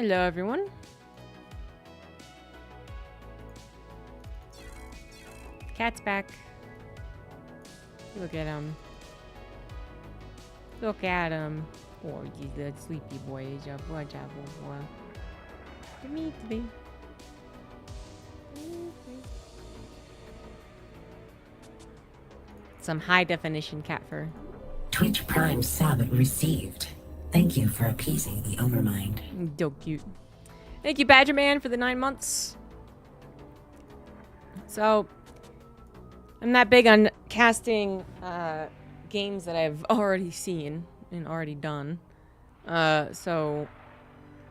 Hello, everyone. Cat's back. Look at him. Look at him. Oh, he's the sleepy boy. He's a boy. Come here, baby. Some high definition cat fur. Twitch Prime sub received. Thank you for appeasing the overmind. So cute. Thank you, Badger Man, for the 9 months. So, I'm not big on casting games that I've already seen and already done. So,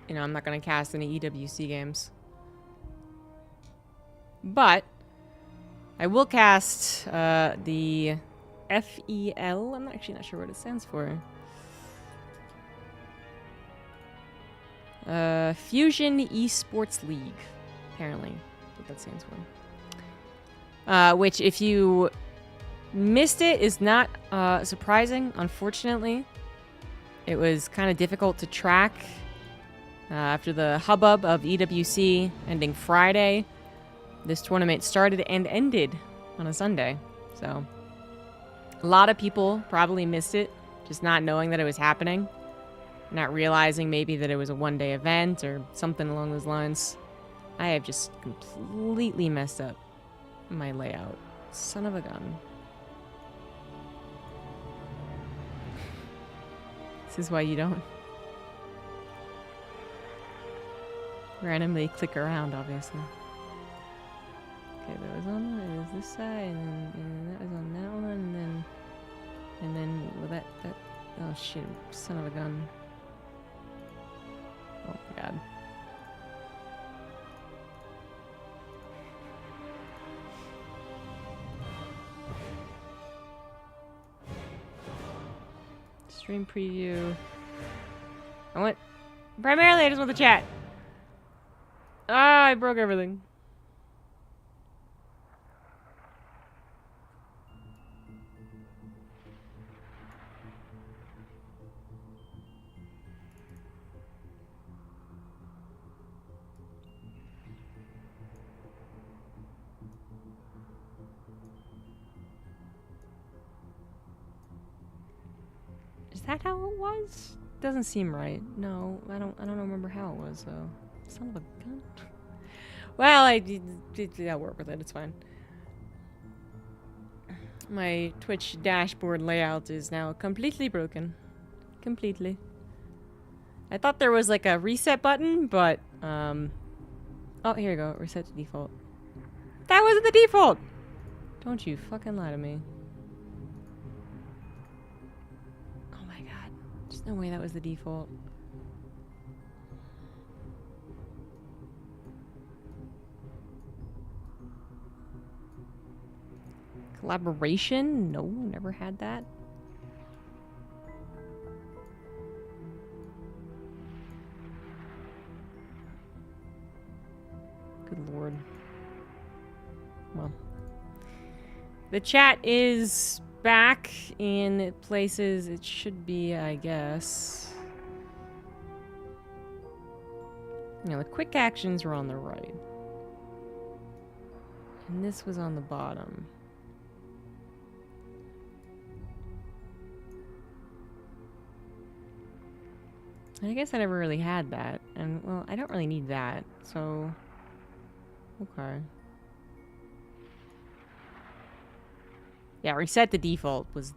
you know, I'm not going to cast any EWC games. But, I will cast the FEL. I'm actually not sure what it stands for. Fusion Esports League, apparently. That's what that stands for. Which, if you missed it, is not surprising, unfortunately. It was kind of difficult to track after the hubbub of EWC ending Friday. This tournament started and ended on a Sunday. So, a lot of people probably missed it, just not knowing that it was happening. Not realizing maybe that it was a one-day event or something along those lines. I have just completely messed up my layout. Son of a gun. This is why you don't randomly click around, obviously. Okay, that was on this side, and that was on that one, and then well, that oh shit, son of a gun. Oh my god. Stream preview. Primarily I just want the chat. Ah, I broke everything. Is that how it was? Doesn't seem right. No, I don't remember how it was though. Son of a gun. Well, I'll work with it. It's fine. My Twitch dashboard layout is now completely broken. Completely. I thought there was like a reset button, but oh, here you go. Reset to default. That wasn't the default. Don't you fucking lie to me. There's no way that was the default. Collaboration? No, never had that. Good lord. Well. The chat is back in places it should be, I guess. You know, the quick actions were on the right. And this was on the bottom. I guess I never really had that. And, well, I don't really need that, so... Okay. Yeah, reset the default was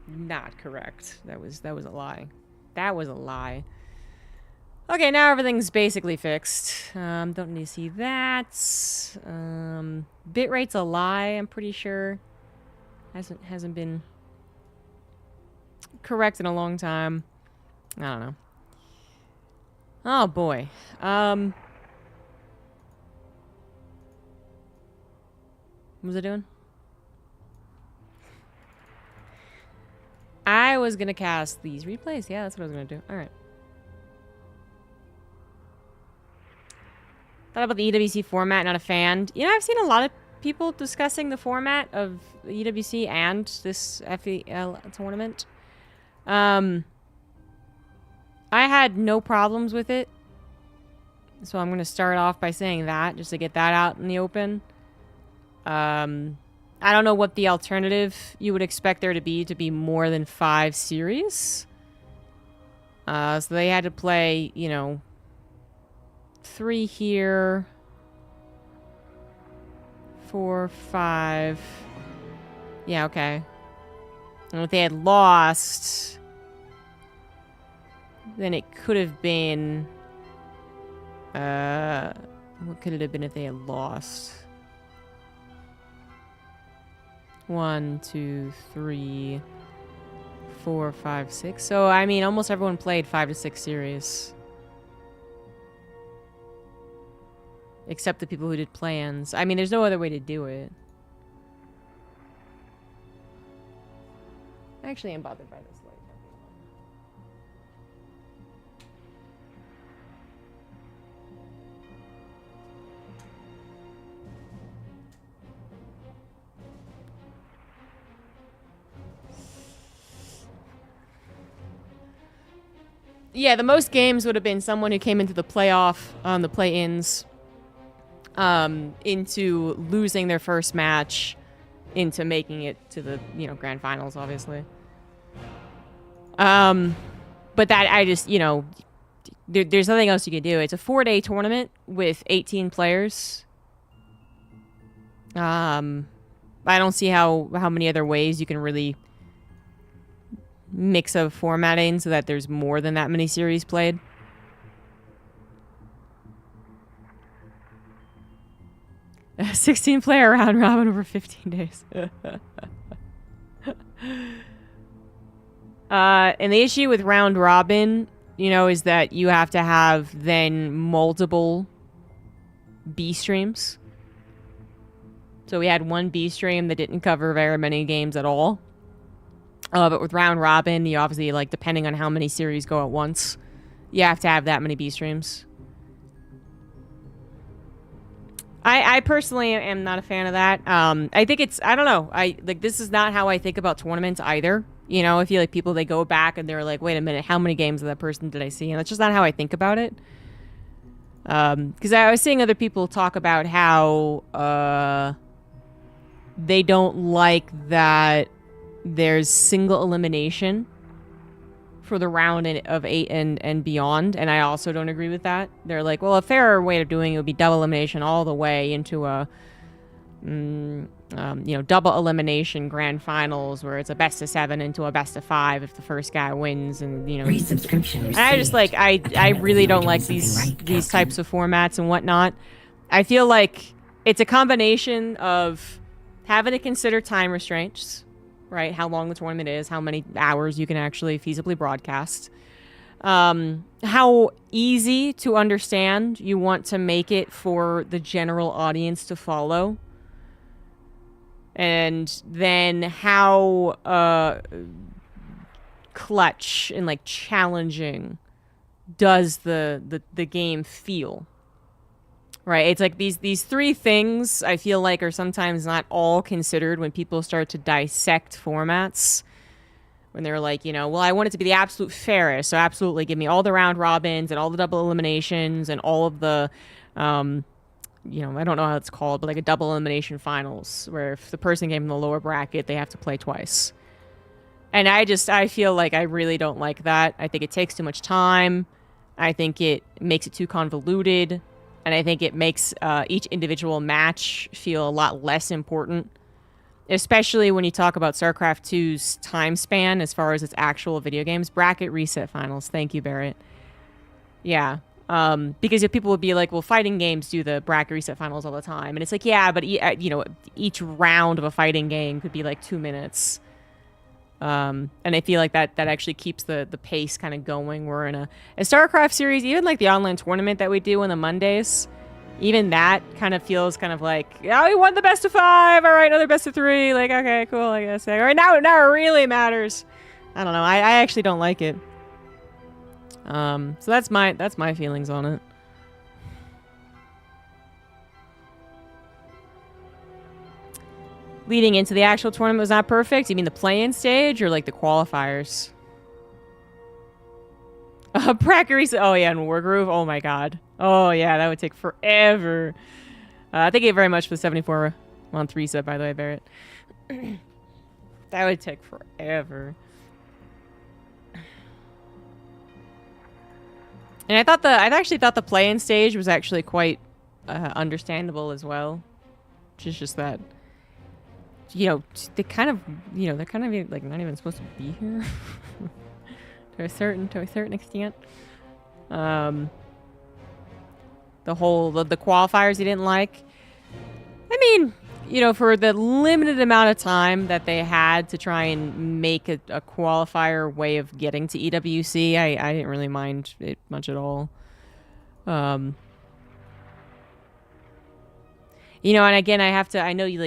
not correct. That was a lie. That was a lie. Okay, now everything's basically fixed. Don't need to see that. Bitrate's a lie, I'm pretty sure. Hasn't been correct in a long time. I don't know. Oh boy. What was I doing? I was gonna cast these replays. Yeah, that's what I was gonna do. Alright. Thought about the EWC format, not a fan. You know, I've seen a lot of people discussing the format of the EWC and this FEL tournament. I had no problems with it. So I'm going to start off by saying that, just to get that out in the open. I don't know what the alternative you would expect there to be more than 5 series. So they had to play, you know, 3 here, 4, 5. Yeah, okay. And if they had lost, then it could have been... what could it have been if they had lost? 1, 2, 3, 4, 5, 6. So, I mean, almost everyone played 5 to 6 series. Except the people who did plans. I mean, there's no other way to do it. I actually am bothered by this light. Yeah, the most games would have been someone who came into the playoff, the play-ins, into losing their first match, into making it to the, you know, grand finals, obviously. But that, I just, you know, there's nothing else you can do. It's a 4-day tournament with 18 players. I don't see how many other ways you can really mix of formatting so that there's more than that many series played. A 16-player round robin over 15 days. And the issue with round robin, you know, is that you have to have then multiple B streams. So we had one B stream that didn't cover very many games at all. But with round robin, you obviously, like, depending on how many series go at once, you have to have that many B streams. I personally am not a fan of that. I think it's, I don't know. This is not how I think about tournaments either. You know, I feel like people, they go back and they're like, wait a minute, how many games of that person did I see? And that's just not how I think about it. Because I was seeing other people talk about how they don't like that there's single elimination for the round of 8 and beyond, and I also don't agree with that. They're like, well, a fairer way of doing it would be double elimination all the way into a, you know, double elimination grand finals where it's a best of 7 into a best of 5 if the first guy wins, and you know. And I just like, I really don't like these types of formats and whatnot. I feel like it's a combination of having to consider time restraints. Right, how long the tournament is, how many hours you can actually feasibly broadcast, how easy to understand you want to make it for the general audience to follow, and then how clutch and like challenging does the game feel. Right, it's like these 3 things I feel like are sometimes not all considered when people start to dissect formats. When they're like, you know, well, I want it to be the absolute fairest, so absolutely give me all the round robins and all the double eliminations and all of the, you know, I don't know how it's called, but like a double elimination finals, where if the person came in the lower bracket, they have to play twice. And I feel like I really don't like that. I think it takes too much time. I think it makes it too convoluted. And I think it makes each individual match feel a lot less important, especially when you talk about StarCraft 2's time span as far as its actual video games. Bracket reset finals. Thank you, Barrett. Yeah. Because if people would be like, well, fighting games do the bracket reset finals all the time. And it's like, yeah, but you know, each round of a fighting game could be like 2 minutes. And I feel like that actually keeps the pace kind of going. We're in a StarCraft series, even like the online tournament that we do on the Mondays, even that kind of feels kind of like, yeah, we won the best of 5. All right, another best of 3. Like, okay, cool, I guess. All right, now it really matters. I don't know. I actually don't like it. So that's my feelings on it. Leading into the actual tournament was not perfect? You mean the play-in stage or like the qualifiers? Bracket reset. Oh yeah, and Wargroove. Oh my god. Oh, yeah, that would take forever. Thank you very much for the 74-month reset, by the way, Barrett. That would take forever. And I actually thought the play-in stage was actually quite understandable as well. Which is just that, you know, they're kind of like not even supposed to be here to a certain extent. The qualifiers you didn't like. I mean, you know, for the limited amount of time that they had to try and make a qualifier way of getting to EWC, I didn't really mind it much at all. You know, and again, I know you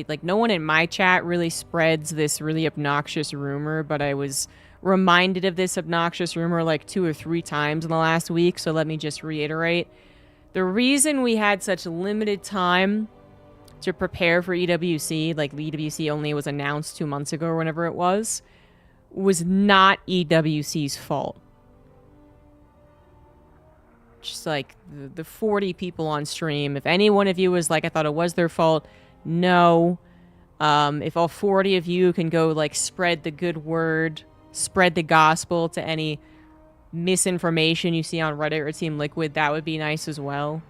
like no one in my chat really spreads this really obnoxious rumor, but I was reminded of this obnoxious rumor like 2 or 3 times in the last week, so let me just reiterate. The reason we had such limited time to prepare for EWC, like EWC only was announced 2 months ago or whenever it was not EWC's fault. Just like the 40 people on stream, if any one of you was like, I thought it was their fault, no. If all 40 of you can go like spread the good word, spread the gospel to any misinformation you see on Reddit or Team Liquid, that would be nice as well.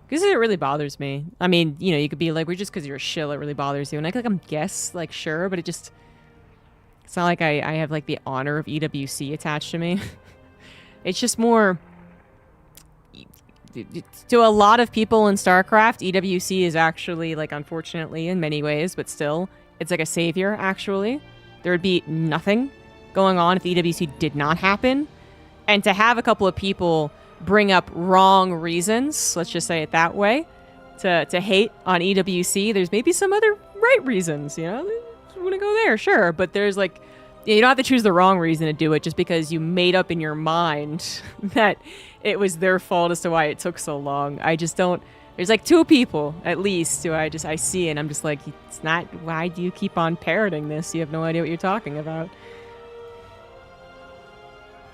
Because it really bothers me. I mean, you know, you could be like, we're just because you're a shill, it really bothers you. And I can guess, like, sure, but it's not like I have, like, the honor of EWC attached to me. It's just more, to a lot of people in StarCraft, EWC is actually, like, unfortunately, in many ways, but still, it's like a savior, actually. There would be nothing going on if EWC did not happen. And to have a couple of people bring up wrong reasons, let's just say it that way, to hate on EWC, there's maybe some other right reasons, you know? You want to go there, sure, but there's like, you don't have to choose the wrong reason to do it just because you made up in your mind that it was their fault as to why it took so long. I just don't, there's like 2 people at least who I see and I'm just like, it's not, why do you keep on parroting this? You have no idea what you're talking about.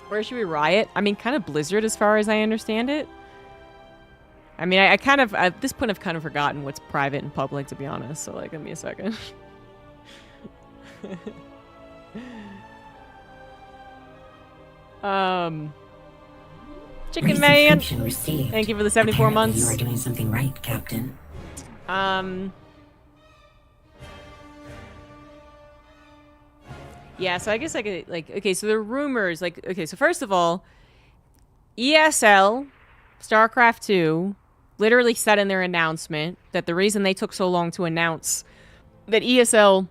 Where should we riot? I mean, kind of Blizzard as far as I understand it. I mean, I kind of, at this point, I've kind of forgotten what's private and public, to be honest. So, like, give me a second. Chicken Man. Thank you for the 74 Apparently months. You are doing something right, Captain. Yeah, so I guess I could, like, okay, so the rumors, like, okay, so first of all, ESL, StarCraft 2, literally said in their announcement that the reason they took so long to announce that ESL,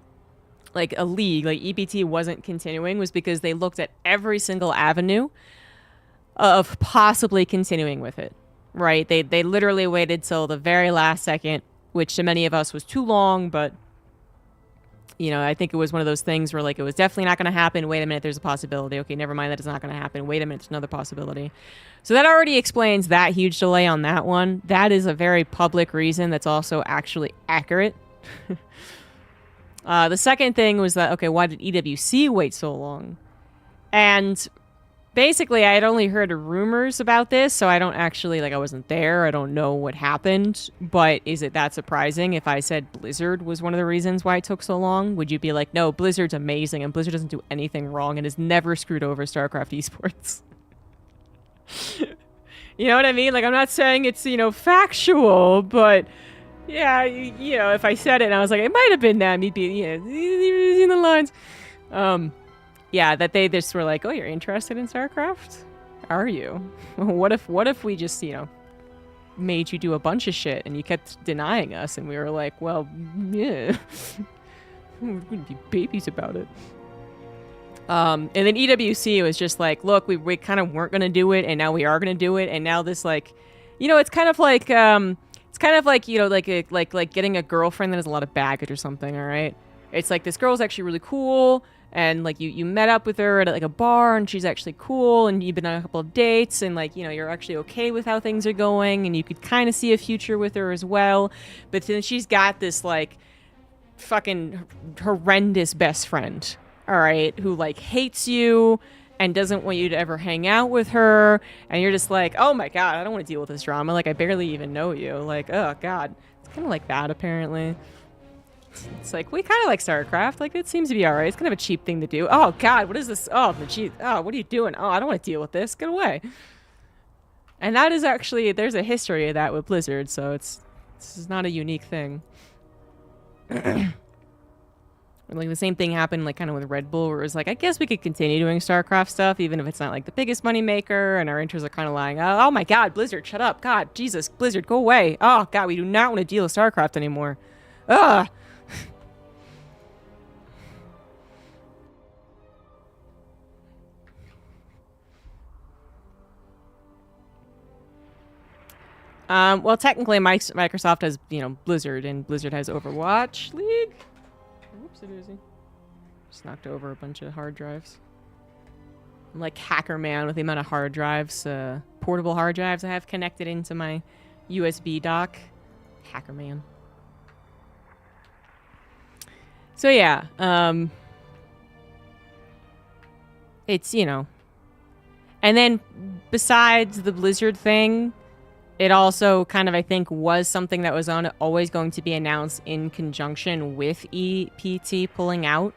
like, a league, like, EPT wasn't continuing was because they looked at every single avenue of possibly continuing with it, right? They literally waited till the very last second, which to many of us was too long, but you know, I think it was one of those things where, like, it was definitely not going to happen. Wait a minute, there's a possibility. Okay, never mind, that is not going to happen. Wait a minute, there's another possibility. So that already explains that huge delay on that one. That is a very public reason that's also actually accurate. The second thing was that, okay, why did EWC wait so long? And basically, I had only heard rumors about this, so I don't actually, like, I wasn't there. I don't know what happened. But is it that surprising if I said Blizzard was one of the reasons why it took so long? Would you be like, no, Blizzard's amazing, and Blizzard doesn't do anything wrong and has never screwed over StarCraft esports? You know what I mean? Like, I'm not saying it's, you know, factual, but yeah, you know, if I said it and I was like, it might have been them, you'd be, you know, in the lines. Yeah, that they just were like, oh, you're interested in StarCraft? Are you? What if we just, you know, made you do a bunch of shit and you kept denying us and we were like, well, yeah, we're gonna be babies about it. And then EWC was just like, look, we kind of weren't gonna do it and now we are gonna do it, and now this, like, you know, it's kind of like you know, like getting a girlfriend that has a lot of baggage or something. All right, it's like this girl's actually really cool. And, like, you met up with her at, like, a bar, and she's actually cool, and you've been on a couple of dates, and, like, you know, you're actually okay with how things are going, and you could kind of see a future with her as well. But then she's got this, like, fucking horrendous best friend, all right, who, like, hates you and doesn't want you to ever hang out with her, and you're just like, oh my god, I don't want to deal with this drama. Like, I barely even know you. Like, oh god. It's kind of like that, apparently. It's like, we kind of like Starcraft. Like, it seems to be alright. It's kind of a cheap thing to do. Oh god, what is this? Oh, geez. Oh, what are you doing? Oh, I don't want to deal with this. Get away. And that is actually, there's a history of that with Blizzard, so this is not a unique thing. Like, the same thing happened, like, kind of with Red Bull, where it was like, I guess we could continue doing StarCraft stuff, even if it's not, like, the biggest money maker, and our interests are kind of lying, oh my god, Blizzard, shut up, god, Jesus, Blizzard, go away, oh god, we do not want to deal with StarCraft anymore, ugh. Well, technically, Microsoft has, you know, Blizzard, and Blizzard has Overwatch League. Whoopsie-daisy. Just knocked over a bunch of hard drives. I'm like Hacker Man with the amount of hard drives, portable hard drives I have connected into my USB dock. Hacker Man. So yeah, it's, you know. And then besides the Blizzard thing, it also kind of, I think, was something that was always going to be announced in conjunction with EPT pulling out.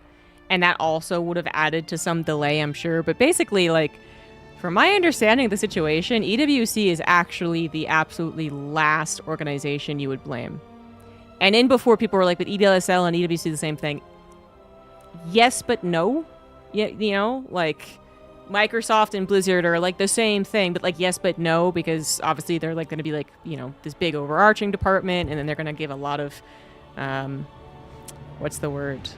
And that also would have added to some delay, I'm sure. But basically, like, from my understanding of the situation, EWC is actually the absolutely last organization you would blame. And in before, people were like, but EDLSL and EWC the same thing. Yes, but no. Yeah, you know, like, Microsoft and Blizzard are like the same thing, but like yes but no, because obviously they're like going to be like, you know, this big overarching department, and then they're going to give a lot of what's the word,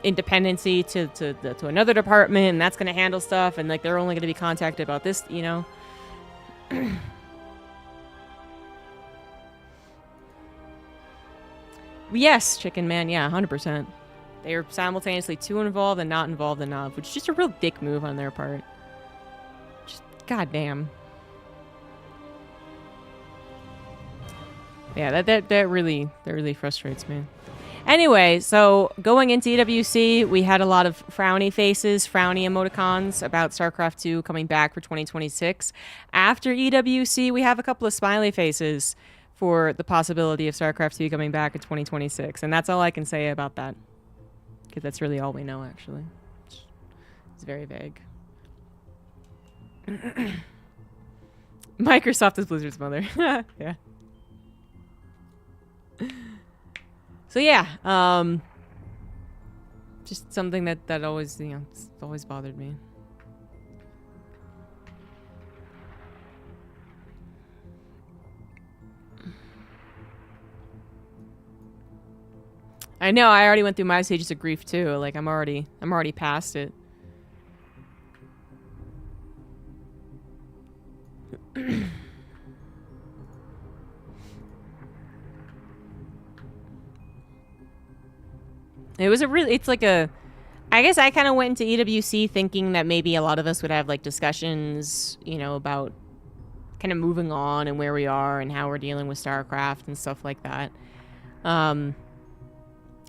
independency to another department, and that's going to handle stuff, and like they're only going to be contacted about this, you know. Yes, Chicken Man, yeah, 100%. They are simultaneously too involved and not involved enough, which is just a real dick move on their part. Just goddamn. Yeah, that really frustrates me. Anyway, so going into EWC, we had a lot of frowny faces, frowny emoticons about StarCraft 2 coming back for 2026. After EWC, we have a couple of smiley faces for the possibility of StarCraft 2 coming back in 2026, and that's all I can say about that. Because that's really all we know, actually. It's very vague. Microsoft is Blizzard's mother. Yeah. So yeah, just something that always, you know, it's always bothered me. I know, I already went through my stages of grief too. Like I'm already past it. It's like a, I guess I kind of went into EWC thinking that maybe a lot of us would have like discussions, you know, about kind of moving on and where we are and how we're dealing with StarCraft and stuff like that.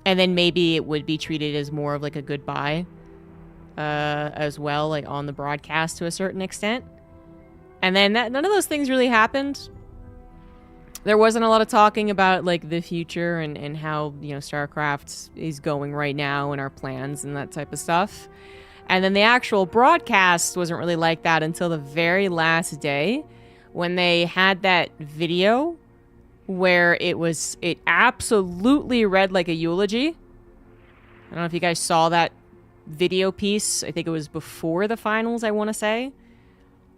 And then maybe it would be treated as more of like a goodbye as well, like on the broadcast to a certain extent. And then none of those things really happened. There wasn't a lot of talking about like the future and how, you know, StarCraft is going right now and our plans and that type of stuff. And then the actual broadcast wasn't really like that until the very last day when they had that video where it absolutely read like a eulogy. I don't know if you guys saw that video piece. I think it was before the finals, I want to say.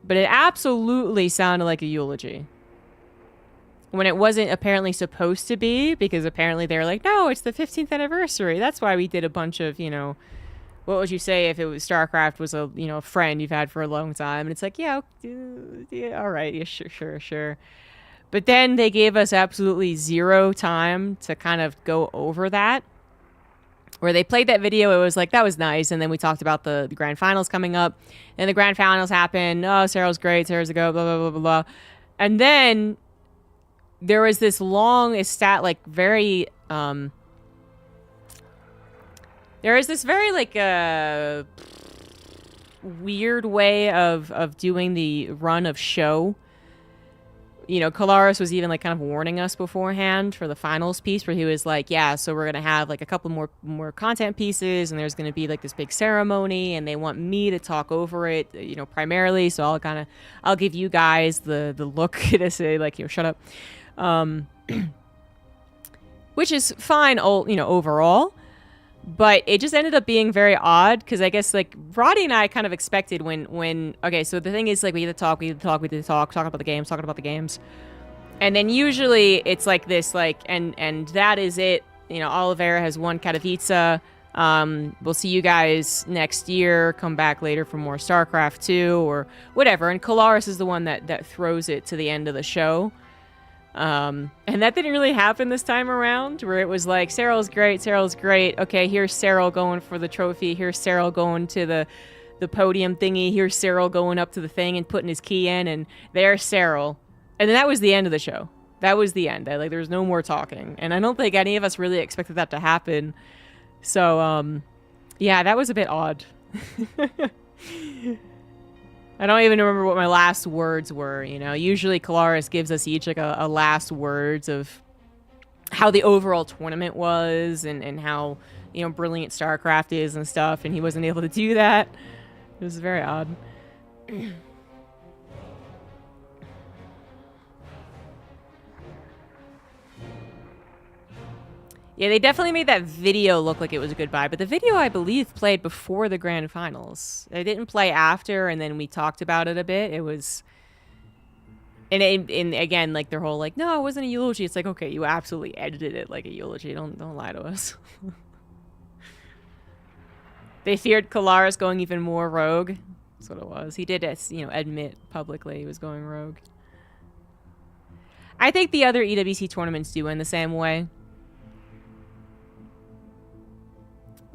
But it absolutely sounded like a eulogy. When it wasn't apparently supposed to be, because apparently they were like, no, it's the 15th anniversary. That's why we did a bunch of, you know, what would you say if it was StarCraft was a, you know, a friend you've had for a long time? And it's like, yeah, all right, yeah, sure. But then they gave us absolutely zero time to kind of go over that. Where they played that video, it was like, that was nice. And then we talked about the grand finals coming up. And the grand finals happened. Oh, Sarah's great. Sarah's a go, blah, blah, blah, blah, blah. And then there was this long, very, there is this very, like, 30 weird way of doing the run of show. You know, Kalaris was even like kind of warning us beforehand for the finals piece, where he was like, yeah, so we're gonna have like a couple more content pieces, and there's gonna be like this big ceremony, and they want me to talk over it, you know, primarily. So I'll give you guys the look to say like, you know, shut up, which is fine, you know, overall. But it just ended up being very odd, because I guess, like, Roddy and I kind of expected when... Okay, so the thing is, like, we talk about the games. And then usually it's like this, like, and that is it. You know, Oliveira has won Katowice. We'll see you guys next year. Come back later for more Starcraft 2 or whatever. And Kalaris is the one that throws it to the end of the show. And that didn't really happen this time around, where it was like, Cyril's great. Okay, here's Cyril going for the trophy. Here's Cyril going to the podium thingy. Here's Cyril going up to the thing and putting his key in, and there's Cyril. And then that was the end of the show. That was the end. Like, there was no more talking. And I don't think any of us really expected that to happen. So, yeah, that was a bit odd. I don't even remember what my last words were, you know. Usually Kalaris gives us each like a last words of how the overall tournament was and how, you know, brilliant Starcraft is and stuff, and he wasn't able to do that. It was very odd. Yeah, they definitely made that video look like it was a goodbye, but the video, I believe, played before the grand finals. It didn't play after, and then we talked about it a bit. It was... And again, like, their whole, like, no, it wasn't a eulogy. It's like, okay, you absolutely edited it like a eulogy. Don't lie to us. They feared Kalaris going even more rogue. That's what it was. He did, you know, admit publicly he was going rogue. I think the other EWC tournaments do in the same way.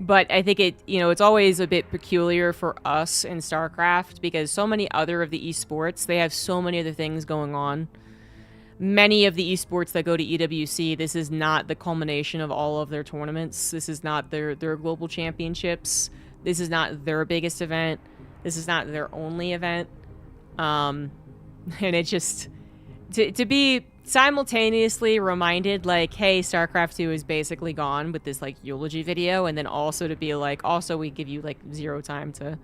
But I think it's always a bit peculiar for us in StarCraft, because so many other of the esports, they have so many other things going on. Many of the esports that go to EWC, this is not the culmination of all of their tournaments. This is not their global championships. This is not their biggest event. This is not their only event. And it just... To be simultaneously reminded, like, hey, StarCraft 2 is basically gone with this, like, eulogy video, and then also to be like, also we give you, like, zero time to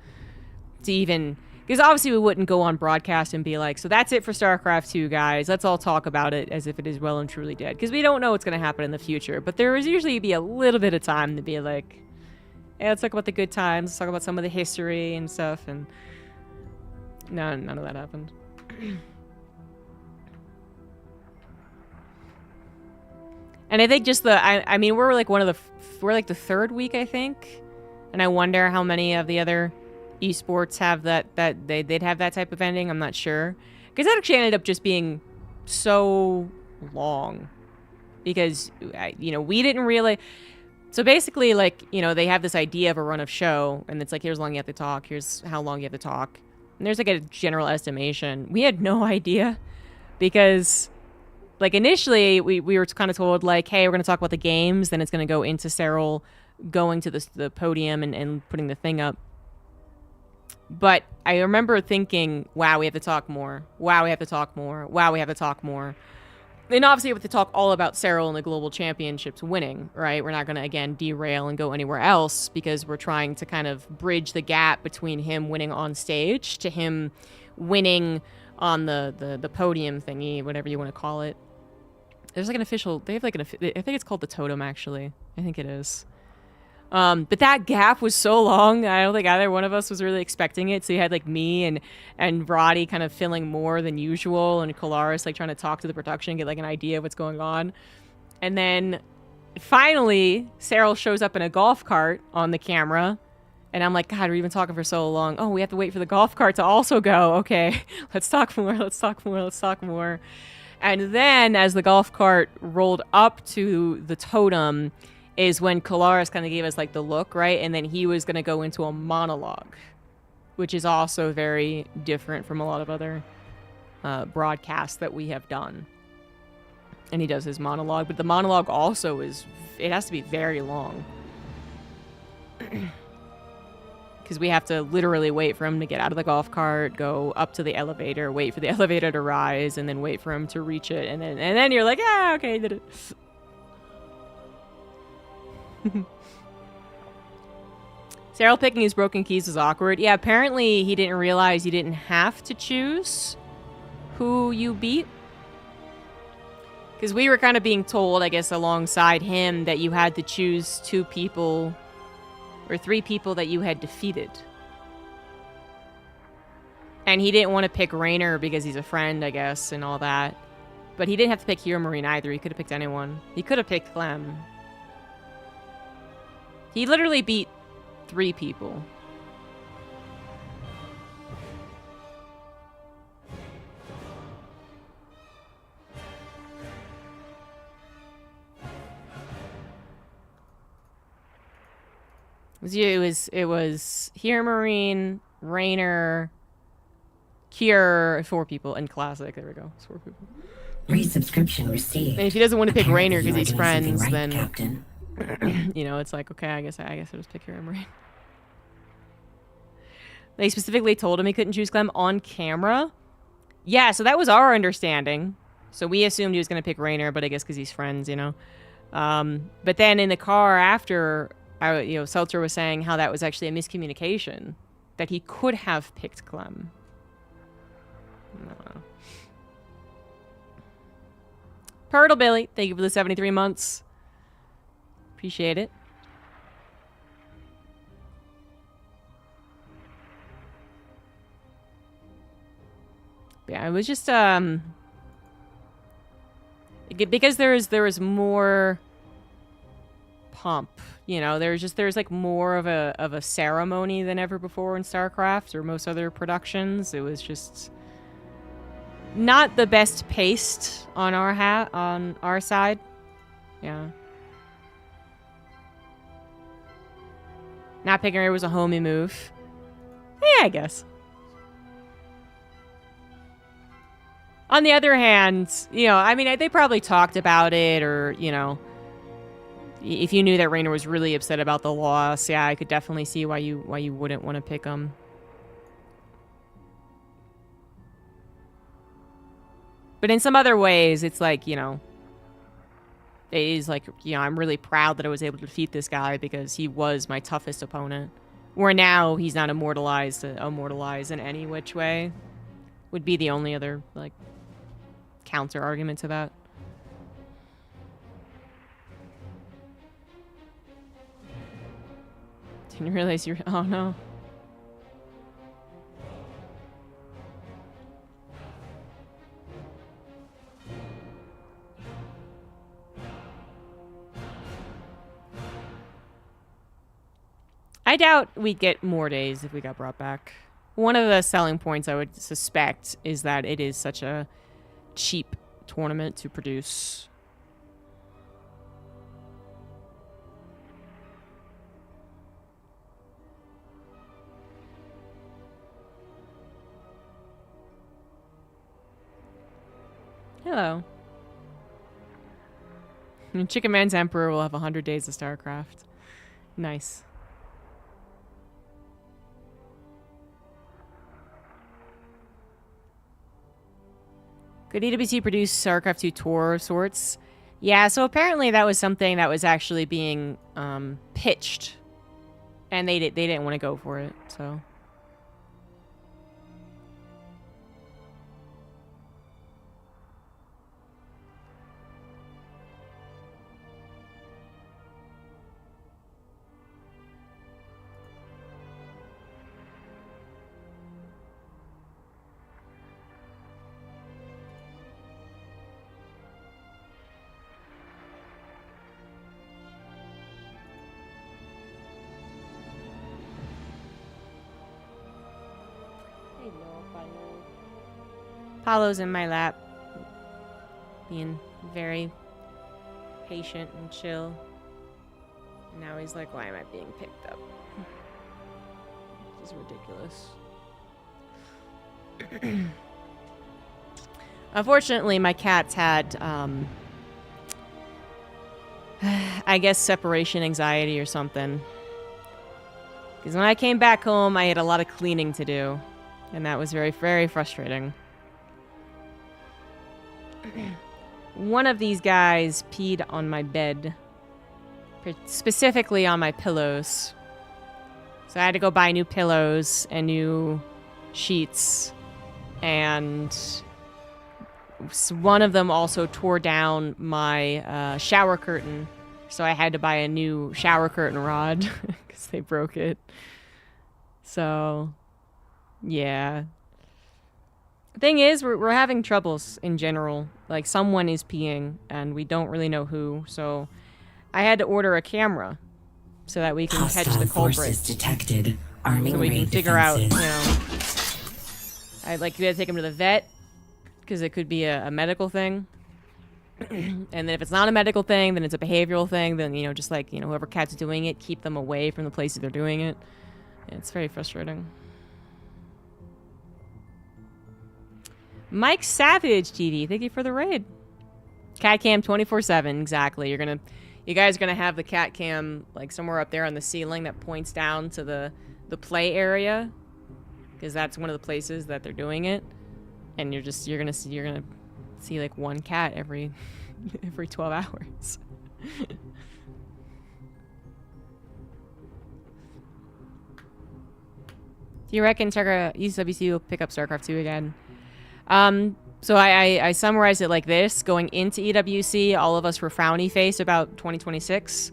even... Because obviously we wouldn't go on broadcast and be like, so that's it for StarCraft 2, guys. Let's all talk about it as if it is well and truly dead. Because we don't know what's going to happen in the future. But there is usually be a little bit of time to be like, hey, let's talk about the good times. Let's talk about some of the history and stuff. And no, none of that happened. And I think just I mean, we're like we're like the third week, I think. And I wonder how many of the other esports have they'd have that type of ending. I'm not sure. Because that actually ended up just being so long. Because, you know, we didn't really... So basically, like, you know, they have this idea of a run of show. And it's like, here's how long you have to talk. Here's how long you have to talk. And there's like a general estimation. We had no idea. Because... Like, initially, we were kind of told, like, hey, we're going to talk about the games. Then it's going to go into Cyril going to the podium and putting the thing up. But I remember thinking, wow, we have to talk more. Wow, we have to talk more. Wow, we have to talk more. And obviously, we have to talk all about Cyril and the Global Championships winning, right? We're not going to, again, derail and go anywhere else because we're trying to kind of bridge the gap between him winning on stage to him winning on the podium thingy, whatever you want to call it. There's like an official, they have like I think it's called the totem, actually. I think it is. But that gap was so long, I don't think either one of us was really expecting it. So you had like me and Roddy kind of filling more than usual, and Kalaris like trying to talk to the production, get like an idea of what's going on. And then finally, Cyril shows up in a golf cart on the camera. And I'm like, God, we've been talking for so long. Oh, we have to wait for the golf cart to also go. Okay, let's talk more, let's talk more, let's talk more. And then as the golf cart rolled up to the totem is when Kalaris kind of gave us like the look, right? And then he was going to go into a monologue, which is also very different from a lot of other broadcasts that we have done. And he does his monologue, but the monologue also it has to be very long. Because we have to literally wait for him to get out of the golf cart, go up to the elevator, wait for the elevator to rise, and then wait for him to reach it, and then you're like, ah, okay, did it. Cyril picking his broken keys was awkward. Yeah, apparently he didn't realize you didn't have to choose who you beat. Because we were kind of being told, I guess, alongside him, that you had to choose 2 people or 3 people that you had defeated. And he didn't want to pick Raynor because he's a friend, I guess, and all that. But he didn't have to pick Hero Marine either. He could have picked anyone. He could have picked Clem. He literally beat 3 people. It was Hero Marine, Raynor, Cure, 4 people, and Classic. There we go. It's 4 people. Resubscription received. And if he doesn't want to pick Raynor because he's You are doing friends, something then right, Captain. you know, it's like, okay, I guess I'll just pick Hero Marine. They specifically told him he couldn't choose Clem on camera. Yeah, so that was our understanding. So we assumed he was going to pick Raynor, but I guess because he's friends, you know. But then in the car after, Seltzer was saying how that was actually a miscommunication, that he could have picked Clem. No. Purtle Billy, thank you for the 73 months. Appreciate it. Yeah, it was just because there was more pomp, you know. There's like more of a ceremony than ever before in StarCraft or most other productions. It was just not the best paced on our side. Yeah. Not picking her was a homie move. Yeah, I guess. On the other hand, you know, I mean, they probably talked about it, or, you know, if you knew that Raynor was really upset about the loss, yeah, I could definitely see why you wouldn't want to pick him. But in some other ways, it's like, you know, it is like, you know, I'm really proud that I was able to defeat this guy because he was my toughest opponent. Where now he's not immortalized in any which way. Would be the only other, like, counter argument to that. Didn't realize you're... Oh, no. I doubt we'd get more days if we got brought back. One of the selling points I would suspect is that it is such a cheap tournament to produce. Hello. Chicken Man's Emperor will have 100 days of StarCraft. Nice. Could EWC produce StarCraft 2 tour of sorts? Yeah, so apparently that was something that was actually being pitched. And they didn't want to go for it, so... Apollo's in my lap, being very patient and chill. And now he's like, why am I being picked up? This is ridiculous. Unfortunately, my cats had, I guess, separation anxiety or something. Because when I came back home, I had a lot of cleaning to do. And that was very, very frustrating. One of these guys peed on my bed. Specifically on my pillows. So I had to go buy new pillows and new sheets. And one of them also tore down my shower curtain. So I had to buy a new shower curtain rod because they broke it. So, yeah. Thing is, we're having troubles in general. Like, someone is peeing, and we don't really know who. So I had to order a camera so that we can catch the culprit. Forces detected. Arming So we can raid figure out, you defenses. know. I'd like to take him to the vet because it could be a medical thing. And then if it's not a medical thing, then it's a behavioral thing. Then, you know, just like, you know, whoever cat's doing it, keep them away from the places they're doing it. Yeah, it's very frustrating. Mike Savage TV, thank you for the raid. Cat cam 24/7, exactly. You guys are gonna have the cat cam like somewhere up there on the ceiling that points down to the play area, because that's one of the places that they're doing it. And you're gonna see like one cat every 12 hours. Do you reckon EWC will pick up Starcraft 2 again? So I summarized it like this. Going into EWC, all of us were frowny face about 2026.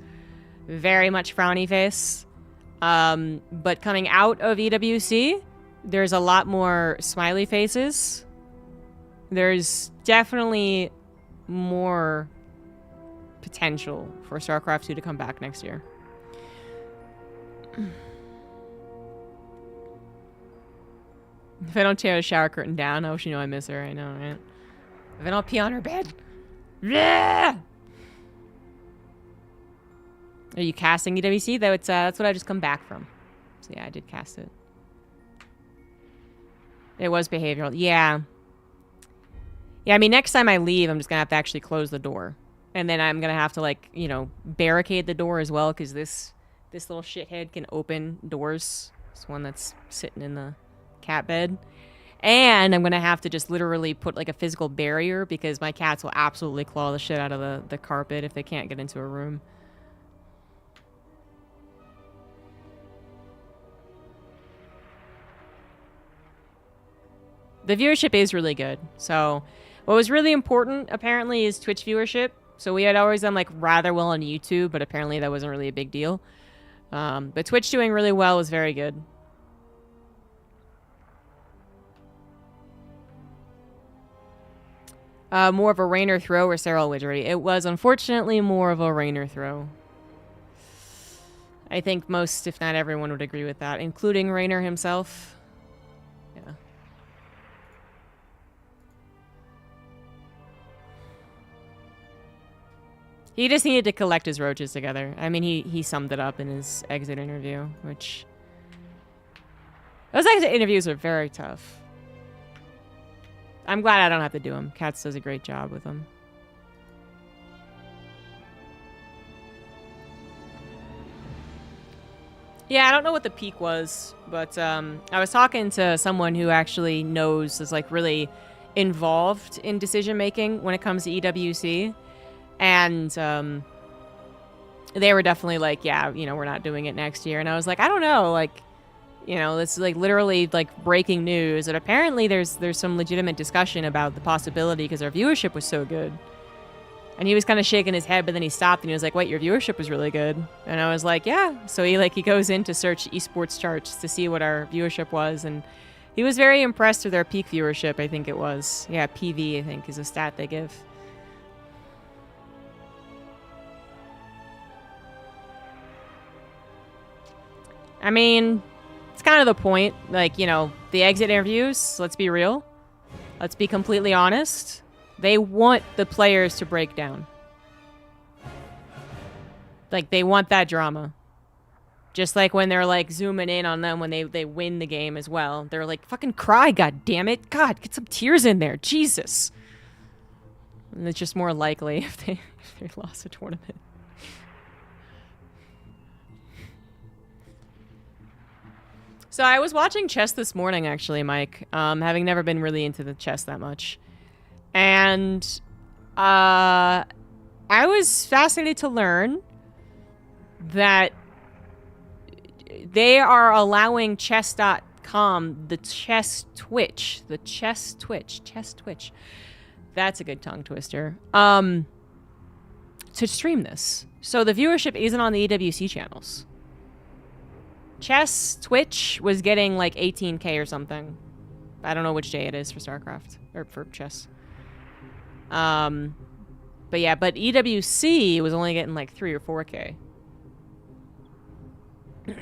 Very much frowny face. But coming out of EWC, there's a lot more smiley faces. There's definitely more potential for StarCraft 2 to come back next year. If I don't tear the shower curtain down, oh, she know I miss her. I know, right? If I don't pee on her bed. Yeah! Are you casting EWC? That's what I just come back from. So yeah, I did cast it. It was behavioral. Yeah. Yeah, I mean, next time I leave, I'm just going to have to actually close the door. And then I'm going to have to, like, you know, barricade the door as well, because this little shithead can open doors. This one that's sitting in the cat bed. And I'm going to have to just literally put, like, a physical barrier, because my cats will absolutely claw the shit out of the carpet if they can't get into a room. The viewership is really good. So what was really important, apparently, is Twitch viewership. So we had always done, like, rather well on YouTube, but apparently that wasn't really a big deal. But Twitch doing really well was very good. More of a Rainer throw or Serral Widgery? It was, unfortunately, more of a Rainer throw. I think most, if not everyone, would agree with that, including Rainer himself. Yeah. He just needed to collect his roaches together. I mean, he summed it up in his exit interview, which... Those exit interviews are very tough. I'm glad I don't have to do them. Katz does a great job with them. Yeah, I don't know what the peak was, but I was talking to someone who actually knows, is like really involved in decision making when it comes to EWC, and they were definitely like, yeah, you know, we're not doing it next year. And I was like, I don't know, like, you know, it's like literally like breaking news, and apparently there's some legitimate discussion about the possibility because our viewership was so good. And he was kind of shaking his head, but then he stopped and he was like, wait, your viewership was really good. And I was like, yeah. So he goes in to search esports charts to see what our viewership was, and he was very impressed with our peak viewership, I think it was. Yeah, PV, I think, is a stat they give. I mean, it's kind of the point. Like, you know, the exit interviews, let's be real. Let's be completely honest. They want the players to break down. Like, they want that drama. Just like when they're, like, zooming in on them when they win the game as well. They're like, fucking cry, goddammit. God, get some tears in there. Jesus. And it's just more likely if they lost a tournament. So I was watching chess this morning, actually, Mike, having never been really into the chess that much. And I was fascinated to learn that they are allowing chess.com, the chess Twitch, that's a good tongue twister, to stream this. So the viewership isn't on the EWC channels. Chess Twitch was getting like 18K or something. I don't know which day it is for Starcraft or for chess. But yeah, but EWC was only getting like 3 or 4K. Do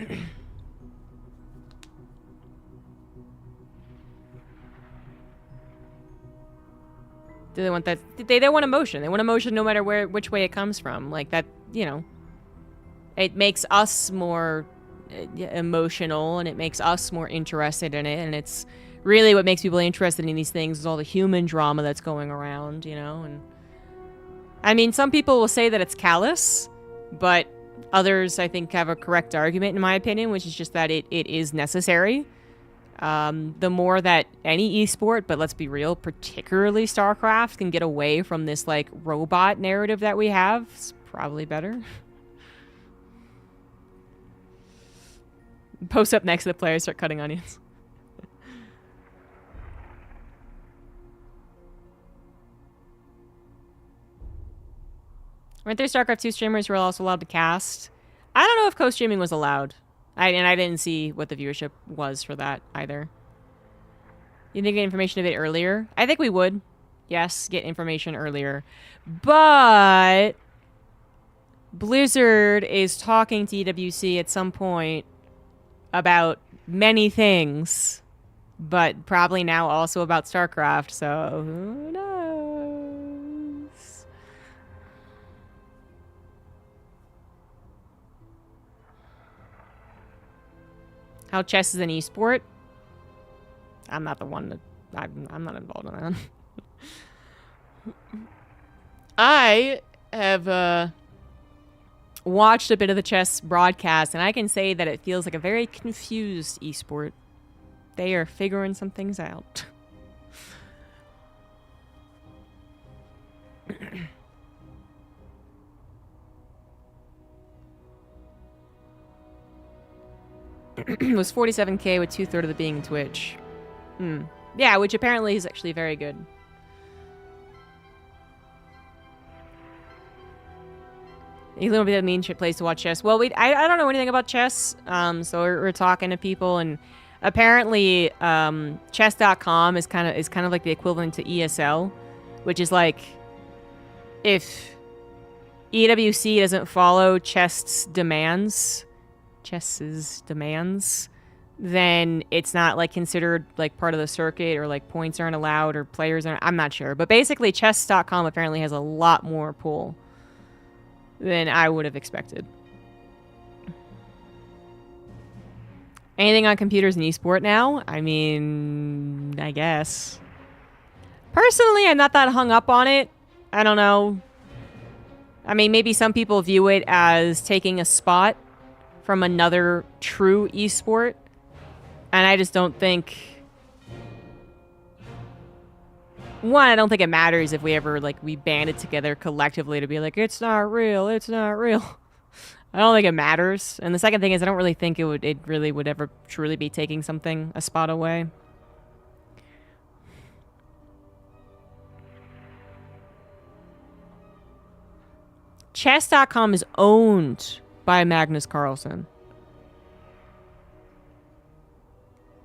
they want that? They want emotion. They want emotion no matter which way it comes from. Like that, you know. It makes us more emotional, and it makes us more interested in it, and it's really what makes people interested in these things is all the human drama that's going around, you know. And I mean, some people will say that it's callous, but others, I think, have a correct argument, in my opinion, which is just that it is necessary. The more that any esport, but let's be real, particularly Starcraft, can get away from this, like, robot narrative that we have, it's probably better. Post up next to the players, start cutting onions. Weren't there StarCraft 2 streamers who were also allowed to cast? I don't know if co-streaming was allowed. And I didn't see what the viewership was for that either. You think get information a bit earlier? I think we would. Yes, get information earlier. But Blizzard is talking to EWC at some point about many things, but probably now also about StarCraft, so who knows? How chess is an esport? I'm not the one that... I'm not involved in that. I have watched a bit of the chess broadcast, and I can say that it feels like a very confused esport. They are figuring some things out. It was 47K with 2/3 of it being Twitch. Yeah, which apparently is actually very good. A little bit of a mean place to watch chess. Well, I don't know anything about chess, so we're talking to people, and apparently chess.com is kind of like the equivalent to ESL, which is like if EWC doesn't follow chess's demands, then it's not like considered like part of the circuit, or like points aren't allowed, or players aren't. I'm not sure, but basically chess.com apparently has a lot more pull than I would have expected. Anything on computers and esport now? I mean, I guess. Personally, I'm not that hung up on it. I don't know. I mean, maybe some people view it as taking a spot from another true esport, and I just don't think... One, I don't think it matters if we ever, like, we banded together collectively to be like, it's not real, it's not real. I don't think it matters. And the second thing is, I don't really think it really would ever truly be taking a spot away. Chess.com is owned by Magnus Carlsen.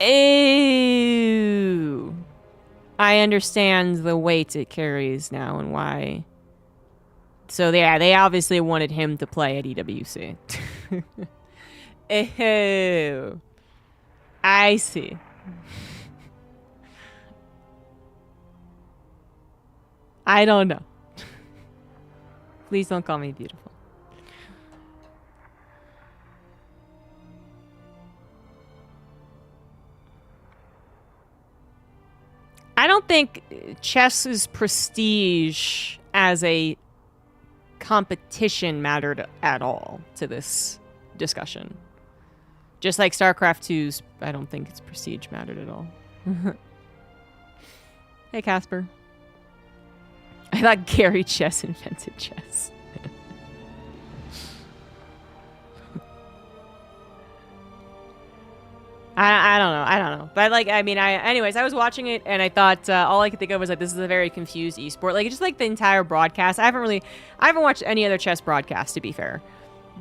Ew. I understand the weight it carries now and why. So yeah, they obviously wanted him to play at EWC. Ew. I see. I don't know. Please don't call me beautiful. I don't think chess's prestige as a competition mattered at all to this discussion. Just like StarCraft 2's, I don't think its prestige mattered at all. Hey, Casper. I thought Gary Chess invented chess. I don't know. But, like, I mean, anyways, I was watching it, and I thought, all I could think of was, like, this is a very confused esport. Like, just, like, the entire broadcast. I haven't watched any other chess broadcast, to be fair.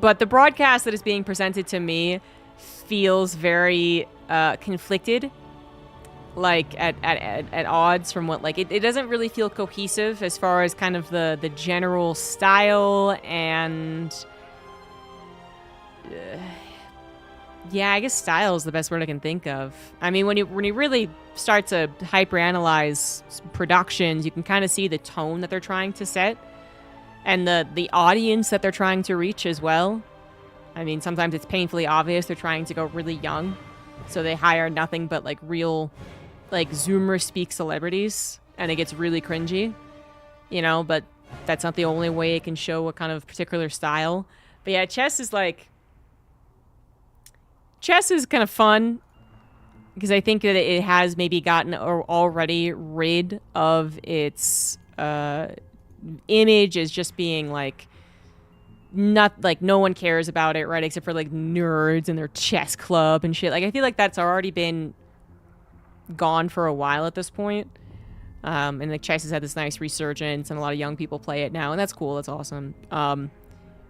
But the broadcast that is being presented to me feels very, conflicted. Like, at odds from what, like, it doesn't really feel cohesive as far as kind of the general style and... yeah, I guess style is the best word I can think of. I mean, when you really start to hyperanalyze productions, you can kind of see the tone that they're trying to set and the audience that they're trying to reach as well. I mean, sometimes it's painfully obvious they're trying to go really young, so they hire nothing but like real, like Zoomer speak celebrities, and it gets really cringy, you know. But that's not the only way it can show a kind of particular style. But yeah, chess is kind of fun because I think that it has maybe gotten already rid of its image as just being like not like no one cares about it, right? Except for like nerds and their chess club and shit. Like I feel like that's already been gone for a while at this point. And like chess has had this nice resurgence and a lot of young people play it now, and that's cool. That's awesome.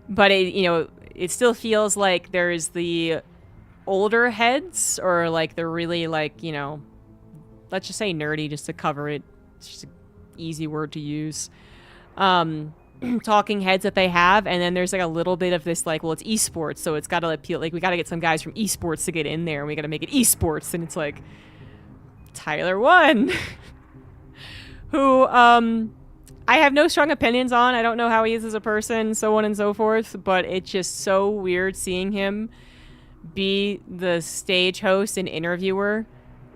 But it still feels like there's the older heads, or like the really like, let's just say nerdy just to cover it. It's just an easy word to use. Talking heads that they have, and then there's like a little bit of this like, well, it's esports, so it's got to appeal. Like we got to get some guys from esports to get in there, and we got to make it esports, and it's like Tyler One, who I have no strong opinions on. I don't know how he is as a person, so on and so forth. But it's just so weird seeing him be the stage host and interviewer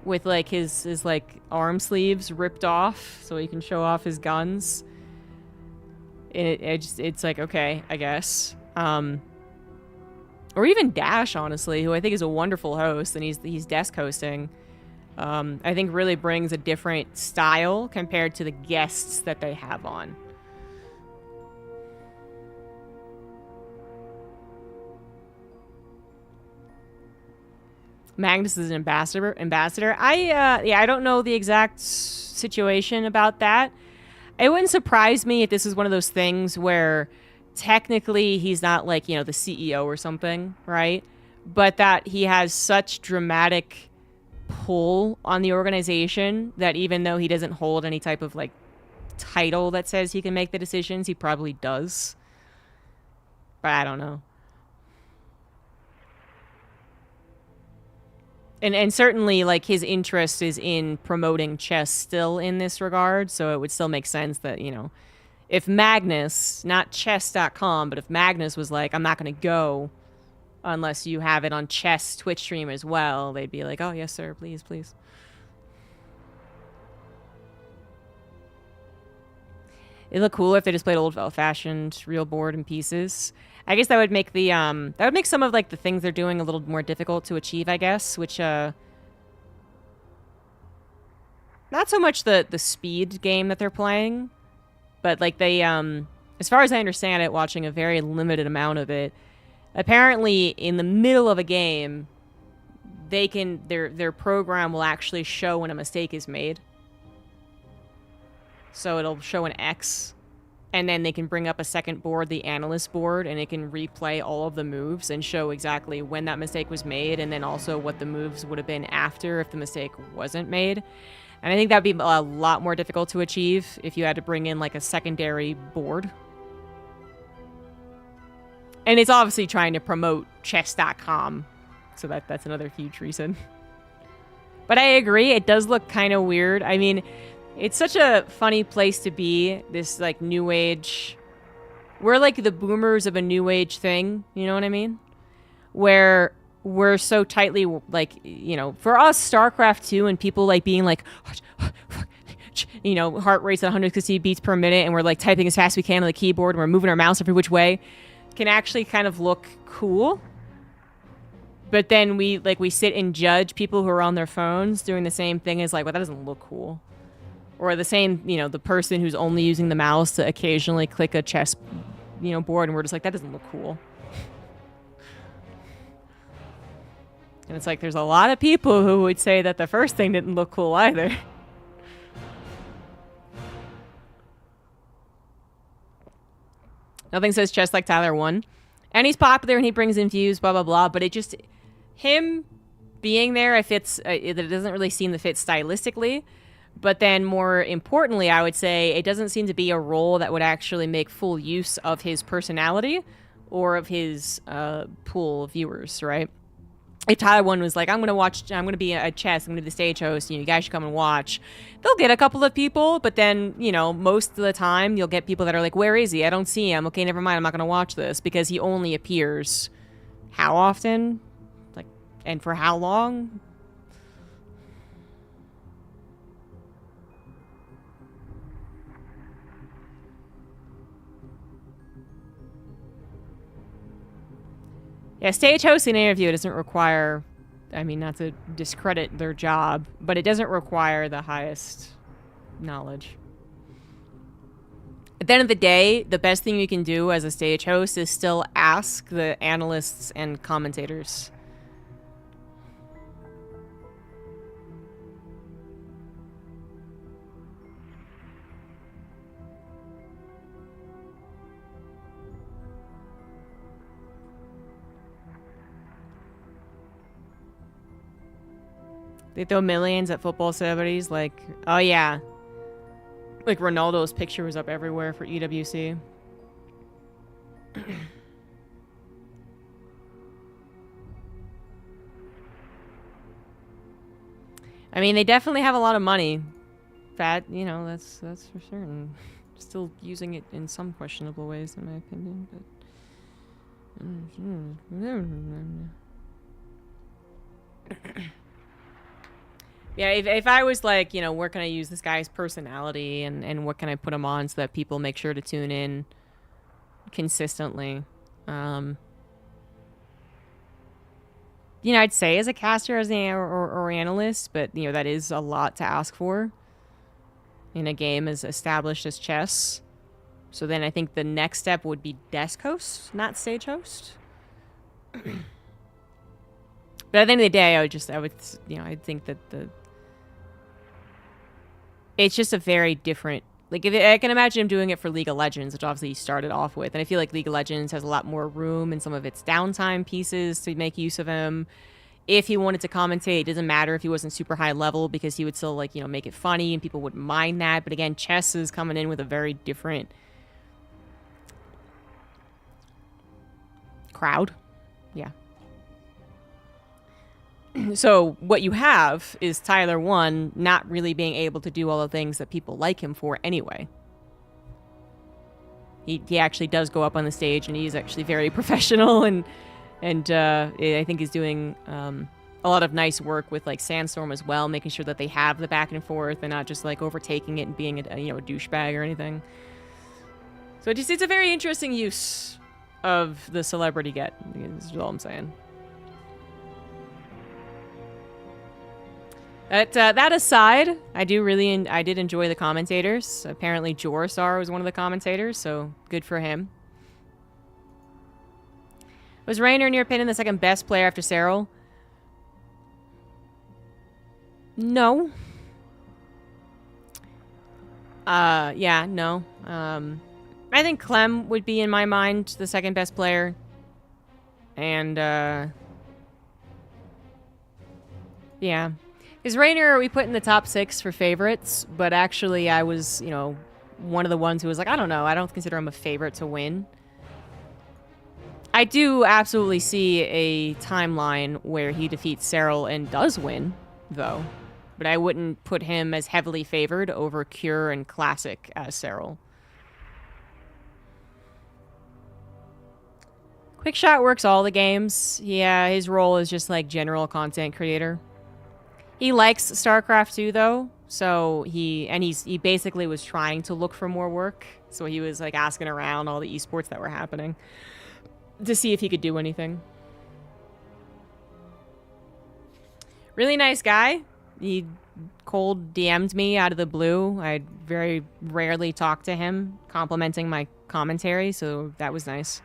with like his like arm sleeves ripped off so he can show off his guns. It's like, okay, I guess. Or even Dash, honestly, who I think is a wonderful host, and he's desk hosting. I think really brings a different style compared to the guests that they have on. Magnus is an ambassador. I don't know the exact situation about that. It wouldn't surprise me if this is one of those things where technically he's not like, the CEO or something, right? But that he has such dramatic pull on the organization that even though he doesn't hold any type of like title that says he can make the decisions, he probably does. But I don't know. And certainly, like, his interest is in promoting chess still in this regard, so it would still make sense that, if Magnus, not chess.com, but if Magnus was like, I'm not going to go unless you have it on chess Twitch stream as well, they'd be like, oh, yes, sir, please, please. It'd look cooler if they just played old-fashioned real board in pieces. I guess that would make the some of like the things they're doing a little more difficult to achieve, I guess, which not so much the speed game that they're playing, but like they as far as I understand it, watching a very limited amount of it, apparently in the middle of a game their program will actually show when a mistake is made. So it'll show an X. And then they can bring up a second board, the analyst board, and it can replay all of the moves and show exactly when that mistake was made, and then also what the moves would have been after if the mistake wasn't made. And I think that'd be a lot more difficult to achieve if you had to bring in like a secondary board. And it's obviously trying to promote chess.com, so that's another huge reason. But I agree, it does look kind of weird. I mean, it's such a funny place to be, this, like, new age... We're, like, the boomers of a new age thing, you know what I mean? Where we're so tightly, like, for us, StarCraft 2 and people, like, being, like... heart rates at 160 beats per minute, and we're, like, typing as fast as we can on the keyboard, and we're moving our mouse every which way, can actually kind of look cool. But then we sit and judge people who are on their phones doing the same thing as like, well, that doesn't look cool. Or the same, the person who's only using the mouse to occasionally click a chess, board, and we're just like, that doesn't look cool. And it's like, there's a lot of people who would say that the first thing didn't look cool either. Nothing says chess like Tyler won. And he's popular and he brings in views, blah, blah, blah. But it just, him being there, it doesn't really seem to fit stylistically. But then more importantly, I would say it doesn't seem to be a role that would actually make full use of his personality or of his pool of viewers, right? If Tyler one was like, I'm going to be a chess, I'm going to be the stage host, you guys should come and watch. They'll get a couple of people, but then, most of the time you'll get people that are like, where is he? I don't see him. Okay, never mind. I'm not going to watch this because he only appears how often? Like, and for how long? Yeah, stage hosting an interview doesn't require, not to discredit their job, but it doesn't require the highest knowledge. At the end of the day, the best thing you can do as a stage host is still ask the analysts and commentators. They throw millions at football celebrities, like, oh yeah. Like Ronaldo's picture was up everywhere for EWC. They definitely have a lot of money. That's for certain. Still using it in some questionable ways, in my opinion, but... Yeah, if I was like, where can I use this guy's personality and what can I put him on so that people make sure to tune in consistently? I'd say as a caster or analyst, but, that is a lot to ask for in a game as established as chess. So then I think the next step would be desk host, not stage host. But at the end of the day, I think that it's just a very different, like, I can imagine him doing it for League of Legends, which obviously he started off with. And I feel like League of Legends has a lot more room in some of its downtime pieces to make use of him. If he wanted to commentate, it doesn't matter if he wasn't super high level because he would still, like, make it funny and people wouldn't mind that. But again, chess is coming in with a very different crowd. Yeah. So what you have is Tyler 1 not really being able to do all the things that people like him for anyway. He actually does go up on the stage and he's actually very professional and I think he's doing a lot of nice work with like Sandstorm as well, making sure that they have the back and forth and not just like overtaking it and being a douchebag or anything. So it's a very interesting use of the celebrity get. Is all I'm saying. That aside, I did enjoy the commentators. Apparently Jorisar was one of the commentators, so good for him. Was Raynor, in your opinion, the second best player after Cyril? No. Yeah, no. I think Clem would be, in my mind, the second best player. And, yeah. Because Raynor, we put in the top 6 for favorites, but actually I was, one of the ones who was like, I don't know, I don't consider him a favorite to win. I do absolutely see a timeline where he defeats Cyril and does win, though. But I wouldn't put him as heavily favored over Cure and Classic as Cyril. Quickshot works all the games. Yeah, his role is just like general content creator. He likes StarCraft 2 though, so he basically was trying to look for more work. So he was like asking around all the esports that were happening to see if he could do anything. Really nice guy. He cold DM'd me out of the blue. I very rarely talk to him, complimenting my commentary, so that was nice.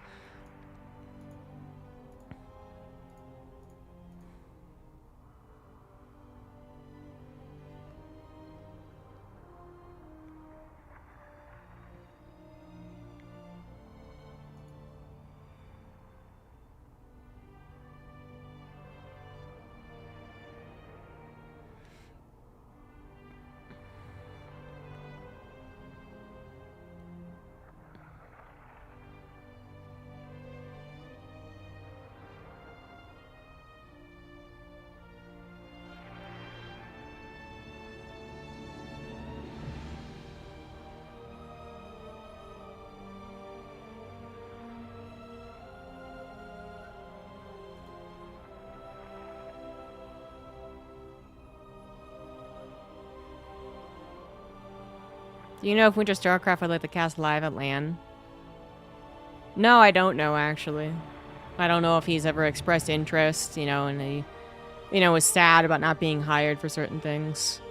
Do you know if Winter Starcraft would let the cast live at LAN? No, I don't know, actually. I don't know if he's ever expressed interest, you know, and he, you know, was sad about not being hired for certain things.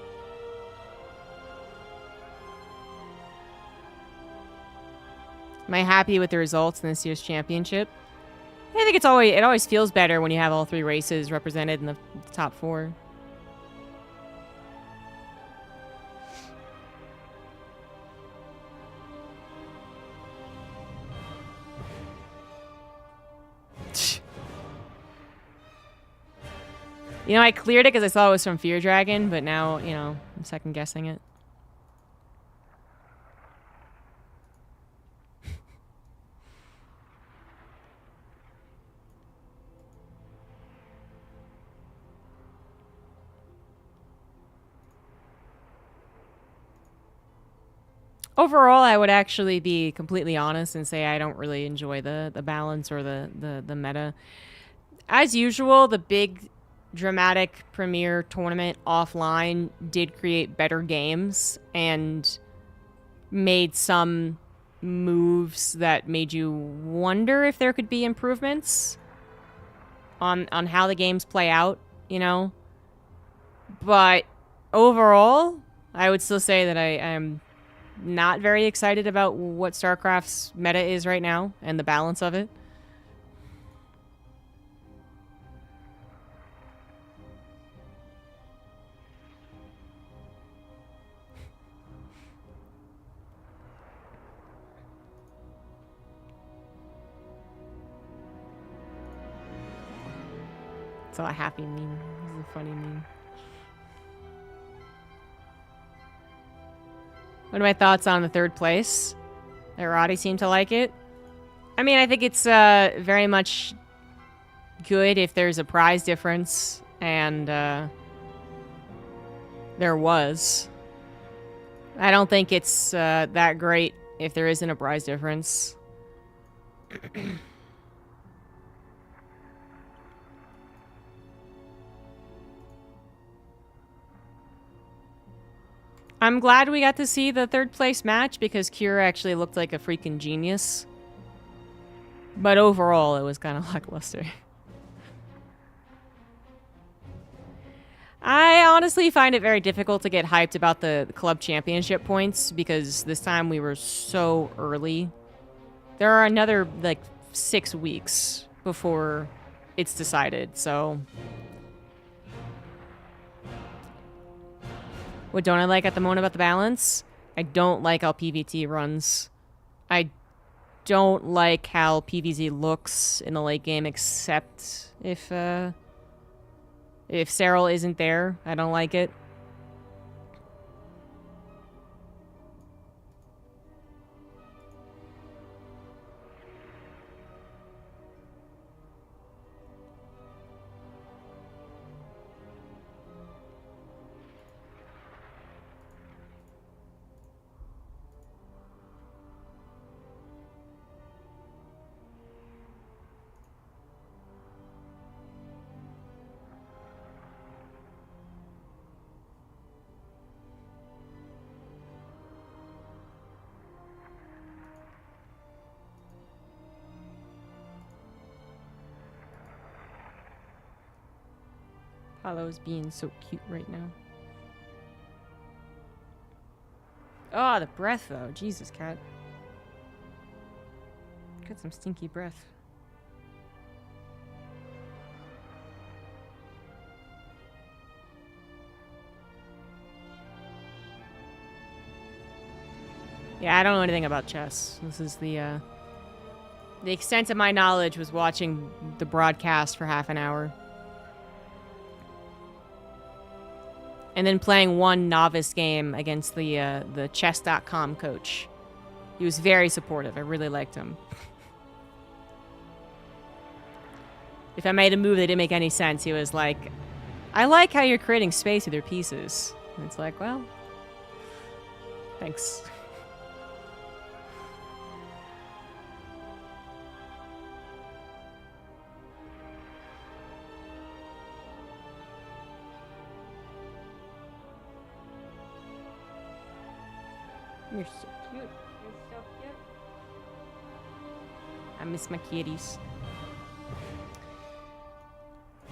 Am I happy with the results in this year's championship? I think it always feels better when you have all 3 races represented in the top 4. You know, I cleared it because I saw it was from Fear Dragon, but now, you know, I'm second guessing it. Overall, I would actually be completely honest and say I don't really enjoy the balance or the meta. As usual, the big dramatic premier tournament offline did create better games and made some moves that made you wonder if there could be improvements on how the games play out, you know? But overall, I would still say that I am not very excited about what StarCraft's meta is right now and the balance of it. It's a happy meme. It's a funny meme. What are my thoughts on the 3rd place? Arati seemed to like it. I mean, I think it's very much good if there's a prize difference, and there was. I don't think it's that great if there isn't a prize difference. I'm glad we got to see the 3rd place match because Kira actually looked like a freaking genius. But overall, it was kind of lackluster. I honestly find it very difficult to get hyped about the club championship points because this time we were so early. There are another, like, 6 weeks before it's decided, so... What don't I like at the moment about the balance? I don't like how PvT runs. I don't like how PvZ looks in the late game, except if Serral isn't there. I don't like it. Paolo's being so cute right now. Oh, the breath, though. Jesus, cat. Got some stinky breath. Yeah, I don't know anything about chess. This is the extent of my knowledge was watching the broadcast for half an hour. And then playing one novice game against the chess.com coach. He was very supportive. I really liked him. If I made a move that didn't make any sense, he was like, I like how you're creating space with your pieces. And it's like, well, thanks. You're so cute. You're so cute. I miss my kitties.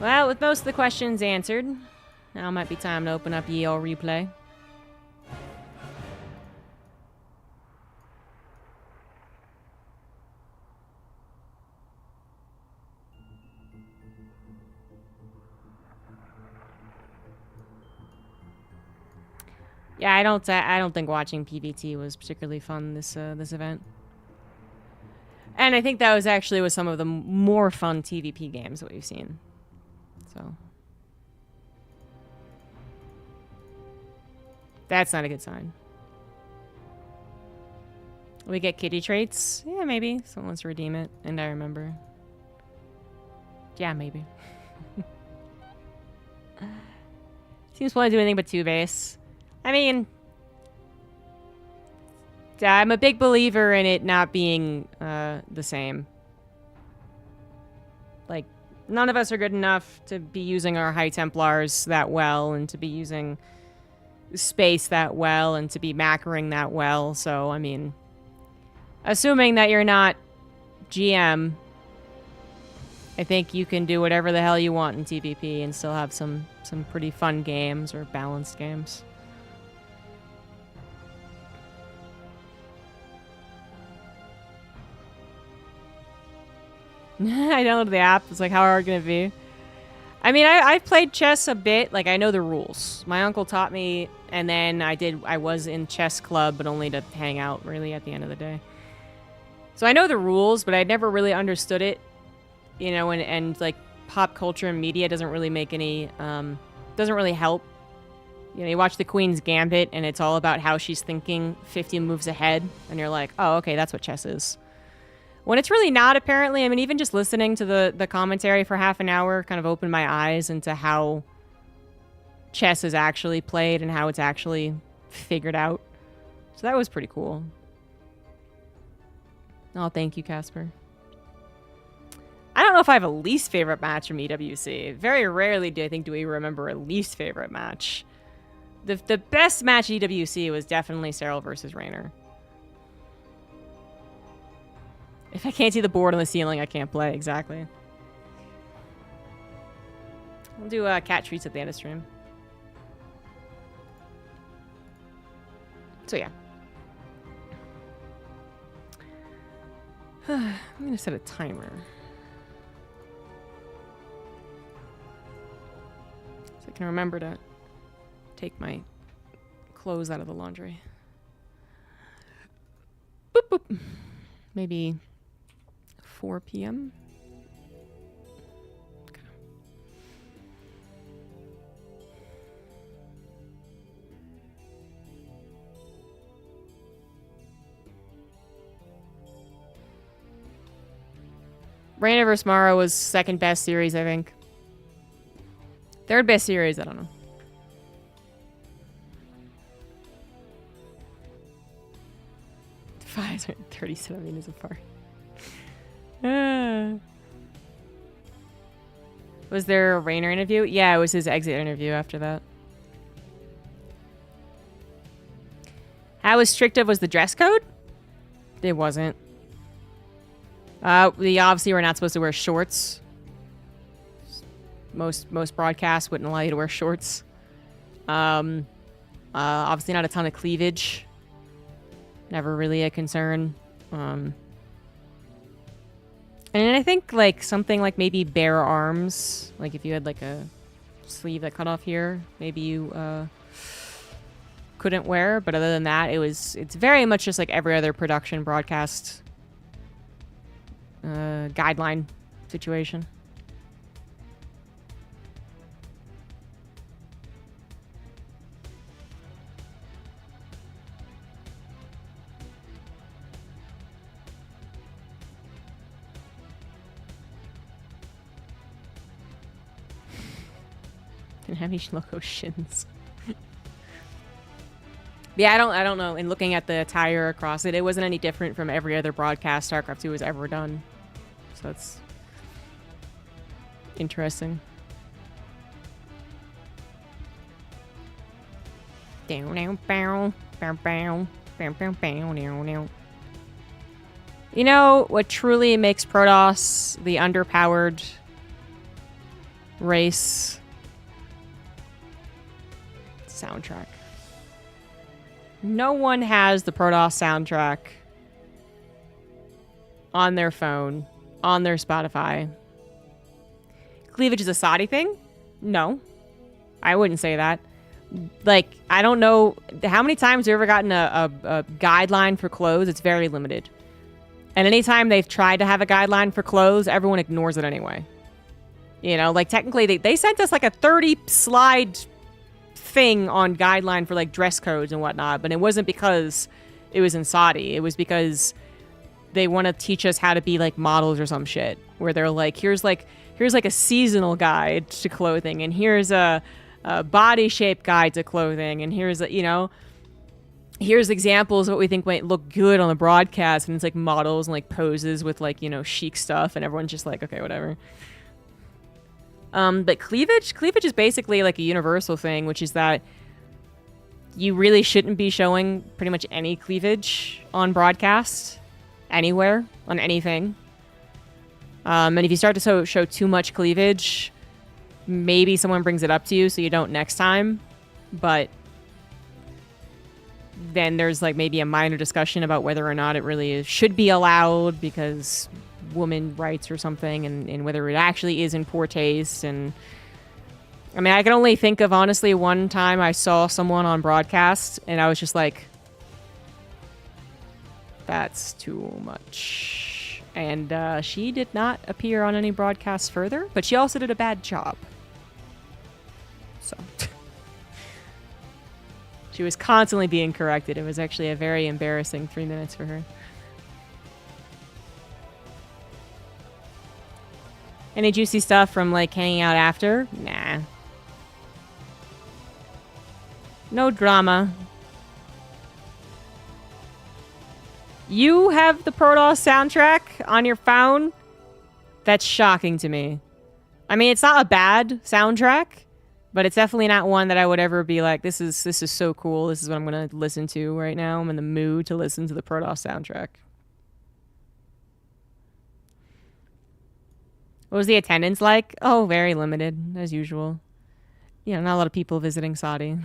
Well, with most of the questions answered, now might be time to open up EL replay. Yeah, I don't think watching PVT was particularly fun this event. And I think that was actually with some of the more fun TVP games that we've seen. So that's not a good sign. We get kitty traits? Yeah, maybe. Someone wants to redeem it, and I remember. Yeah, maybe. Seems want to do anything but 2-base. I mean, I'm a big believer in it not being the same. Like, none of us are good enough to be using our High Templars that well, and to be using space that well, and to be macroing that well. So, I mean, assuming that you're not GM, I think you can do whatever the hell you want in TVP and still have some pretty fun games or balanced games. I downloaded the app. It's like, how hard can it be? I mean, I've played chess a bit. Like, I know the rules. My uncle taught me, and then I was in chess club, but only to hang out, really, at the end of the day. So I know the rules, but I never really understood it. You know, and like, pop culture and media doesn't really make any, doesn't really help. You know, you watch The Queen's Gambit, and it's all about how she's thinking 50 moves ahead, and you're like, oh, okay, that's what chess is. When it's really not, apparently. I mean, even just listening to the commentary for half an hour kind of opened my eyes into how chess is actually played and how it's actually figured out. So that was pretty cool. Oh, thank you, Casper. I don't know if I have a least favorite match from EWC. Very rarely do we remember a least favorite match. The best match EWC was definitely Cyril versus Raynor. If I can't see the board on the ceiling, I can't play. Exactly. We'll do cat treats at the end of stream. So yeah. I'm going to set a timer. So I can remember to take my clothes out of the laundry. Boop, boop. Maybe 4 p.m. Okay. Raynor vs. Mara was second best series, I think. Third best series, I don't know. Five 37 minutes apart. Was there a Raynor interview? Yeah, it was his exit interview after that. How restrictive was the dress code? It wasn't. We obviously were not supposed to wear shorts. Most broadcasts wouldn't allow you to wear shorts. Obviously not a ton of cleavage. Never really a concern. And I think like something like maybe bare arms, like if you had like a sleeve that cut off here, maybe you couldn't wear. But other than that, it's very much just like every other production broadcast guideline situation. Heavy logo shins. Yeah, I don't know. In looking at the attire across it, it wasn't any different from every other broadcast StarCraft 2 has ever done. So that's interesting. You know what truly makes Protoss the underpowered race? Soundtrack. No one has the Protoss soundtrack on their phone, on their Spotify. Cleavage is a Saudi thing? No. I wouldn't say that. Like, I don't know how many times you've ever gotten a guideline for clothes. It's very limited. And anytime they've tried to have a guideline for clothes, everyone ignores it anyway. You know, like technically they sent us like a 30 slide thing on guideline for like dress codes and whatnot, but it wasn't because it was in Saudi. It was because they want to teach us how to be like models or some shit, where they're like, here's like a seasonal guide to clothing, and here's a body shape guide to clothing, and here's here's examples of what we think might look good on the broadcast, and it's like models and like poses with like, you know, chic stuff, and everyone's just like, okay, whatever. But cleavage is basically like a universal thing, which is that you really shouldn't be showing pretty much any cleavage on broadcast, anywhere, on anything. And if you start to show too much cleavage, maybe someone brings it up to you so you don't next time. But then there's like maybe a minor discussion about whether or not it really should be allowed because woman rights or something, and whether it actually is in poor taste. And I mean, I can only think of honestly one time I saw someone on broadcast and I was just like, that's too much. And she did not appear on any broadcasts further, but she also did a bad job. So she was constantly being corrected. It was actually a very embarrassing 3 minutes for her. Any juicy stuff from, like, hanging out after? Nah. No drama. You have the Protoss soundtrack on your phone? That's shocking to me. I mean, it's not a bad soundtrack, but it's definitely not one that I would ever be like, this is so cool. This is what I'm going to listen to right now. I'm in the mood to listen to the Protoss soundtrack. What was the attendance like? Oh, very limited, as usual. You know, not a lot of people visiting Saudi.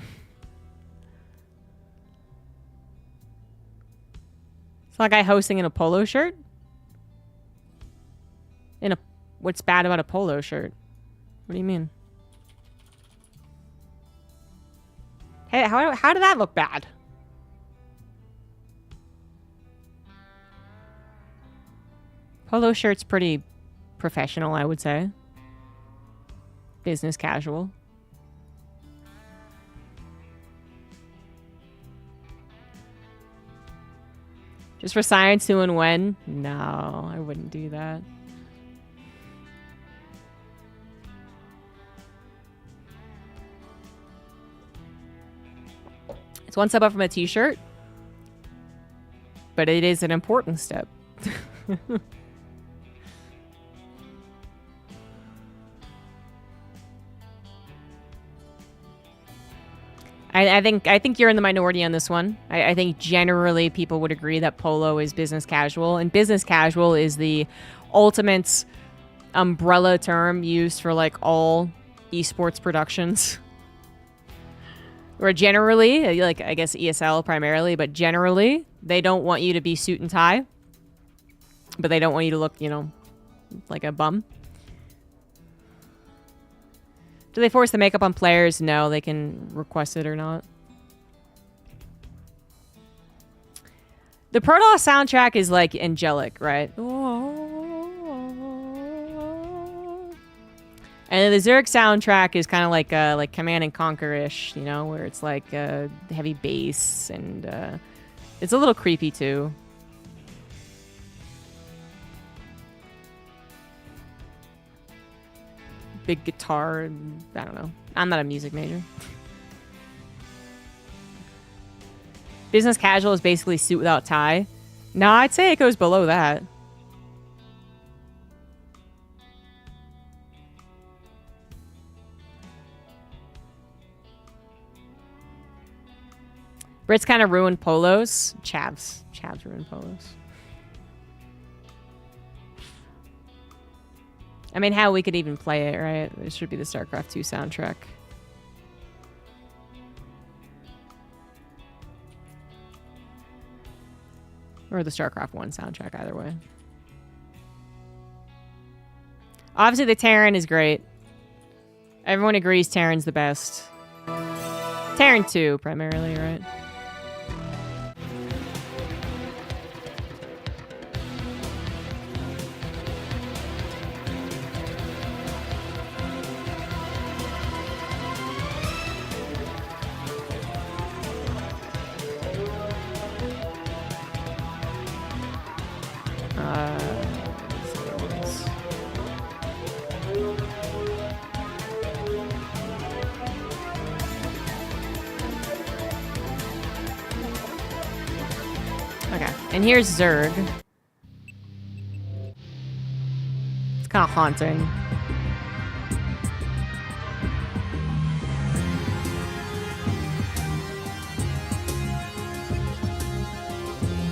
It's like a guy hosting in a polo shirt? What's bad about a polo shirt? What do you mean? Hey, how did that look bad? Polo shirt's pretty professional, I would say. Business casual. Just for science, who and when? No, I wouldn't do that. It's one step up from a t-shirt, but it is an important step. I think you're in the minority on this one. I think generally people would agree that polo is business casual, and business casual is the ultimate umbrella term used for like all esports productions. Where generally, like I guess ESL primarily, but generally they don't want you to be suit and tie. But they don't want you to look, you know, like a bum. Do they force the makeup on players? No, they can request it or not. The Protoss soundtrack is like angelic, right? And the Zurich soundtrack is kind of like Command and Conquer-ish, you know, where it's like heavy bass and it's a little creepy too. Big guitar, and I don't know. I'm not a music major. Business casual is basically suit without tie. No, I'd say it goes below that. Brits kind of ruined polos. Chavs ruined polos. I mean, how we could even play it, right? It should be the Starcraft 2 soundtrack. Or the Starcraft 1 soundtrack, either way. Obviously, the Terran is great. Everyone agrees Terran's the best. Terran 2, primarily, right? Okay, and here's Zerg. It's kind of haunting.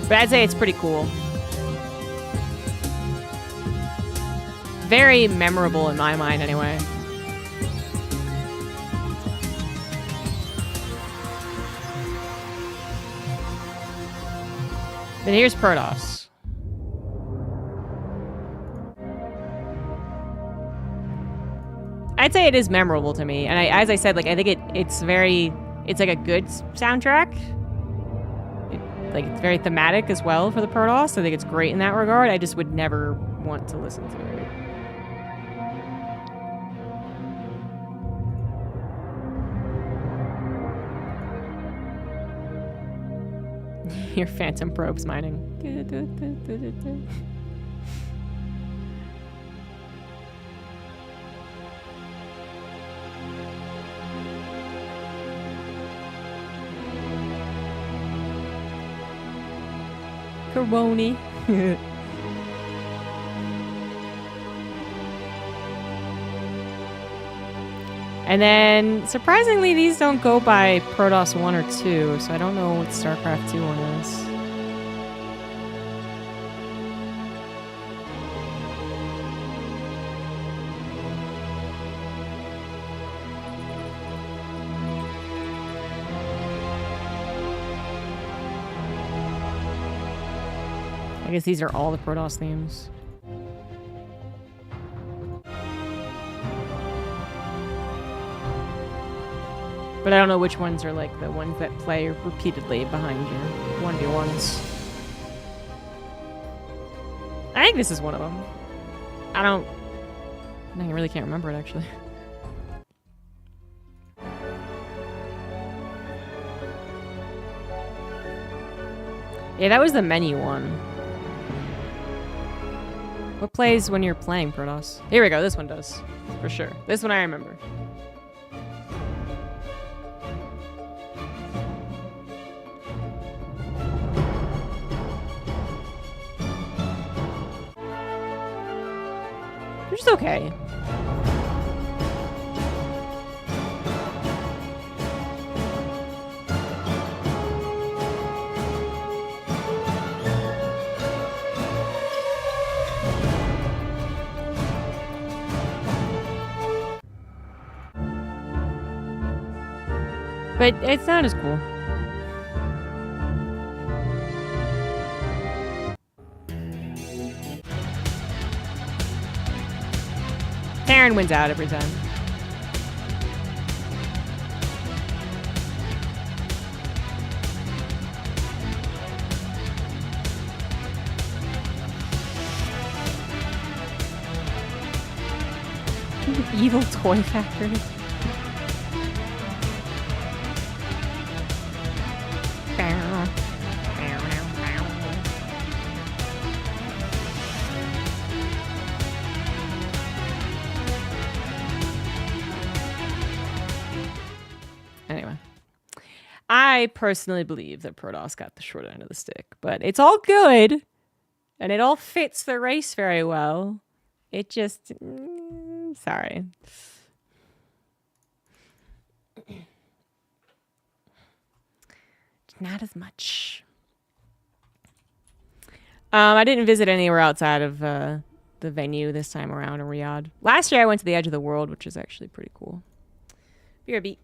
But I'd say it's pretty cool. Very memorable in my mind, anyway. But here's Protoss. I'd say it is memorable to me, and as I said, like I think it's like a good soundtrack. It's very thematic as well for the Protoss. I think it's great in that regard. I just would never want to listen to it. Your phantom probes mining. Coroni. And then, surprisingly, these don't go by Protoss 1 or 2, so I don't know what Starcraft 2 one is. I guess these are all the Protoss themes. But I don't know which ones are like the ones that play repeatedly behind your 1v1s. I think this is one of them. I really can't remember it, actually. Yeah, that was the menu one. What plays when you're playing Protoss? Here we go, this one does. For sure. This one I remember. Which is okay. But it's not as cool. Taryn wins out every time. Evil toy factory. Anyway, I personally believe that Protoss got the short end of the stick, but it's all good and it all fits the race very well. It just, sorry. Not as much. I didn't visit anywhere outside of the venue this time around in Riyadh. Last year I went to the Edge of the World, which is actually pretty cool. BRB.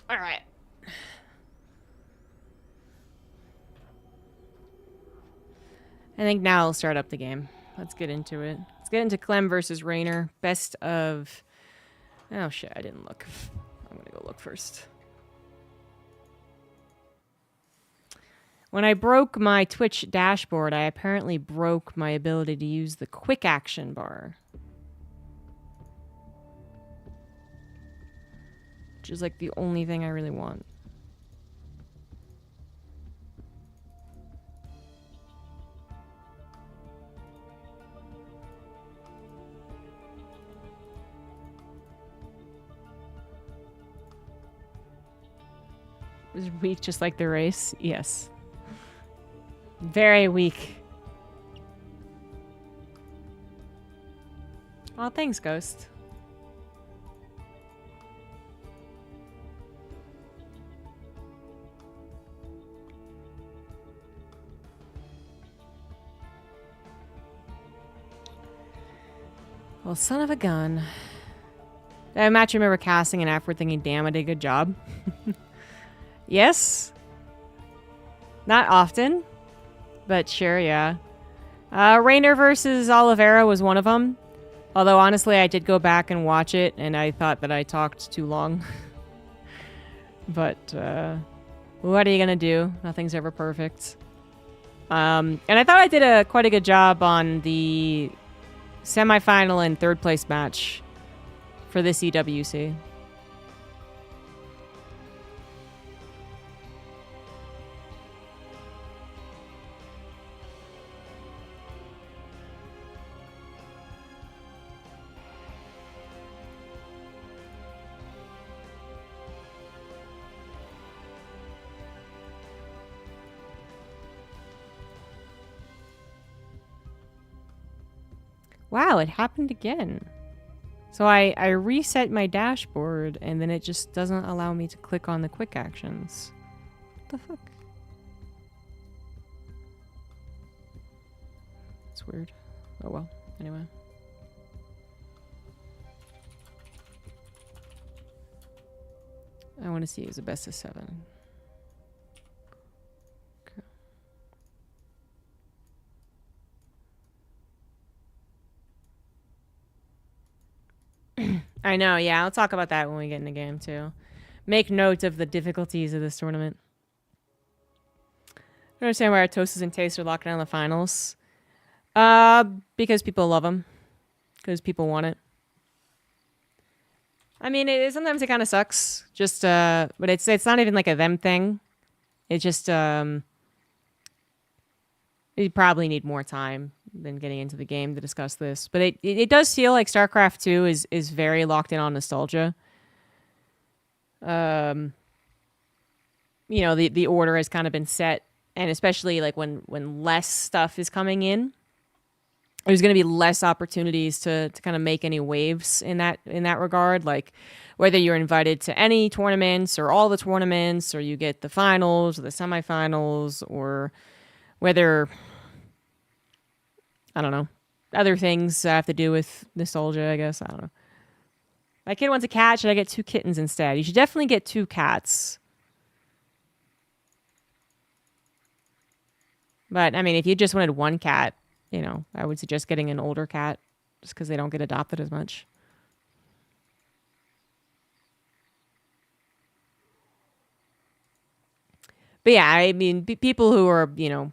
All right. I think now I'll start up the game. Let's get into it. Let's get into Clem versus Raynor. Best of... Oh, shit. I didn't look. I'm going to go look first. When I broke my Twitch dashboard, I apparently broke my ability to use the quick action bar. Which is like the only thing I really want. It was weak just like the race? Yes. Very weak. Oh, thanks, Ghost. Well, son of a gun. That match I remember casting and afterward thinking, damn, I did a good job. Yes. Not often. But sure, yeah. Raynor versus Oliveira was one of them. Although, honestly, I did go back and watch it, and I thought that I talked too long. But, what are you gonna do? Nothing's ever perfect. And I thought I did quite a good job on the semifinal and third place match for this EWC. Wow, it happened again. So I reset my dashboard and then it just doesn't allow me to click on the quick actions. What the fuck? It's weird. Oh well, anyway. I want to see it as a best of 7. I know, yeah. I'll talk about that when we get in the game, too. Make note of the difficulties of this tournament. I don't understand why our Toasters and Taste are locking down the finals. Because people love them. Because people want it. I mean, sometimes it kind of sucks. Just, but it's not even like a them thing. It's just, you probably need more time than getting into the game to discuss this. But it does feel like StarCraft 2 is very locked in on nostalgia. You know, the order has kind of been set, and especially like when less stuff is coming in, there's going to be less opportunities to kind of make any waves in that regard. Like whether you're invited to any tournaments or all the tournaments, or you get the finals or the semifinals, or whether, I don't know, other things have to do with nostalgia, I guess. I don't know. My kid wants a cat. Should I get 2 kittens instead? You should definitely get 2 cats. But, I mean, if you just wanted 1 cat, you know, I would suggest getting an older cat just because they don't get adopted as much. But yeah, I mean, people who are, you know,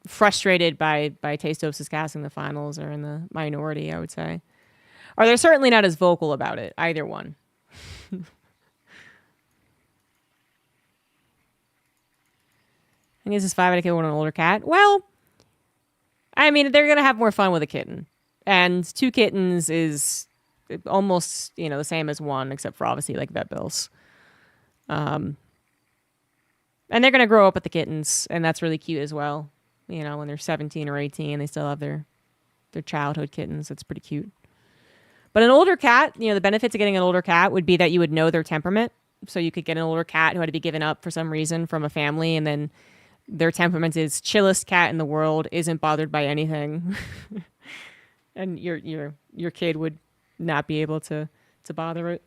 frustrated by Tastos casting the finals are in the minority, I would say. Or they're certainly not as vocal about it, either one. I think this is 5 out of kid with an older cat. Well, I mean, they're going to have more fun with a kitten. And 2 kittens is almost, you know, the same as 1, except for obviously like vet bills. And they're going to grow up with the kittens, and that's really cute as well. You know, when they're 17 or 18, they still have their childhood kittens. That's pretty cute. But an older cat, you know, the benefits of getting an older cat would be that you would know their temperament. So you could get an older cat who had to be given up for some reason from a family, and then their temperament is chillest cat in the world, isn't bothered by anything. And your kid would not be able to bother it.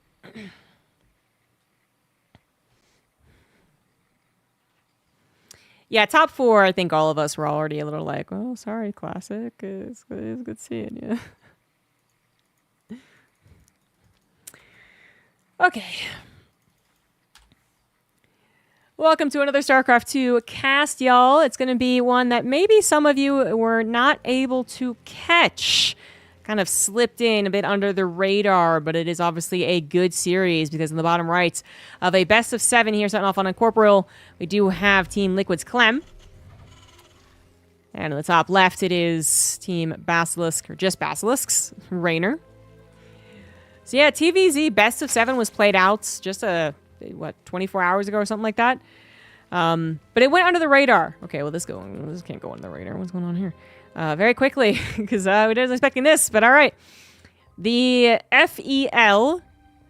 Yeah, top 4, I think all of us were already a little like, oh, sorry, classic. It's good seeing you. Okay. Welcome to another StarCraft 2 cast, y'all. It's going to be one that maybe some of you were not able to catch. Kind of slipped in a bit under the radar, but it is obviously a good series because in the bottom right of a best of 7 here, starting off on Incorporeal, we do have Team Liquid's Clem. And on the top left, it is Team Basilisk, or just Basilisk's Raynor. So yeah, TVZ best of 7 was played out just 24 hours ago or something like that. But it went under the radar. Okay, well this can't go under the radar. What's going on here? Very quickly, because we wasn't expecting this, but all right. The FEL,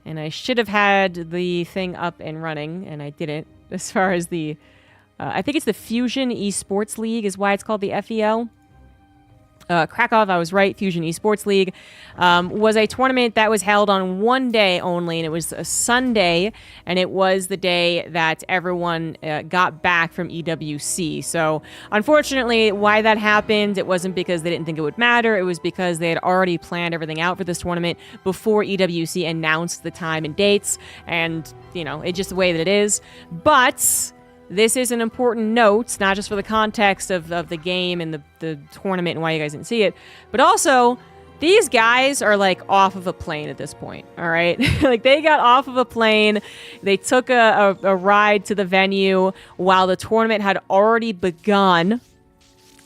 and I should have had the thing up and running, and I didn't. As far as the, I think it's the Fusion Esports League is why it's called the FEL. Krakow, I was right, Fusion Esports League, was a tournament that was held on one day only, and it was a Sunday, and it was the day that everyone got back from EWC. So, unfortunately, why that happened, it wasn't because they didn't think it would matter, it was because they had already planned everything out for this tournament before EWC announced the time and dates, and, you know, it's just the way that it is. But this is an important note, not just for the context of the game and the tournament and why you guys didn't see it, but also, these guys are, like, off of a plane at this point, all right? Like, they got off of a plane, they took a ride to the venue while the tournament had already begun,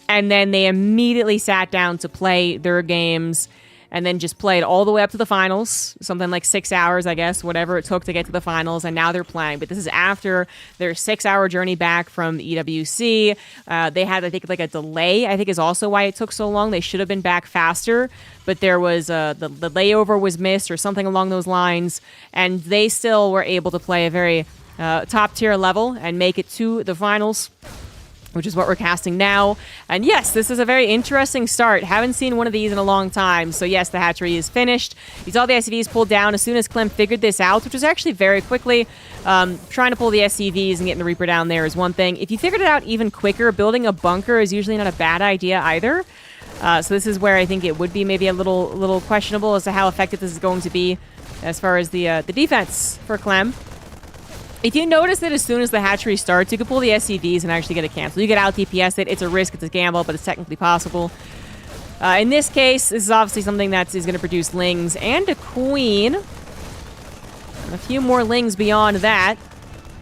and then they immediately sat down to play their games, and then just played all the way up to the finals, something like 6 hours, I guess, whatever it took to get to the finals, and now they're playing. But this is after their 6-hour journey back from EWC. They had, I think, like a delay, I think is also why it took so long. They should have been back faster, but there was, the layover was missed or something along those lines, and they still were able to play a very top-tier level and make it to the finals, which is what we're casting now. And yes, this is a very interesting start. Haven't seen one of these in a long time. So yes, the hatchery is finished. You saw the SCVs pulled down as soon as Clem figured this out, which was actually very quickly. Trying to pull the SCVs and getting the Reaper down there is one thing. If you figured it out even quicker, building a bunker is usually not a bad idea either. So this is where I think it would be maybe a little questionable as to how effective this is going to be as far as the defense for Clem. If you notice that as soon as the hatchery starts, you can pull the SCVs and actually get a cancel. You get out DPS it. It's a risk. It's a gamble, but it's technically possible. In this case, this is obviously something that is going to produce Lings and a Queen. And a few more lings beyond that.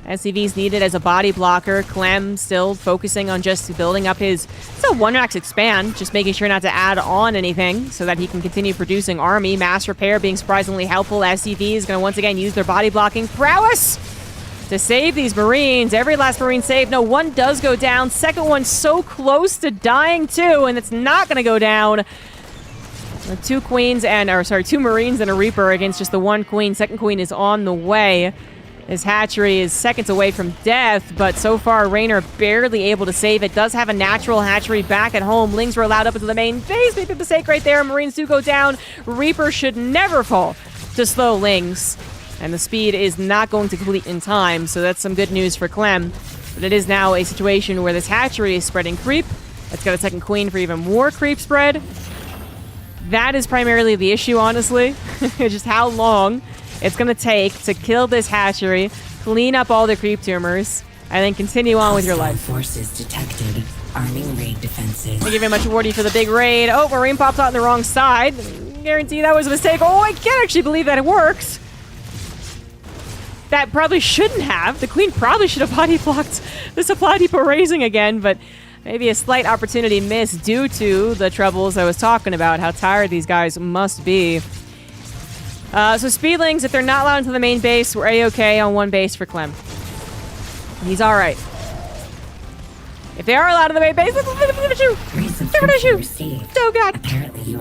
SCV's needed as a body blocker. Clem still focusing on just building up his... Still 1-max expand, just making sure not to add on anything so that he can continue producing army. Mass repair being surprisingly helpful. SCV is going to once again use their body blocking prowess to save these Marines. Every last Marine saved. No, one does go down. Second one so close to dying too, and it's not going to go down. Two Marines and a Reaper against just the one Queen. Second Queen is on the way. His hatchery is seconds away from death, but so far, Raynor barely able to save it. Does have a natural hatchery back at home. Lings were allowed up into the main base. Big mistake right there. Marines do go down. Reaper should never fall to slow Lings. And the speed is not going to complete in time, so that's some good news for Clem. But it is now a situation where this hatchery is spreading creep. It's got a second Queen for even more creep spread. That is primarily the issue, honestly. Just how long it's going to take to kill this hatchery, clean up all the creep tumors, and then continue on with your life. Forces detected. Arming raid defenses. Thank you very much, Wardy, for the big raid. Oh, Marine popped out on the wrong side. Guarantee that was a mistake. Oh, I can't actually believe that it worked. That probably shouldn't have. The Queen probably should have body blocked the supply depot raising again, but maybe a slight opportunity missed due to the troubles I was talking about, how tired these guys must be. So Speedlings, if they're not allowed into the main base, we're A-okay on one base for Clem. He's alright. If they are allowed in the main base, oh god!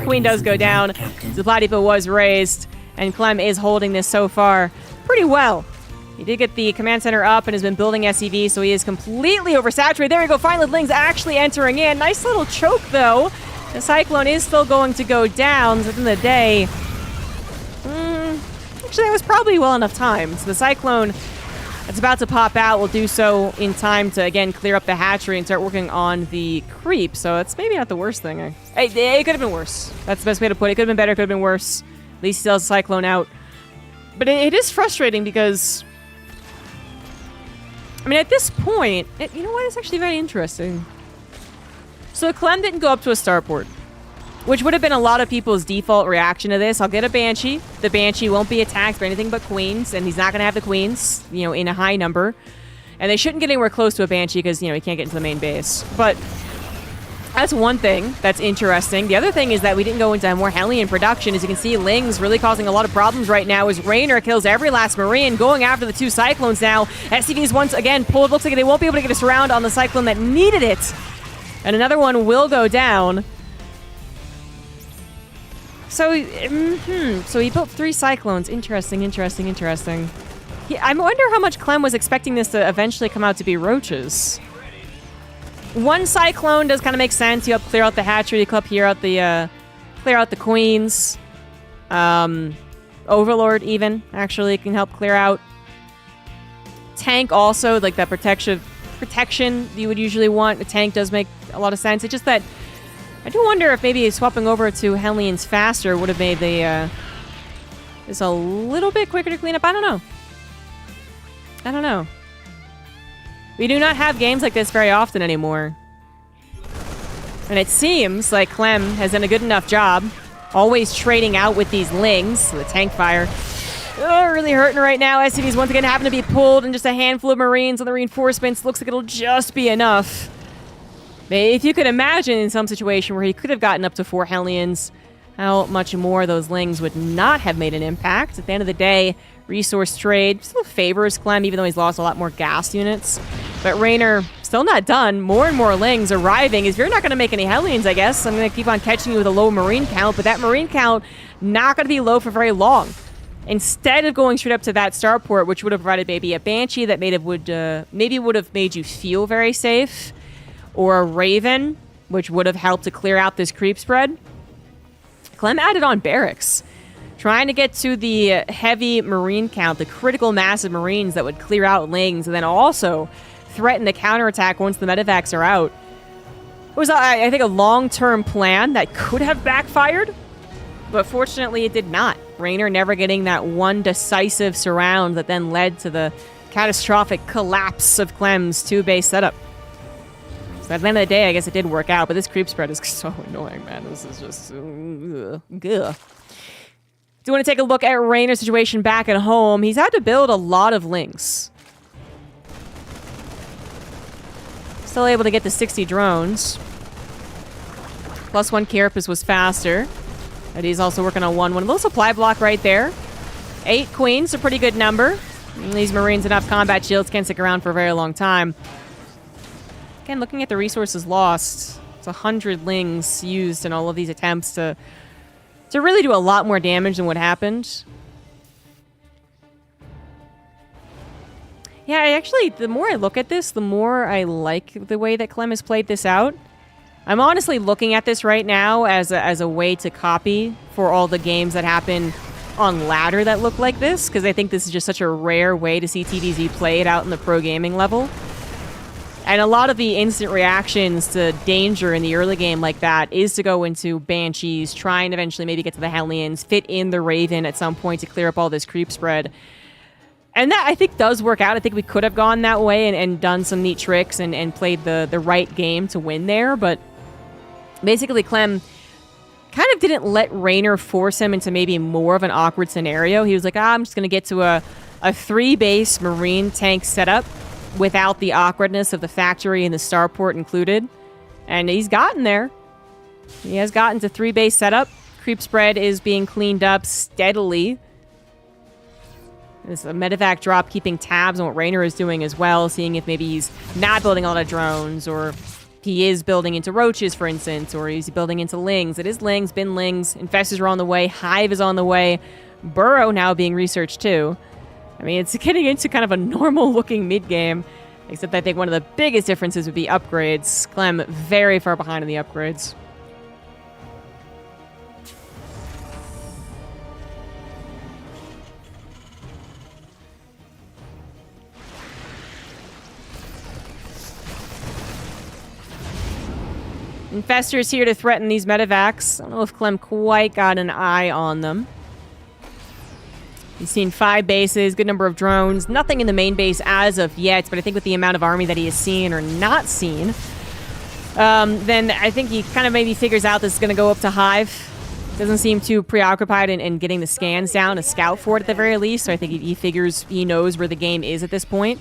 Queen does go down. Supply depot was raised, and Clem is holding this so far pretty well. He did get the command center up and has been building SCV, so he is completely oversaturated. There we go, finally Lings actually entering in. Nice little choke, though. The Cyclone is still going to go down, so at the end of the day... Actually, that was probably well enough time. So the Cyclone that's about to pop out will do so in time to, again, clear up the hatchery and start working on the creep. So it's maybe not the worst thing. It could have been worse. That's the best way to put it. It could have been better, could have been worse. At least he still has the Cyclone out. But it is frustrating because... I mean, at this point... you know what? It's actually very interesting. So Clem didn't go up to a starport, which would have been a lot of people's default reaction to this. I'll get a Banshee. The Banshee won't be attacked by anything but Queens, and he's not going to have the Queens, you know, in a high number. And they shouldn't get anywhere close to a Banshee because, you know, he can't get into the main base. But that's one thing that's interesting. The other thing is that we didn't go into more Hellion production. As you can see, Ling's really causing a lot of problems right now as Raynor kills every last Marine, going after the two Cyclones now. SCV's once again pulled. Looks like they won't be able to get a surround on the Cyclone that needed it. And another one will go down. So he built 3 Cyclones. Interesting. I wonder how much Clem was expecting this to eventually come out to be roaches. One Cyclone does kind of make sense. You help clear out the hatchery, you clear out the Queens. Overlord even, actually, can help clear out. Tank also, like that protection you would usually want. A tank does make a lot of sense. It's just that I do wonder if maybe swapping over to Hellions faster would have made the this a little bit quicker to clean up. I don't know. We do not have games like this very often anymore. And it seems like Clem has done a good enough job always trading out with these Lings. The tank fire. Really hurting right now. SCVs once again happen to be pulled, and just a handful of Marines on the reinforcements. Looks like it'll just be enough. If you could imagine in some situation where he could have gotten up to 4 Hellions, how much more those Lings would not have made an impact. At the end of the day, resource trade still favors Clem, even though he's lost a lot more gas units. But Raynor still not done. More and more Lings arriving. If you're not going to make any Hellions, I guess, I'm going to keep on catching you with a low Marine count, but that Marine count not going to be low for very long. Instead of going straight up to that starport, which would have provided maybe a Banshee that maybe would have made you feel very safe, or a Raven, which would have helped to clear out this creep spread, Clem added on barracks, trying to get to the heavy Marine count, the critical mass of Marines that would clear out Lings, and then also threaten the counterattack once the medevacs are out. It was, I think, a long-term plan that could have backfired, but fortunately it did not. Raynor never getting that one decisive surround that then led to the catastrophic collapse of Clem's 2-base setup. So at the end of the day, I guess it did work out, but this creep spread is so annoying, man. This is just... ugh. Do you want to take a look at Rainer's situation back at home? He's had to build a lot of links. Still able to get the 60 drones. +1 carapace was faster. But he's also working on 1-1. A little supply block right there. 8 queens, a pretty good number. And these Marines enough combat shields can't stick around for a very long time. Again, looking at the resources lost. It's 100 lings used in all of these attempts to really do a lot more damage than what happened. Yeah, actually, the more I look at this, the more I like the way that Clem has played this out. I'm honestly looking at this right now as a way to copy for all the games that happen on ladder that look like this, because I think this is just such a rare way to see TDZ played out in the pro gaming level. And a lot of the instant reactions to danger in the early game like that is to go into Banshees, try and eventually maybe get to the Hellions, fit in the Raven at some point to clear up all this creep spread. And that, I think, does work out. I think we could have gone that way and done some neat tricks and played the right game to win there. But basically, Clem kind of didn't let Rainer force him into maybe more of an awkward scenario. He was like, I'm just going to get to a 3-base Marine tank setup without the awkwardness of the factory and the starport included. And he's gotten there. He has gotten to 3-base setup. Creep spread is being cleaned up steadily. There's a medevac drop keeping tabs on what Rainer is doing as well, seeing if maybe he's not building a lot of drones, or he is building into roaches, for instance, or he's building into lings. It is lings, been lings. Infestors are on the way. Hive is on the way. Burrow now being researched too. I mean, it's getting into kind of a normal-looking mid-game, except I think one of the biggest differences would be upgrades. Clem very far behind in the upgrades. Infestors here to threaten these medevacs. I don't know if Clem quite got an eye on them. He's seen 5 bases, good number of drones. Nothing in the main base as of yet, but I think with the amount of army that he has seen or not seen, then I think he kind of maybe figures out this is going to go up to Hive. Doesn't seem too preoccupied in getting the scans down, to scout for it at the very least, so I think he figures he knows where the game is at this point.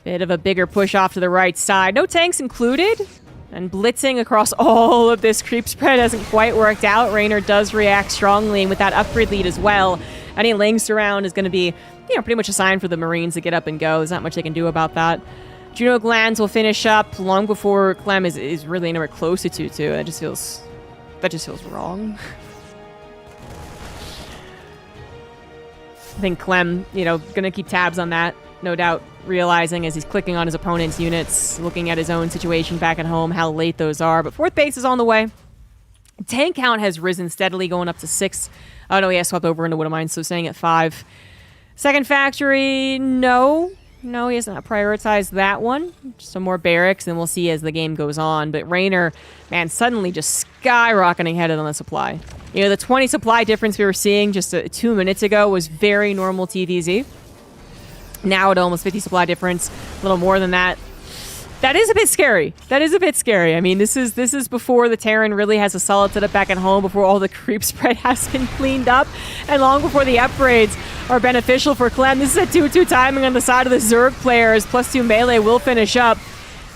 Bit of a bigger push off to the right side. No tanks included. And blitzing across all of this creep spread hasn't quite worked out. Rainer does react strongly, and with that upgrade lead as well, any lings around is going to be, pretty much a sign for the Marines to get up and go. There's not much they can do about that. Juno Glands will finish up long before Clem is really anywhere close to 2-2. That just feels wrong. I think Clem, going to keep tabs on that, no doubt. Realizing as he's clicking on his opponent's units, looking at his own situation back at home, how late those are. But 4th base is on the way. Tank count has risen steadily, going up to 6. Oh, no, he has swept over into Wood of Mine, so staying at 5. Second factory, no. No, he has not prioritized that one. Just some more barracks, and we'll see as the game goes on. But Rainer, man, suddenly just skyrocketing ahead on the supply. The 20 supply difference we were seeing just 2 minutes ago was very normal TVZ. Now at almost 50 supply difference, a little more than that. That is a bit scary. I mean, this is before the Terran really has a solid setup back at home, before all the creep spread has been cleaned up, and long before the upgrades are beneficial for Clem. This is a 2-2 timing on the side of the Zerg players. +2 melee will finish up.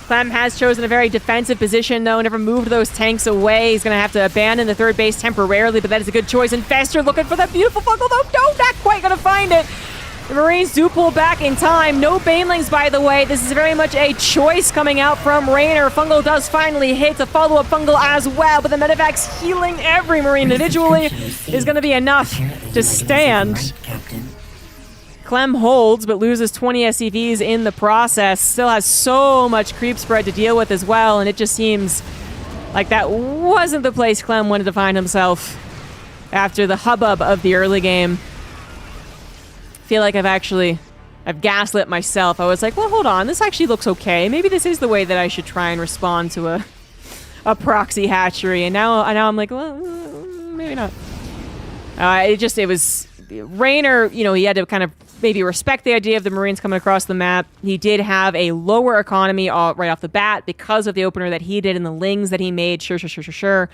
Clem has chosen a very defensive position, though, never moved those tanks away. He's going to have to abandon the 3rd base temporarily, but that is a good choice. Infestor looking for that beautiful fungal, though. No, not quite going to find it. The Marines do pull back in time. No Banelings, by the way. This is very much a choice coming out from Rainer. Fungal does finally hit a follow-up Fungal as well, but the medevac's healing every Marine individually is going to be enough to stand. Clem holds, but loses 20 SCVs in the process. Still has so much creep spread to deal with as well, and it just seems like that wasn't the place Clem wanted to find himself after the hubbub of the early game. Feel like I've gaslit myself. I was like, well, hold on, this actually looks okay. Maybe this is the way that I should try and respond to a proxy hatchery. And now I'm like, well, maybe not. It was Rainer, he had to kind of maybe respect the idea of the Marines coming across the map. He did have a lower economy right off the bat because of the opener that he did and the lings that he made. Sure.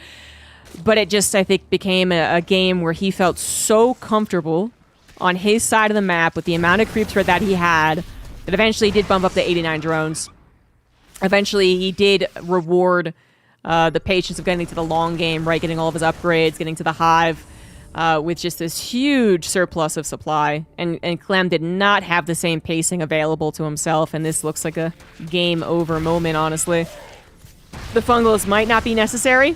But it just, I think, became a game where he felt so comfortable on his side of the map with the amount of creep spread that he had that eventually he did bump up to 89 drones. Eventually, he did reward the patience of getting to the long game, right? Getting all of his upgrades, getting to the hive with just this huge surplus of supply. And Clem did not have the same pacing available to himself, and this looks like a game over moment, honestly. The fungals might not be necessary.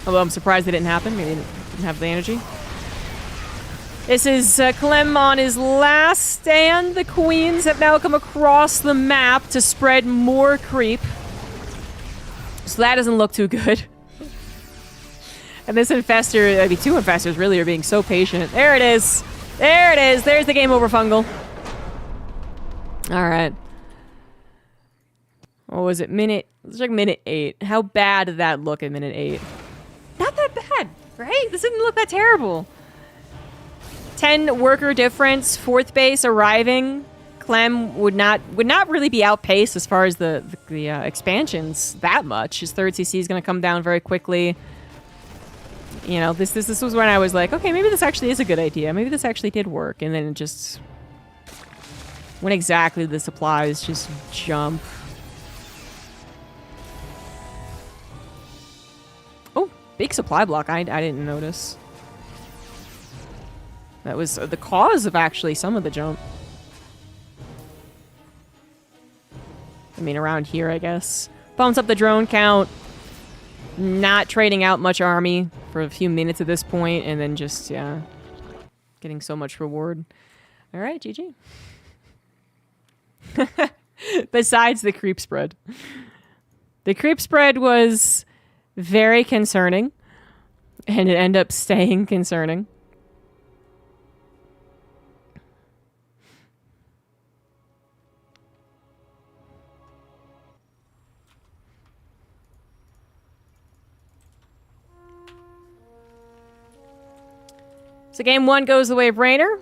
Although I'm surprised they didn't happen. Maybe they didn't have the energy. This is Clem on his last stand. The queens have now come across the map to spread more creep. So that doesn't look too good. And this infestor, I mean, two infestors really are being so patient. There it is. There it is. There's the game over fungal. All right. What was it? Let's check minute 8. How bad did that look at minute 8? Not that bad, right? This didn't look that terrible. 10 worker difference, 4th base arriving. Clem would not really be outpaced as far as the expansions that much. His 3rd CC is going to come down very quickly. You know, this was when I was like, okay, maybe this actually is a good idea. Maybe this actually did work. And then it just... when exactly the supplies just jump. Oh, big supply block. I didn't notice. That was the cause of actually some of the jump. I mean, around here, I guess. Bumps up the drone count. Not trading out much army for a few minutes at this point, and then just, yeah, getting so much reward. All right, GG. Besides the creep spread. The creep spread was very concerning, and it ended up staying concerning. So game 1 goes the way of Raynor.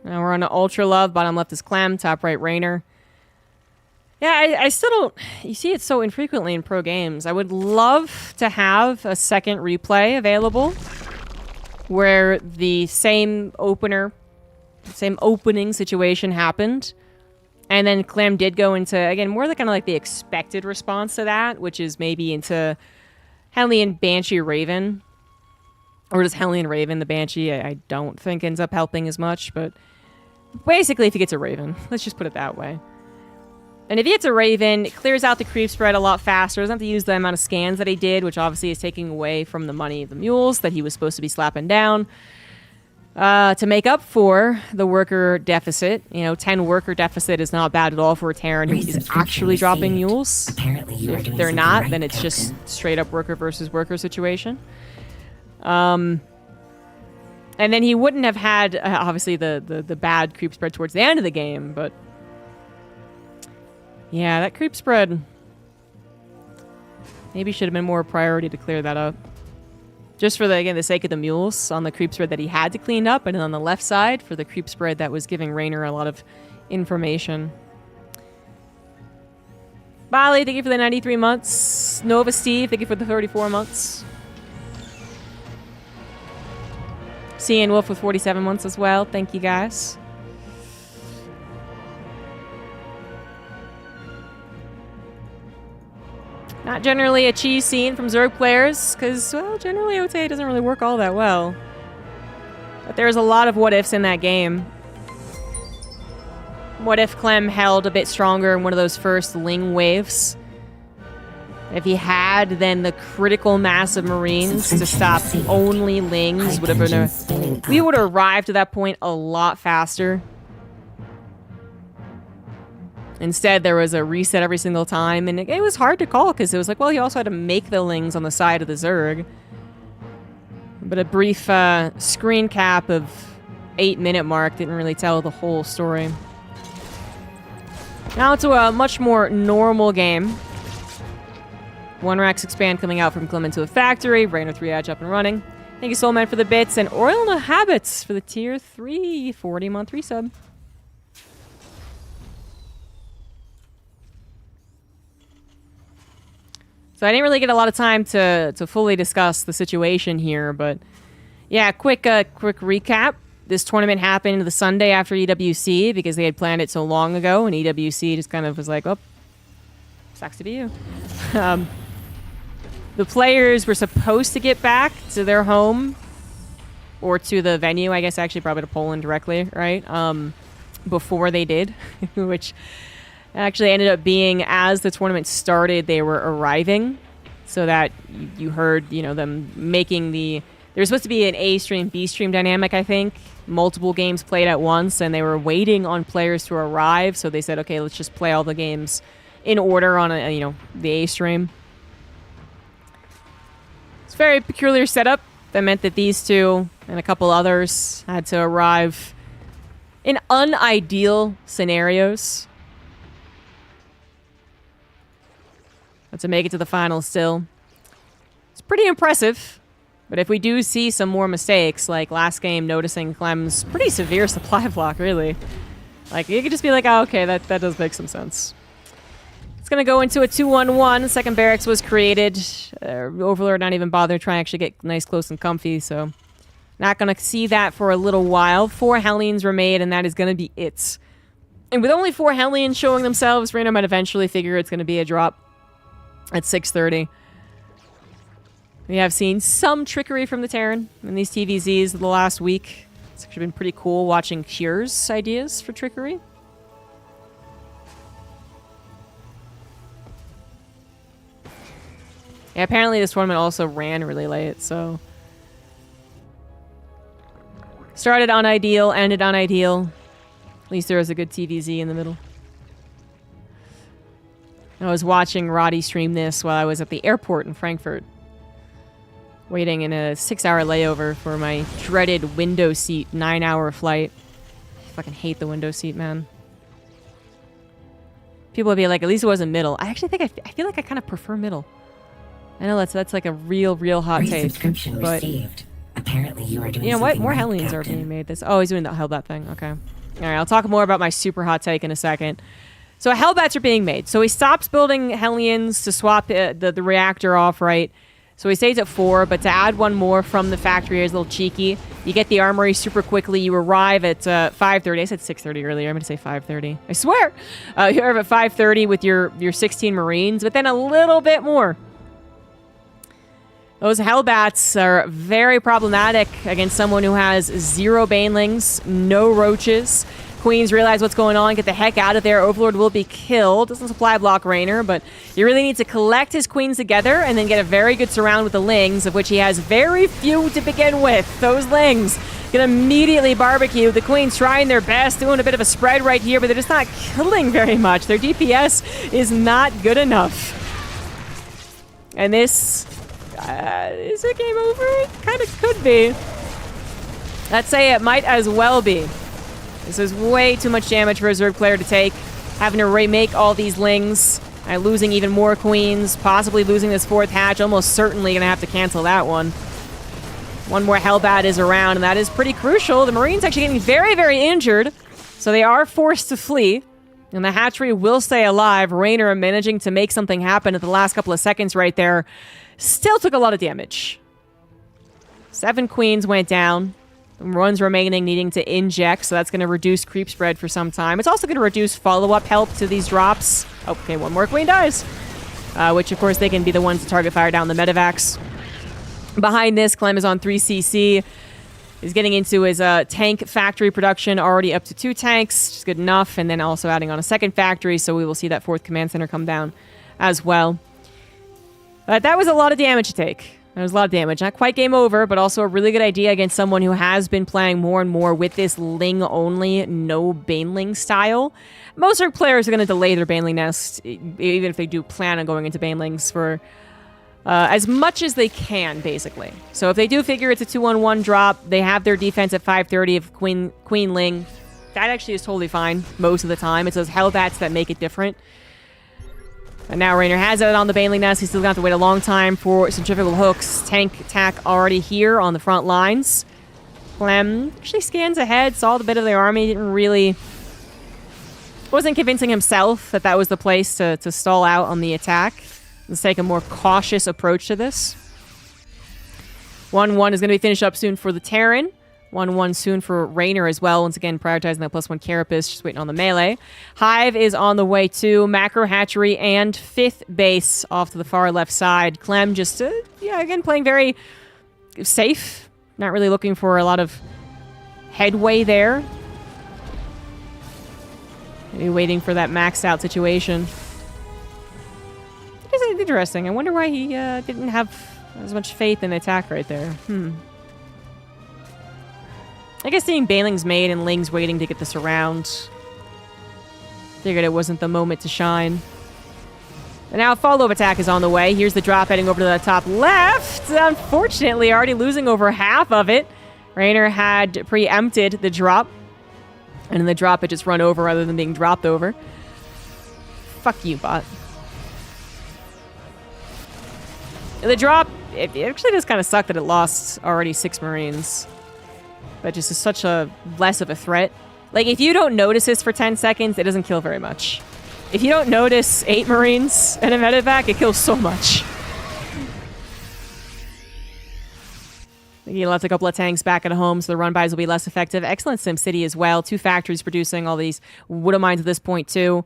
Now we're on an Ultra Love. Bottom left is Clem. Top right, Raynor. Yeah, I still don't... You see it so infrequently in pro games. I would love to have a second replay available where the same opening situation happened. And then Clem did go into, again, more kind of like the expected response to that, which is maybe into Hellion Banshee Raven. Or just Hellion Raven, the Banshee, I don't think ends up helping as much, but basically if he gets a Raven, let's just put it that way. And if he gets a Raven, it clears out the creep spread a lot faster. Doesn't have to use the amount of scans that he did, which obviously is taking away from the money of the mules that he was supposed to be slapping down. To make up for the worker deficit, 10 worker deficit is not bad at all for a Terran who is actually dropping mules. Apparently you are If doing they're something not, right, then it's Captain. just straight up worker versus worker situation. And then he wouldn't have had, obviously, the bad creep spread towards the end of the game, but... yeah, that creep spread... maybe should have been more a priority to clear that up. Just for, the sake of the mules, on the creep spread that he had to clean up, and then on the left side, for the creep spread that was giving Raynor a lot of information. Bali, thank you for the 93 months. Nova Steve, thank you for the 34 months. Cian Wolf with 47 months as well. Thank you, guys. Not generally a cheese scene from Zerg players, because, well, generally I would say it doesn't really work all that well. But there's a lot of what-ifs in that game. What if Clem held a bit stronger in one of those first Ling waves? If he had, then the critical mass of Marines to stop only Lings would have been we would have arrived to that point a lot faster. Instead, there was a reset every single time, and it was hard to call because it was like, well, he also had to make the Lings on the side of the Zerg. But a brief screen cap of 8-minute mark didn't really tell the whole story. Now to a much more normal game. One Rax Expand coming out from Clement to a factory. Raynor 3 Edge up and running. Thank you, Soulman, for the bits. And Oil No Habits for the tier 3 40-month resub. So I didn't really get a lot of time to fully discuss the situation here, but yeah, quick recap. This tournament happened the Sunday after EWC because they had planned it so long ago, and EWC just kind of was like, oh, sucks to be you. The players were supposed to get back to their home or to the venue, I guess actually probably to Poland directly, right? Before they did, which actually ended up being as the tournament started, they were arriving, so that you heard, you know, them making the... There's supposed to be an A stream, B stream dynamic, I think. Multiple games played at once, and they were waiting on players to arrive, so they said, okay, let's just play all the games in order on, you know, the A stream. It's a very peculiar setup that meant that these two and a couple others had to arrive in unideal scenarios. But to make it to the finals still. It's pretty impressive. But if we do see some more mistakes, like last game noticing Clem's pretty severe supply block, really. Like, you could just be like, oh, okay, that does make some sense. It's going to go into a 2-1-1. Second barracks was created. Overlord not even bothered trying to actually get nice, close, and comfy, so... Not going to see that for a little while. 4 Hellions were made, and that is going to be it. And with only 4 Hellions showing themselves, Rainer might eventually figure it's going to be a drop at 6:30. We have seen some trickery from the Terran in these TVZs the last week. It's actually been pretty cool watching Cure's ideas for trickery. Yeah, apparently this tournament also ran really late, so... Started on ideal, ended on ideal. At least there was a good TVZ in the middle. I was watching Roddy stream this while I was at the airport in Frankfurt. Waiting in a 6-hour layover for my dreaded window seat 9-hour flight. I fucking hate the window seat, man. People would be like, at least it wasn't middle. I actually think I feel like I kind of prefer middle. I know that's like a real hot take. But received. Apparently you are doing, you know what? More right, Hellions are Captain. being made this. Oh, he's doing the Hellbat thing. Okay. All right, I'll talk more about my super hot take in a second. So Hellbats are being made. So he stops building Hellions to swap the reactor off, right? So he stays at 4, but to add one more from the factory is a little cheeky. You get the armory super quickly. You arrive at 5:30. I said 6:30 earlier. I'm going to say 5:30. I swear. You arrive at 5:30 with your 16 Marines, but then a little bit more. Those Hellbats are very problematic against someone who has 0 Banelings, no Roaches. Queens realize what's going on, get the heck out of there. Overlord will be killed. Doesn't supply block Rainer, but you really need to collect his queens together and then get a very good surround with the Lings, of which he has very few to begin with. Those Lings gonna immediately barbecue. The Queens trying their best, doing a bit of a spread right here, but they're just not killing very much. Their DPS is not good enough. And this... is it game over? It kind of could be. Let's say it might as well be. This is way too much damage for a Zerg player to take. Having to remake all these Lings, and losing even more Queens, possibly losing this 4th hatch, almost certainly going to have to cancel that one. One more Hellbat is around, and that is pretty crucial. The Marines actually getting very injured, so they are forced to flee. And the hatchery will stay alive. Rainer managing to make something happen at the last couple of seconds right there. Still took a lot of damage. 7 Queens went down. One's remaining needing to inject, so that's going to reduce creep spread for some time. It's also going to reduce follow-up help to these drops. Okay, one more Queen dies. Which, of course, they can be the ones to target fire down the medevacs. Behind this, Clem is on 3cc. He's getting into his tank factory production, already up to 2 tanks, which is good enough, and then also adding on a 2nd factory, so we will see that 4th command center come down as well. That was a lot of damage to take. That was a lot of damage. Not quite game over, but also a really good idea against someone who has been playing more and more with this Ling-only, no Baneling style. Most Zerg players are going to delay their Baneling nest, even if they do plan on going into Banelings for as much as they can, basically. So if they do figure it's a 2-on-1 drop, they have their defense at 5:30 of Queen Ling. That actually is totally fine most of the time. It's those Hellbats that make it different. And now Rainer has it on the Baneling nest. He's still going to have to wait a long time for centrifugal hooks. Tank attack already here on the front lines. Clem actually scans ahead, saw the bit of the army, didn't really... wasn't convincing himself that that was the place to stall out on the attack. Let's take a more cautious approach to this. 1-1 is going to be finished up soon for the Terran. 1-1 soon for Raynor as well. Once again, prioritizing that +1 Carapace, just waiting on the melee. Hive is on the way too. Macro Hatchery and 5th base off to the far left side. Clem just, again, playing very safe. Not really looking for a lot of headway there. Maybe waiting for that maxed out situation. It's interesting. I wonder why he didn't have as much faith in the attack right there. I guess seeing Baneling's made and Ling's waiting to get the surround. Figured it wasn't the moment to shine. And now a follow-up attack is on the way. Here's the drop heading over to the top left. Unfortunately, already losing over half of it. Raynor had preempted the drop. And in the drop, it just run over rather than being dropped over. Fuck you, bot. The drop, it actually does kind of suck that it lost already 6 Marines. That just is such a less of a threat. Like, if you don't notice this for 10 seconds, it doesn't kill very much. If you don't notice 8 Marines and a medevac, it kills so much. He left a couple of tanks back at home, so the run-bys will be less effective. Excellent SimCity as well. 2 factories producing all these Widow Mines at this point, too.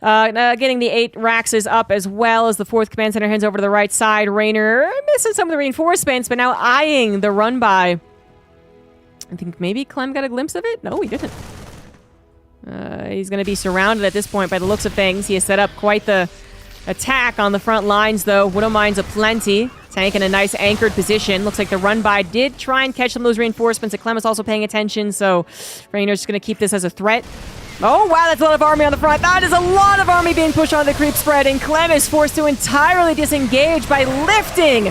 Getting the 8 Raxes up as well as the 4th Command Center heads over to the right side. Raynor missing some of the reinforcements, but now eyeing the run-by. I think maybe Clem got a glimpse of it? No, he didn't. He's going to be surrounded at this point by the looks of things. He has set up quite the attack on the front lines, though. Widow Mines aplenty. Tank in a nice anchored position. Looks like the run-by did try and catch some of those reinforcements. Clem is also paying attention, so Raynor's just going to keep this as a threat. Oh, wow, that's a lot of army on the front. That is a lot of army being pushed onto the creep spread, and Clem is forced to entirely disengage by lifting,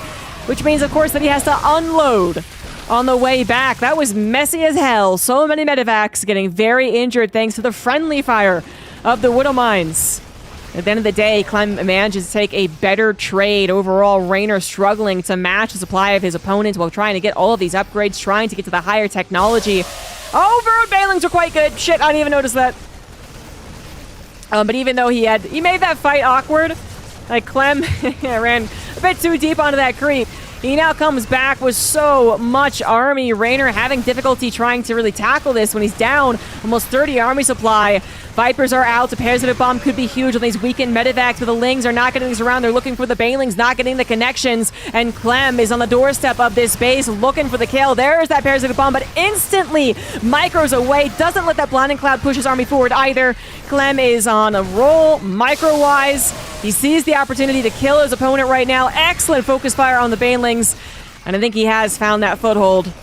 which means, of course, that he has to unload on the way back. That was messy as hell. So many medevacs getting very injured thanks to the friendly fire of the Widow Mines. At the end of the day, Clem manages to take a better trade. Overall, Raynor struggling to match the supply of his opponents while trying to get all of these upgrades, trying to get to the higher technology. Oh, Varroed Banelings are quite good. Shit, I didn't even notice that. But even though he made that fight awkward, like Clem ran a bit too deep onto that creep. He now comes back with so much army. Raynor having difficulty trying to really tackle this when he's down almost 30 army supply. Vipers are out. A parasitic bomb could be huge on these weakened medevacs, but the Lings are not getting these around. They're looking for the Banelings, not getting the connections. And Clem is on the doorstep of this base looking for the kill. There's that parasitic bomb, but instantly micros away. Doesn't let that blinding cloud push his army forward either. Clem is on a roll, micro-wise. He sees the opportunity to kill his opponent right now. Excellent focus fire on the Banelings. And I think he has found that foothold.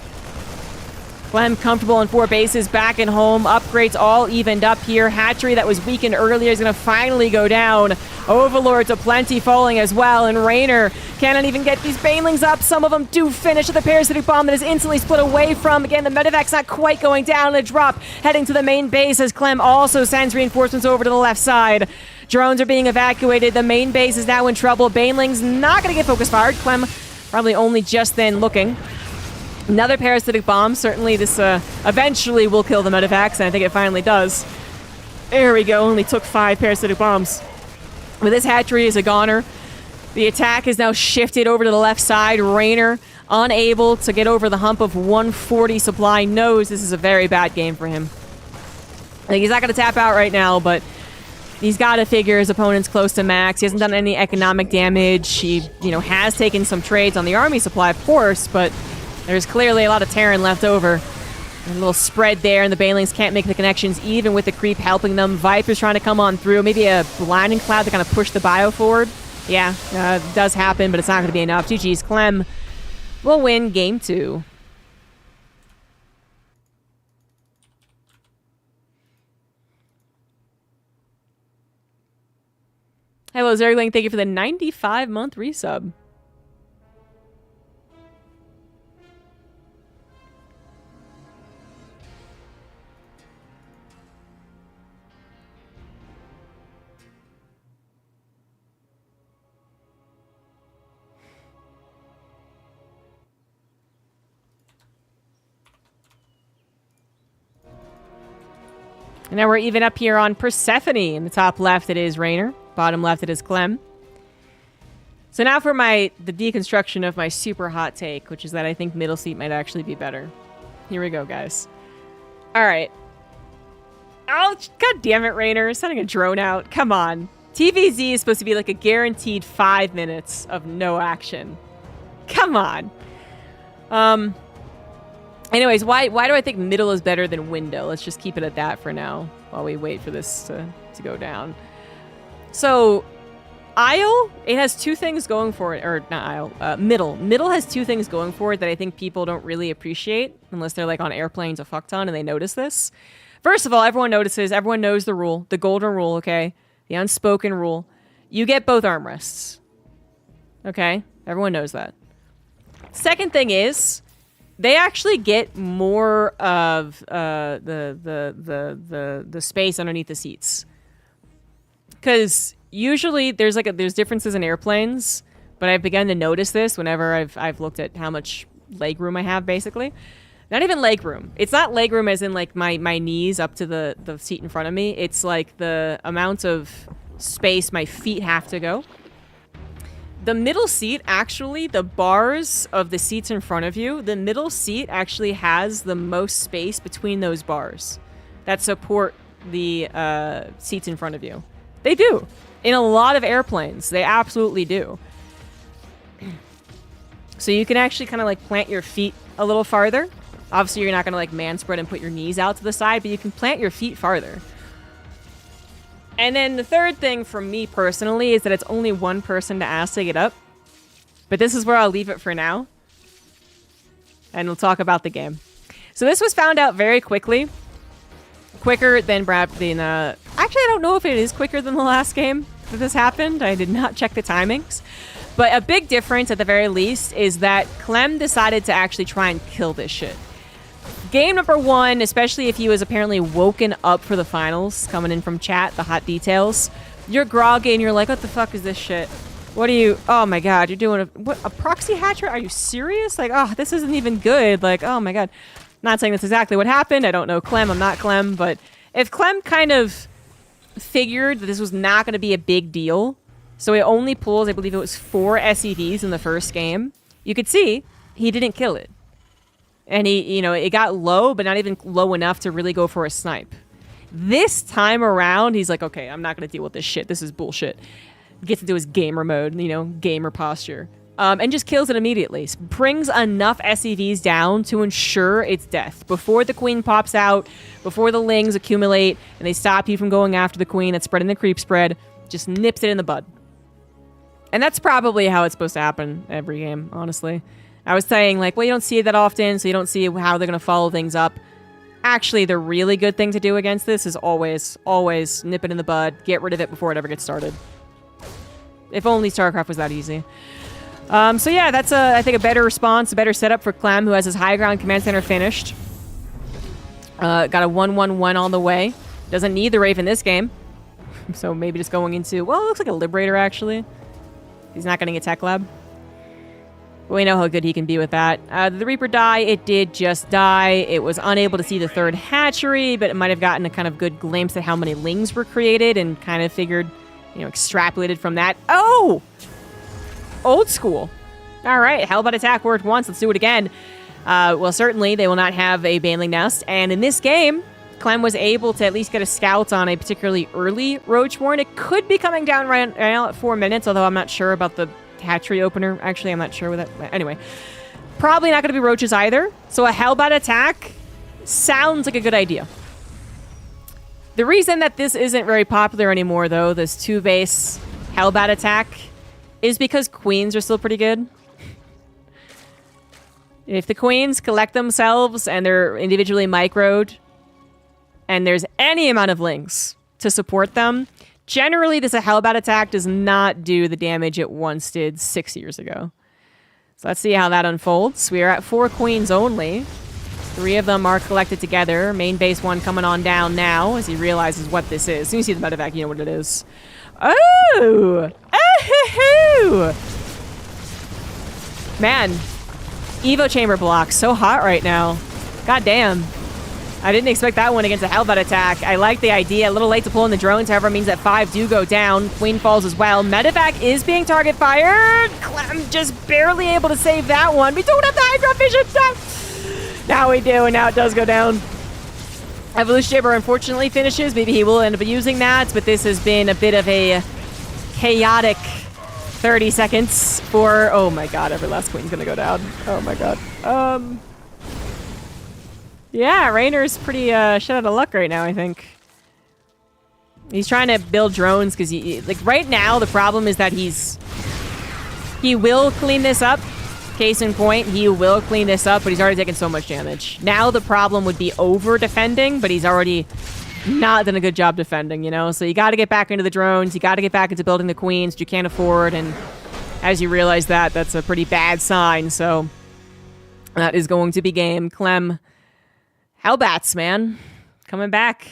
Clem comfortable on 4 bases, back and home. Upgrades all evened up here. Hatchery that was weakened earlier is going to finally go down. Overlords aplenty falling as well. And Raynor cannot even get these Banelings up. Some of them do finish with a parasitic bomb that is instantly split away from. Again, the medevac's not quite going down. A drop heading to the main base as Clem also sends reinforcements over to the left side. Drones are being evacuated. The main base is now in trouble. Banelings not going to get focus fired. Clem probably only just then looking. Another parasitic bomb. Certainly this eventually will kill the medevacs, and I think it finally does. There we go. Only took 5 parasitic bombs. But this hatchery is a goner. The attack is now shifted over to the left side. Raynor unable to get over the hump of 140 supply. Knows this is a very bad game for him. Like, he's not going to tap out right now, but he's got to figure his opponent's close to max. He hasn't done any economic damage. He, has taken some trades on the army supply, of course, but there's clearly a lot of Terran left over. A little spread there, and the Banelings can't make the connections, even with the creep helping them. Viper's trying to come on through. Maybe a blinding cloud to kind of push the bio forward. Yeah, it does happen, but it's not going to be enough. GG's. Clem will win game 2. Hello, Zergling. Thank you for the 95-month resub. And now we're even up here on Persephone. In the top left, it is Raynor. Bottom left, it is Clem. So now for the deconstruction of my super hot take, which is that I think middle seat might actually be better. Here we go, guys. All right. Oh, god damn it, Rainer. Sending a drone out. Come on. TVZ is supposed to be like a guaranteed 5 minutes of no action. Come on. Anyways, why do I think middle is better than window? Let's just keep it at that for now while we wait for this to go down. So, aisle, it has two things going for it, or not aisle, middle. Middle has two things going for it that I think people don't really appreciate unless they're like on airplanes a fuck ton and they notice this. First of all, everyone notices, everyone knows the rule, the golden rule, okay? The unspoken rule. You get both armrests. Okay? Everyone knows that. Second thing is, they actually get more of the space underneath the seats. Because usually there's differences in airplanes, but I've begun to notice this whenever I've looked at how much leg room I have, basically. Not even leg room. It's not leg room as in like my knees up to the seat in front of me. It's like the amount of space my feet have to go. The middle seat, actually, the bars of the seats in front of you, the middle seat actually has the most space between those bars that support the seats in front of you. They do. In a lot of airplanes, they absolutely do. So you can actually kind of like plant your feet a little farther. Obviously, you're not going to like man spread and put your knees out to the side, but you can plant your feet farther. And then the third thing for me personally is that it's only one person to ask to get up. But this is where I'll leave it for now. And we'll talk about the game. So this was found out very quickly. Quicker than actually, I don't know if it is quicker than the last game that this happened. I did not check the timings. But a big difference, at the very least, is that Clem decided to actually try and kill this shit. Game number one, especially if he was apparently woken up for the finals, coming in from chat, the hot details, you're groggy and you're like, what the fuck is this shit? What are you, oh my god, you're doing a proxy hatcher? Are you serious? Like, oh, this isn't even good. Like, oh my god. Not saying that's exactly what happened. I don't know Clem, I'm not Clem, but if Clem kind of figured that this was not going to be a big deal, so he only pulls, I believe it was 4 SEVs in the first game, you could see he didn't kill it. And it got low, but not even low enough to really go for a snipe. This time around, he's like, okay, I'm not going to deal with this shit. This is bullshit. Gets into his gamer mode, gamer posture. And just kills it immediately. Brings enough SEVs down to ensure its death. Before the queen pops out, before the lings accumulate, and they stop you from going after the queen that's spreading the creep spread, just nips it in the bud. And that's probably how it's supposed to happen every game, honestly. I was saying, like, well, you don't see it that often, so you don't see how they're going to follow things up. Actually, the really good thing to do against this is always nip it in the bud, get rid of it before it ever gets started. If only StarCraft was that easy. So yeah, that's, I think, a better response, a better setup for Clem, who has his high ground command center finished. Got a 1-1-1 on the way. Doesn't need the Wraith in this game. So maybe just going into, well, it looks like a Liberator, actually. He's not getting a Tech Lab. We know how good he can be with that. The Reaper die, it did just die. It was unable to see the third hatchery, but it might have gotten a kind of good glimpse at how many lings were created and kind of figured, extrapolated from that. Oh! Old school. All right, how about attack worked once? Let's do it again. Well, certainly they will not have a Baneling Nest. And in this game, Clem was able to at least get a scout on a particularly early Roachborn. It could be coming down right now at 4 minutes, although I'm not sure about the hatchery opener. Actually, I'm not sure with that. Anyway, probably not going to be roaches either. So a Hellbat attack sounds like a good idea. The reason that this isn't very popular anymore, though, this 2-base Hellbat attack, is because queens are still pretty good. If the queens collect themselves and they're individually microed, and there's any amount of lings to support them, generally, this Hellbat attack does not do the damage it once did 6 years ago. So let's see how that unfolds. We are at 4 queens only. 3 of them are collected together. Main base 1 coming on down now as he realizes what this is. As soon as you see the medevac, you know what it is. Oh! Oh-hoo-hoo! Man, Evo chamber block so hot right now. God damn. I didn't expect that one against a Hellbat attack. I like the idea. A little late to pull in the drones, however, means that 5 do go down. Queen falls as well. Medevac is being target fired. Clem just barely able to save that one. We don't have the Hydra vision. Now we do, and now it does go down. Evolution Jabber unfortunately finishes. Maybe he will end up using that, but this has been a bit of a chaotic 30 seconds for... Oh my god, every last Queen's gonna go down. Oh my god. Yeah, Rainer's pretty shit out of luck right now, I think. He's trying to build drones because like right now the problem is that he will clean this up. Case in point, he will clean this up, but he's already taken so much damage. Now the problem would be over defending, but he's already not done a good job defending, you know? So you got to get back into the drones, you got to get back into building the queens, which you can't afford, and as you realize that, that's a pretty bad sign, so that is going to be game. Clem, Hellbats, man. Coming back.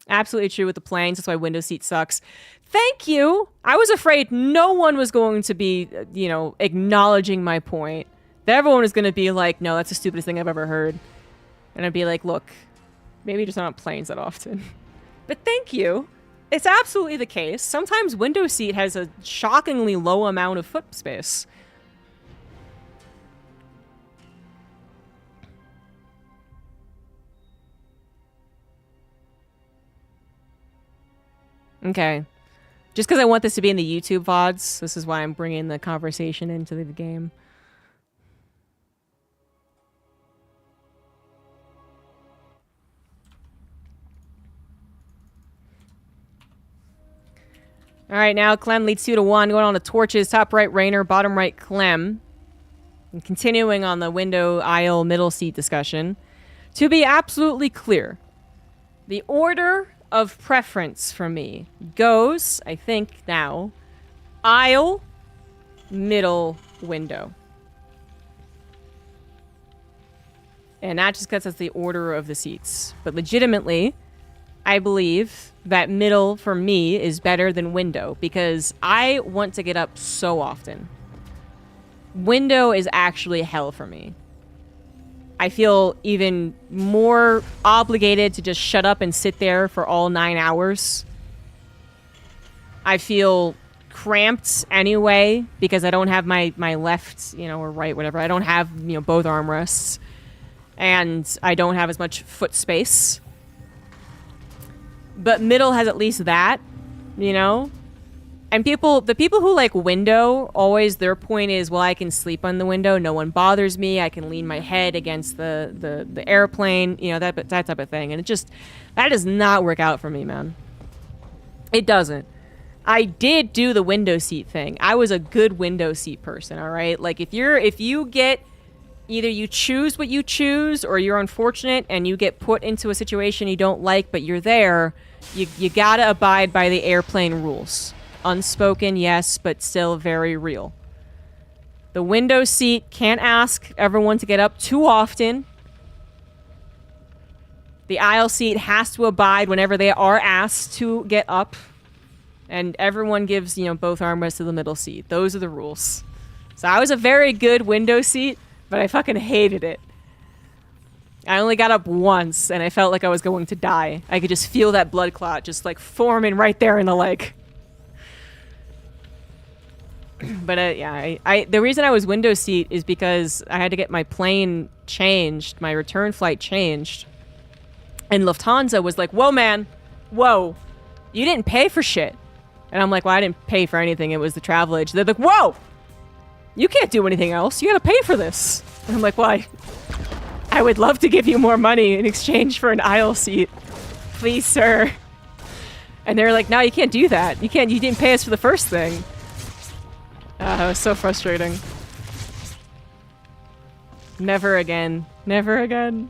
Absolutely true with the planes. That's why window seat sucks. Thank you. I was afraid no one was going to be, you know, acknowledging my point. That everyone was going to be like, no, that's the stupidest thing I've ever heard. And I'd be like, look, maybe just not on planes that often. But thank you. It's absolutely the case. Sometimes window seat has a shockingly low amount of foot space. Okay. Just because I want this to be in the YouTube VODs, this is why I'm bringing the conversation into the game. All right, now Clem leads 2-1, going on to torches, top right Rainer, bottom right Clem. And continuing on the window aisle middle seat discussion. To be absolutely clear, the order of preference for me goes, I think now, aisle, middle, window. And that just gets us the order of the seats. But legitimately, I believe that middle for me is better than window because I want to get up so often. Window is actually hell for me. I feel even more obligated to just shut up and sit there for all 9 hours. I feel cramped anyway because I don't have my left, you know, or right, whatever. I don't have, you know, both armrests. And I don't have as much foot space. But middle has at least that, you know? And the people who like window, always their point is, well, I can sleep on the window. No one bothers me. I can lean my head against the airplane, you know, that type of thing. And it just, that does not work out for me, man. It doesn't. I did do the window seat thing. I was a good window seat person, all right? Like if you get, either you choose what you choose or you're unfortunate and you get put into a situation you don't like, but you're there, you gotta abide by the airplane rules. Unspoken, yes, but still very real. The window seat can't ask everyone to get up too often. The aisle seat has to abide whenever they are asked to get up. And everyone gives, you know, both armrests to the middle seat. Those are the rules. So I was a very good window seat, but I fucking hated it. I only got up once, and I felt like I was going to die. I could just feel that blood clot just, like, forming right there in the leg. But yeah, the reason I was window seat is because I had to get my plane changed, my return flight changed. And Lufthansa was like, whoa, man, whoa, you didn't pay for shit. And I'm like, well, I didn't pay for anything. It was the travel agent. They're like, whoa, you can't do anything else. You gotta pay for this. And I'm like, well, I would love to give you more money in exchange for an aisle seat. Please, sir. And they're like, no, you can't do that. You didn't pay us for the first thing. It was so frustrating. Never again. Never again.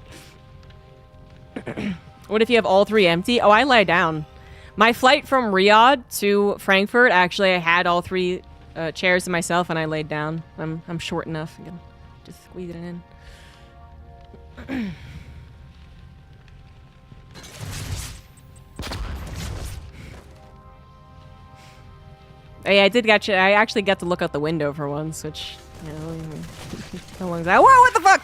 What if you have all three empty? Oh, I lie down. My flight from Riyadh to Frankfurt, actually, I had all three chairs to myself, and I laid down. I'm short enough. I'm gonna just squeeze it in. Hey, I actually got to look out the window for once, which No one's like, whoa, what the fuck?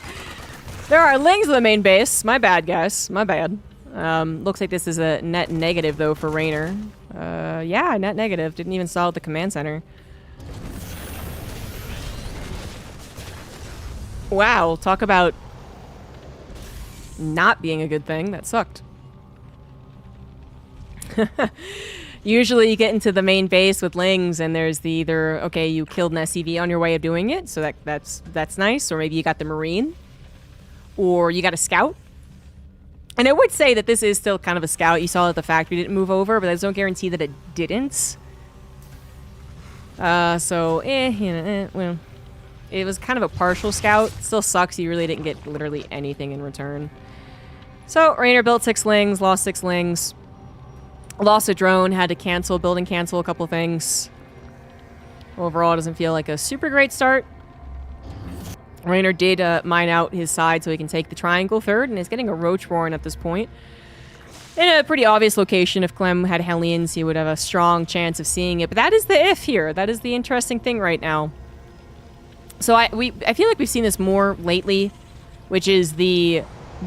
There are lings in the main base. My bad, guys. My bad. Looks like this is a net negative, though, for Raynor. Yeah, net negative. Didn't even solve the command center. Wow, talk about not being a good thing. That sucked. Usually you get into the main base with lings and there's the either, okay, you killed an SCV on your way of doing it, so that's nice, or maybe you got the Marine, or you got a Scout. And I would say that this is still kind of a Scout. You saw that the factory didn't move over, but there's no guarantee that it didn't. Well, it was kind of a partial Scout. Still sucks, you really didn't get literally anything in return. So, Raynor built 6 lings, lost 6 lings. Lost a drone, had to cancel, building cancel a couple of things. Overall, it doesn't feel like a super great start. Raynor did mine out his side so he can take the triangle third, and is getting a Roach Warren at this point. In a pretty obvious location. If Clem had Hellions, he would have a strong chance of seeing it. But that is the if here. That is the interesting thing right now. So I feel like we've seen this more lately, which is the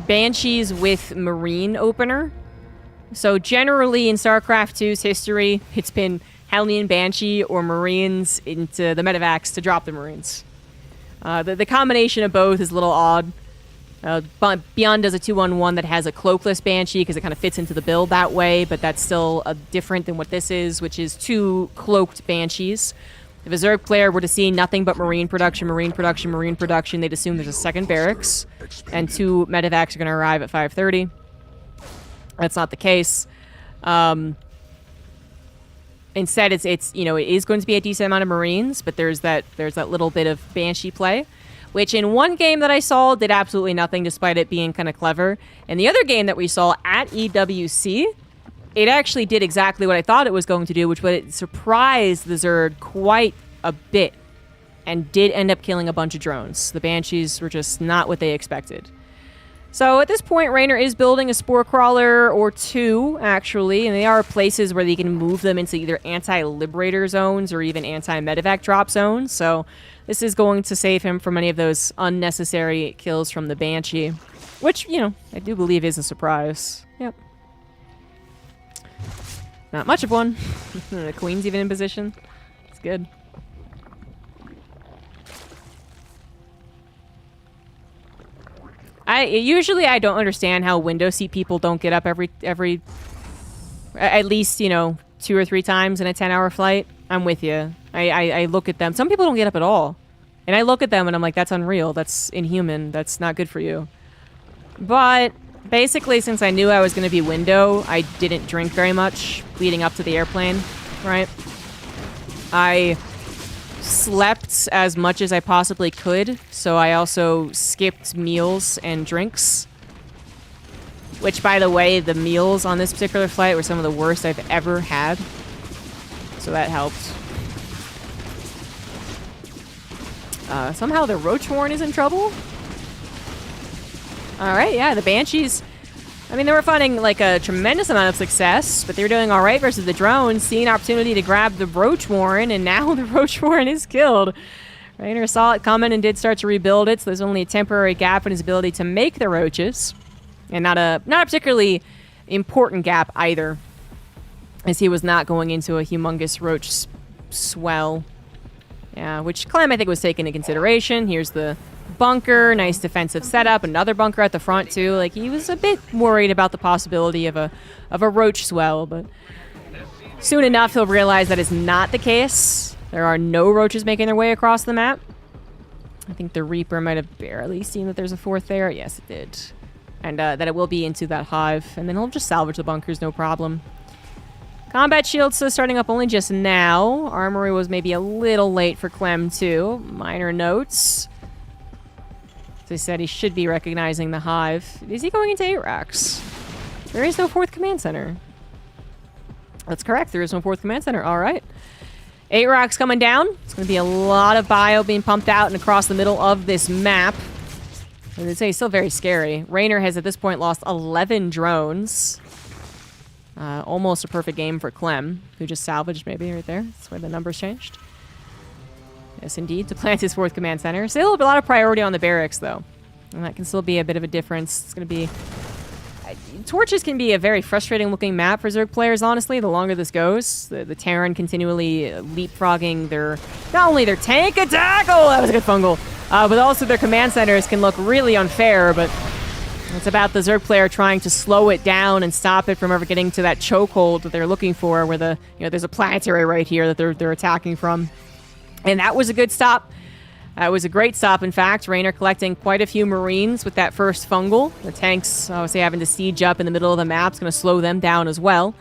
Banshees with Marine opener. So generally in StarCraft 2's history, it's been Hellion Banshee or Marines into the medevacs to drop the Marines. The combination of both is a little odd. Beyond does a 2-on-1 that has a cloakless Banshee because it kind of fits into the build that way, but that's still different than what this is, which is 2 cloaked Banshees. If a Zerg player were to see nothing but Marine production, they'd assume there's a second barracks, and 2 medevacs are going to arrive at 5:30. That's not the case. Instead, it is going to be a decent amount of Marines, but there's that little bit of Banshee play, which in one game that I saw did absolutely nothing, despite it being kind of clever. And the other game that we saw at EWC, it actually did exactly what I thought it was going to do, which was it surprised the Zerg quite a bit, and did end up killing a bunch of drones. The Banshees were just not what they expected. So at this point, Raynor is building a Spore Crawler or 2, actually, and they are places where they can move them into either anti-Liberator zones or even anti-Medevac drop zones. So this is going to save him from any of those unnecessary kills from the Banshee, which, I do believe is a surprise. Yep. Not much of one. The Queen's even in position. It's good. Usually I don't understand how window seat people don't get up every at least 2 or 3 times in a 10-hour flight. I'm with you. I look at them. Some people don't get up at all, and I look at them and I'm like, that's unreal. That's inhuman. That's not good for you. But basically, since I knew I was going to be window, I didn't drink very much leading up to the airplane. Right? I slept as much as I possibly could, so I also skipped meals and drinks. Which, by the way, the meals on this particular flight were some of the worst I've ever had. So that helped. Somehow the Roach Warren is in trouble? Alright, yeah, the Banshees... I mean, they were finding, a tremendous amount of success, but they were doing alright versus the drones, seeing an opportunity to grab the Roach Warren, and now the Roach Warren is killed. Raynor saw it coming and did start to rebuild it, so there's only a temporary gap in his ability to make the roaches. And not a particularly important gap either, as he was not going into a humongous roach swell. Yeah, which Clem, I think, was taken into consideration. Here's the bunker, nice defensive setup, another bunker at the front too. He was a bit worried about the possibility of a roach swell, but soon enough he'll realize that is not the case. There are no roaches making their way across the map. I think the Reaper might have barely seen that there's a 4th there. Yes, it did. And that it will be into that hive, and then he'll just salvage the bunkers, no problem. Combat shields starting up only just now. Armory was maybe a little late for Clem too. Minor notes. As I said, he should be recognizing the hive. Is he going into 8 racks? There is no 4th command center. That's correct, there is no 4th command center. Alright. 8 racks coming down. It's going to be a lot of bio being pumped out and across the middle of this map. As I say, it's still very scary. Raynor has at this point lost 11 drones. Almost a perfect game for Clem, who just salvaged maybe right there. That's where the numbers changed. Yes, indeed, to plant his 4th command center. Still a lot of priority on the barracks, though. And that can still be a bit of a difference. It's going to be... Torches can be a very frustrating-looking map for Zerg players, honestly, the longer this goes. The Terran continually leapfrogging their... Not only their tank attack! Oh, that was a good fungal. But also their command centers can look really unfair, but... It's about the Zerg player trying to slow it down and stop it from ever getting to that chokehold that they're looking for, where there's a planetary right here that they're attacking from. And that was a good stop. That was a great stop, in fact. Raynor collecting quite a few Marines with that first fungal. The tanks, obviously, having to siege up in the middle of the map is going to slow them down as well.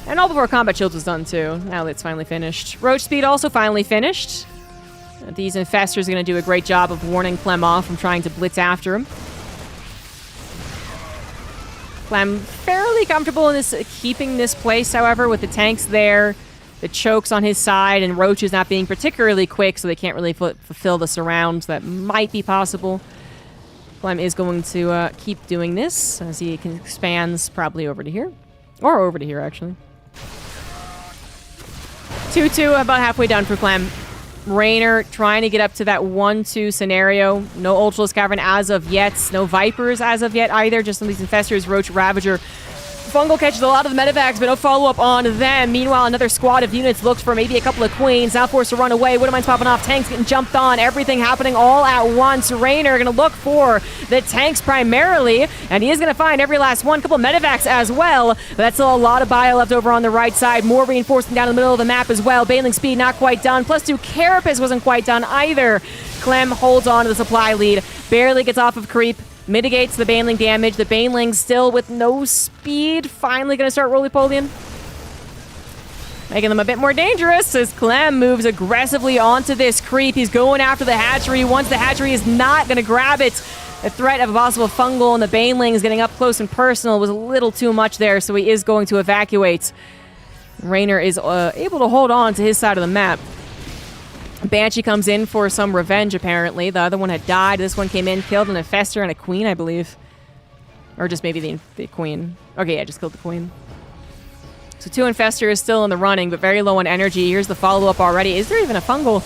And all before combat shields was done, too. Now it's finally finished. Roach speed also finally finished. These infestors are going to do a great job of warning Clem off from trying to blitz after him. Clem fairly comfortable in this, keeping this place, however, with the tanks there. The chokes on his side, and Roaches not being particularly quick, so they can't really fulfill the surrounds that might be possible. Clem is going to keep doing this as he expands probably over to here. Or over to here, actually. 2-2, about halfway done for Clem. Raynor trying to get up to that 1-2 scenario. No Ultralisk Cavern as of yet. No Vipers as of yet either. Just some of these Infestors, Roach, Ravager. Fungal catches a lot of the medevacs, but no follow-up on them. Meanwhile, another squad of units looks for maybe a couple of Queens. Now forced to run away. Widowmine's popping off. Tanks getting jumped on. Everything happening all at once. Raynor going to look for the tanks primarily, and he is going to find every last one. Couple of medevacs as well, but that's still a lot of bio left over on the right side. More reinforcing down in the middle of the map as well. Baneling speed not quite done. +2 Carapace wasn't quite done either. Clem holds on to the supply lead. Barely gets off of creep. Mitigates the Baneling damage. The Baneling still with no speed. Finally going to start roly-polying. Making them a bit more dangerous as Clem moves aggressively onto this creep. He's going after the hatchery. Once the hatchery is not going to grab it, the threat of a possible fungal and the Baneling is getting up close and personal was a little too much there, so he is going to evacuate. Raynor is able to hold on to his side of the map. Banshee comes in for some revenge, apparently. The other one had died. This one came in, killed an Infestor and a Queen, I believe. Or just maybe the Queen. Okay, yeah, just killed the Queen. So 2 Infestors still in the running, but very low on energy. Here's the follow-up already. Is there even a fungal?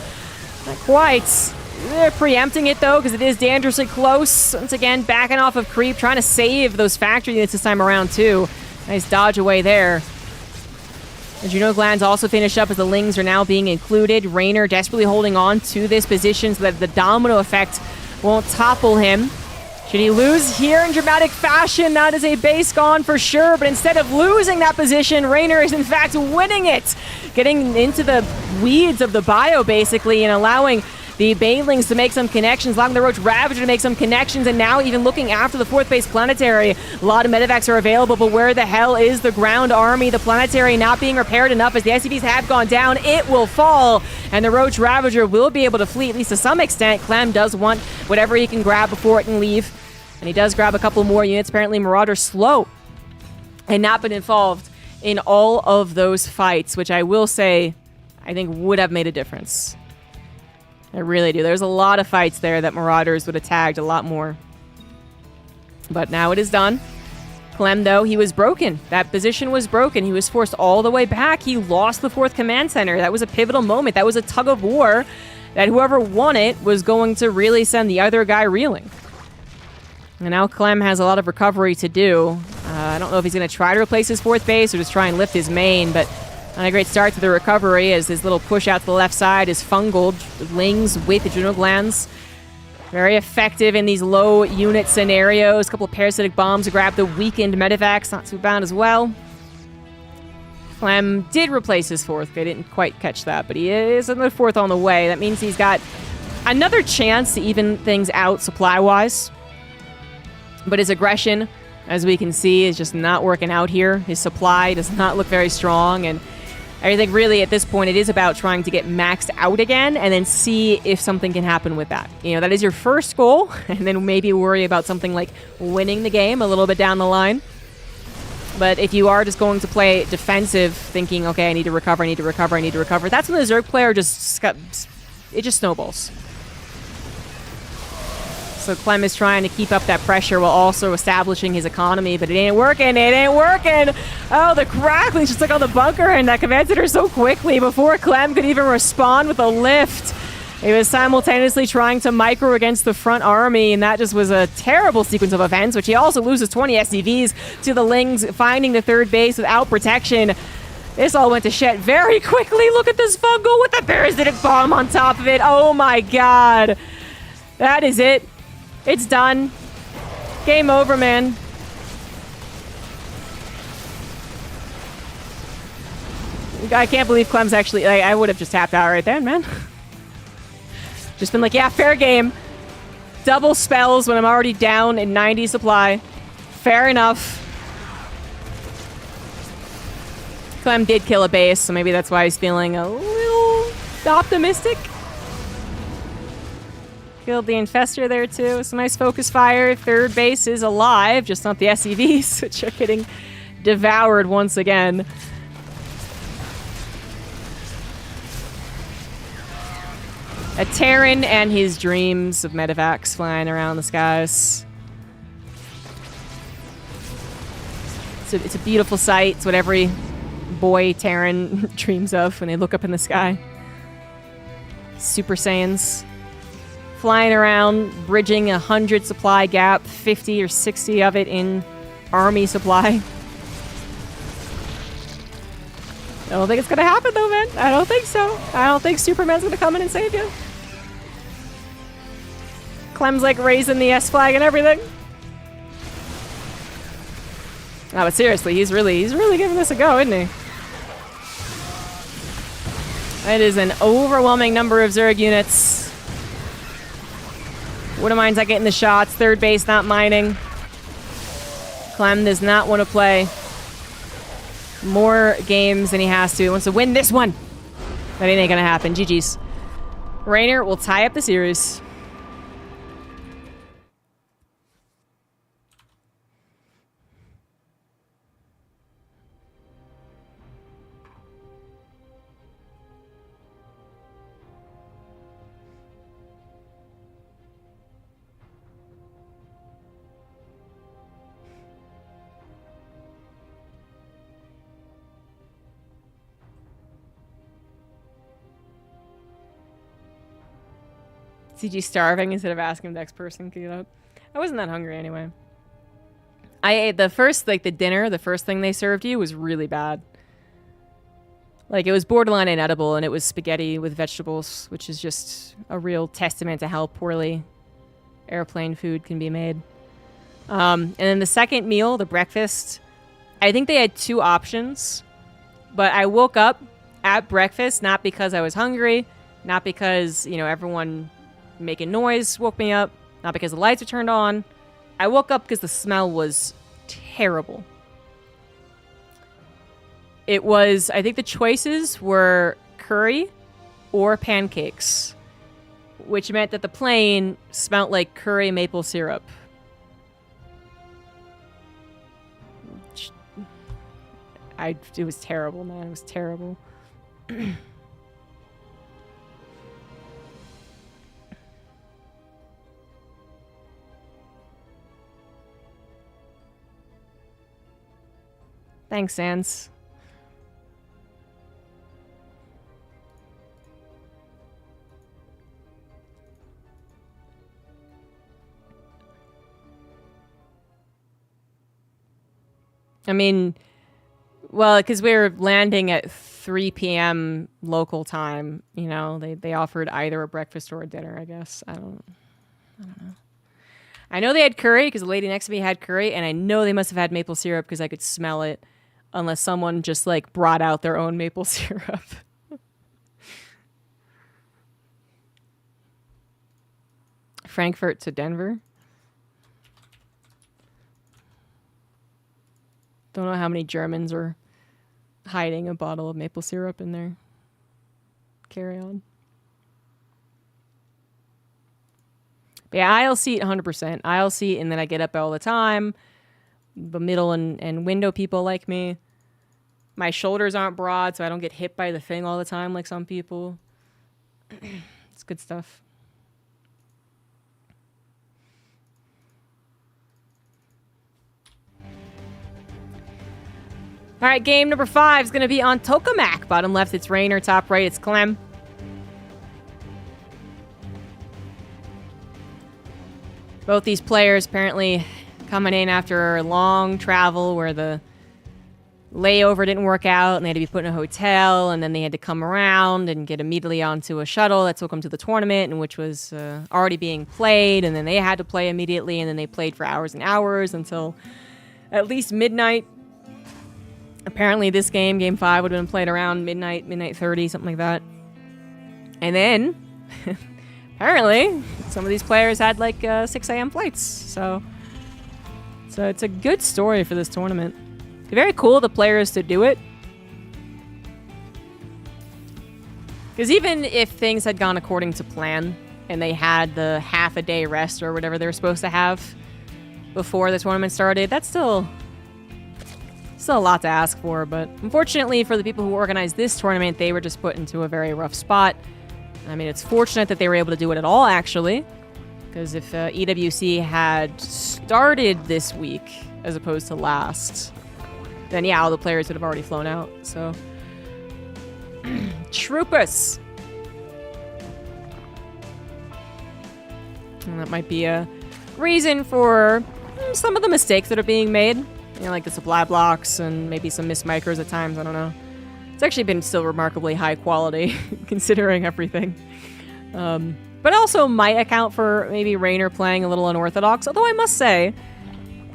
Not quite. They're preempting it, though, because it is dangerously close. Once again, backing off of creep, trying to save those factory units this time around, too. Nice dodge away there. The Juno Glands also finish up as the Lings are now being included. Raynor desperately holding on to this position so that the domino effect won't topple him. Should he lose here in dramatic fashion? That is a base gone for sure, but instead of losing that position, Raynor is in fact winning it. Getting into the weeds of the bio, basically, and allowing the Banelings to make some connections, allowing the Roach Ravager to make some connections, and now even looking after the 4th base Planetary. A lot of medevacs are available, but where the hell is the ground army? The Planetary not being repaired enough as the SCVs have gone down. It will fall, and the Roach Ravager will be able to flee, at least to some extent. Clem does want whatever he can grab before it can leave, and he does grab a couple more units. Apparently Marauder's slow and not been involved in all of those fights, which I will say I think would have made a difference. I really do. There's a lot of fights there that Marauders would have tagged a lot more. But now it is done. Clem, though, he was broken. That position was broken. He was forced all the way back. He lost the 4th command center. That was a pivotal moment. That was a tug of war that whoever won it was going to really send the other guy reeling. And now Clem has a lot of recovery to do. I don't know if he's going to try to replace his 4th base or just try and lift his main, but not a great start to the recovery as his little push out to the left side is fungaled. Lings with the Juno Glands. Very effective in these low unit scenarios. A couple of parasitic bombs to grab the weakened medevacs. Not too bad as well. Clem did replace his 4th. They didn't quite catch that, but he is another 4th on the way. That means he's got another chance to even things out supply-wise. But his aggression, as we can see, is just not working out here. His supply does not look very strong, and I think really at this point it is about trying to get maxed out again and then see if something can happen with that. You know, that is your first goal, and then maybe worry about something like winning the game a little bit down the line. But if you are just going to play defensive, thinking, okay, I need to recover, I need to recover, I need to recover, that's when the Zerg player just snowballs. So Clem is trying to keep up that pressure while also establishing his economy, but it ain't working, it ain't working! Oh, the cracklings just took on the bunker and that command center so quickly before Clem could even respond with a lift. He was simultaneously trying to micro against the front army, and that just was a terrible sequence of events, which he also loses 20 SCVs to the Lings, finding the third base without protection. This all went to shit very quickly. Look at this fungal with the parasitic bomb on top of it. Oh my god. That is it. It's done. Game over, man. I can't believe Clem's actually... Like, I would have just tapped out right then, man. Just been like, yeah, fair game. Double spells when I'm already down in 90 supply. Fair enough. Clem did kill a base, so maybe that's why he's feeling a little optimistic. Killed the Infestor there, too. Some nice focus fire. Third base is alive, just not the SCVs, which are getting devoured once again. A Terran and his dreams of medevacs flying around the skies. It's a beautiful sight. It's what every boy Terran dreams of when they look up in the sky. Super Saiyans. Flying around, bridging 100 supply gap, 50 or 60 of it in army supply. I don't think it's gonna happen though, man. I don't think so. I don't think Superman's gonna come in and save you. Clem's like raising the S flag and everything. No, but seriously, he's really giving this a go, isn't he? It is an overwhelming number of Zerg units. Wouldn't mind not getting the shots. Third base not mining. Clem does not want to play more games than he has to. He wants to win this one. That ain't gonna happen. GG's. Rainer will tie up the series. CG starving instead of asking the next person to get up. I wasn't that hungry anyway. I ate the first, like the dinner, the first thing they served you was really bad. Like it was borderline inedible and it was spaghetti with vegetables, which is just a real testament to how poorly airplane food can be made. And then the second meal, the breakfast, I think they had two options, but I woke up at breakfast, not because I was hungry, not because, you know, everyone making noise woke me up, not because the lights were turned on. I woke up because the smell was terrible. It was, I think the choices were curry or pancakes, which meant that the plane smelled like curry maple syrup. It was terrible, man. It was terrible. Thanks, Sans. I mean, well, because we were landing at 3 p.m. local time, you know, they offered either a breakfast or a dinner, I guess. I don't know. I know they had curry because the lady next to me had curry, and I know they must have had maple syrup because I could smell it, unless someone just like brought out their own maple syrup. Frankfurt to Denver. Don't know how many Germans are hiding a bottle of maple syrup in their carry-on. But yeah, I'll see it 100%. I'll see it, and then I get up all the time. The middle and window people like me. My shoulders aren't broad, so I don't get hit by the thing all the time like some people. It's good stuff. All right, game number 5 is going to be on Tokamak. Bottom left, it's Rainer. Top right, it's Clem. Both these players apparently coming in after a long travel where the layover didn't work out and they had to be put in a hotel, and then they had to come around and get immediately onto a shuttle that took them to the tournament, and which was already being played, and then they had to play immediately, and then they played for hours and hours until at least midnight. Apparently this game, Game 5, would have been played around midnight 30, something like that. And then, apparently, some of these players had like 6 a.m. flights, so it's a good story for this tournament. Very cool the players to do it. Because even if things had gone according to plan and they had the half a day rest or whatever they were supposed to have before the tournament started, that's still a lot to ask for. But unfortunately for the people who organized this tournament, they were just put into a very rough spot. I mean, it's fortunate that they were able to do it at all, actually. Because if EWC had started this week as opposed to last, then yeah, all the players would have already flown out. So, troopers. And that might be a reason for some of the mistakes that are being made. You know, like the supply blocks and maybe some missed micros at times. I don't know. It's actually been still remarkably high quality considering everything. But also might account for maybe Raynor playing a little unorthodox. Although I must say,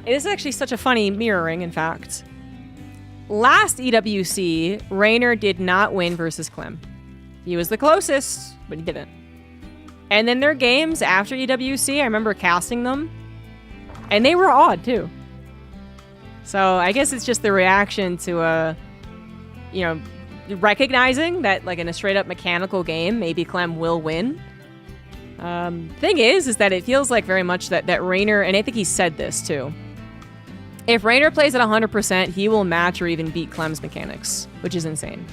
it is actually such a funny mirroring, in fact. Last EWC, Raynor did not win versus Clem. He was the closest, but he didn't. And then their games after EWC, I remember casting them, and they were odd too. So I guess it's just the reaction to recognizing that like in a straight up mechanical game, maybe Clem will win. Thing is that it feels like very much that Raynor, and I think he said this too, if Raynor plays at 100%, he will match or even beat Clem's mechanics, which is insane.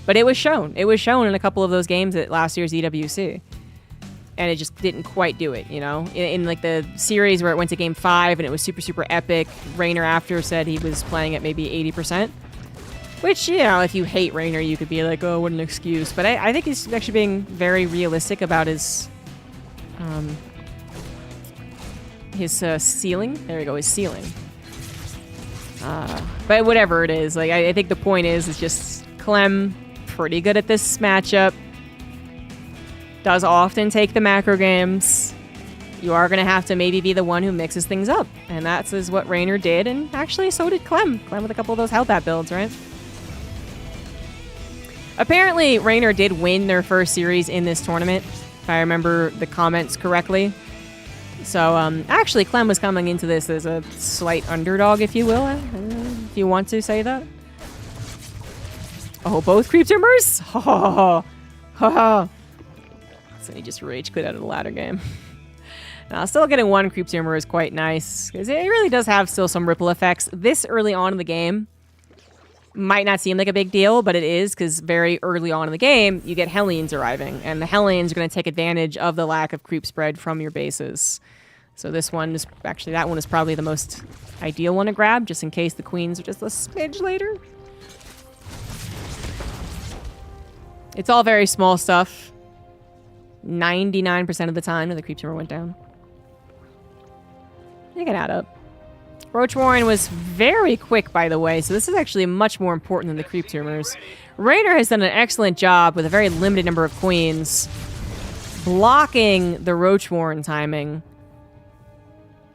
But it was shown. It was shown in a couple of those games at last year's EWC. And it just didn't quite do it, you know? In like the series where it went to Game 5 and it was super, super epic, Raynor after said he was playing at maybe 80%. Which, you know, if you hate Raynor, you could be like, oh, what an excuse. But I think he's actually being very realistic about his ceiling. There we go, his ceiling. But whatever it is, like I think the point is just Clem pretty good at this matchup. Does often take the macro games. You are going to have to maybe be the one who mixes things up. And that's is what Raynor did, and actually so did Clem. Clem with a couple of those Hellbat builds, right? Apparently, Raynor did win their first series in this tournament, if I remember the comments correctly. So, actually, Clem was coming into this as a slight underdog, if you will, if you want to say that. Oh, both creep tumors? Ha ha ha ha ha. So he just rage quit out of the ladder game. Now, still getting one creep tumor is quite nice, because it really does have still some ripple effects. This early on in the game might not seem like a big deal, but it is, because very early on in the game, you get Hellions arriving, and the Hellions are going to take advantage of the lack of creep spread from your bases. So this one is, actually, that one is probably the most ideal one to grab, just in case the queens are just a smidge later. It's all very small stuff. 99% of the time, the creep tumor went down. You can add up. Roach Warren was very quick, by the way, so this is actually much more important than the creep tumors. Raynor has done an excellent job with a very limited number of queens blocking the Roach Warren timing.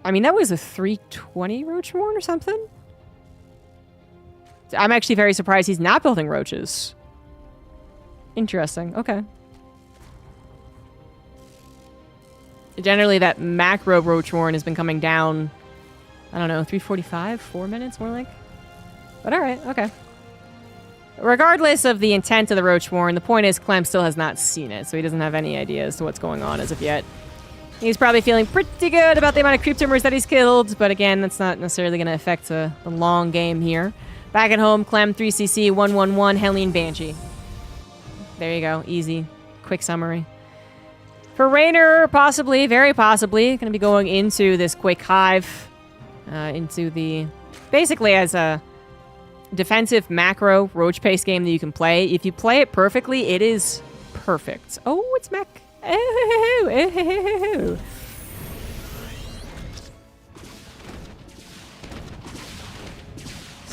I mean, that was a 320 Roach Warren or something? I'm actually very surprised he's not building roaches. Interesting. Okay. Generally, that macro Roach Warren has been coming down, I don't know, 345? 4 minutes, more like? But alright, okay. Regardless of the intent of the Roach Warren, the point is Clem still has not seen it, so he doesn't have any idea as to what's going on as of yet. He's probably feeling pretty good about the amount of creep tumors that he's killed, but again, that's not necessarily going to affect the long game here. Back at home, Clem 3cc, 111, Hellion Banshee. There you go, easy, quick summary. For Raynor, possibly, very possibly, going to be going into this Quake Hive, into the, basically as a defensive macro roach pace game that you can play. If you play it perfectly, it is perfect. Oh, it's mech.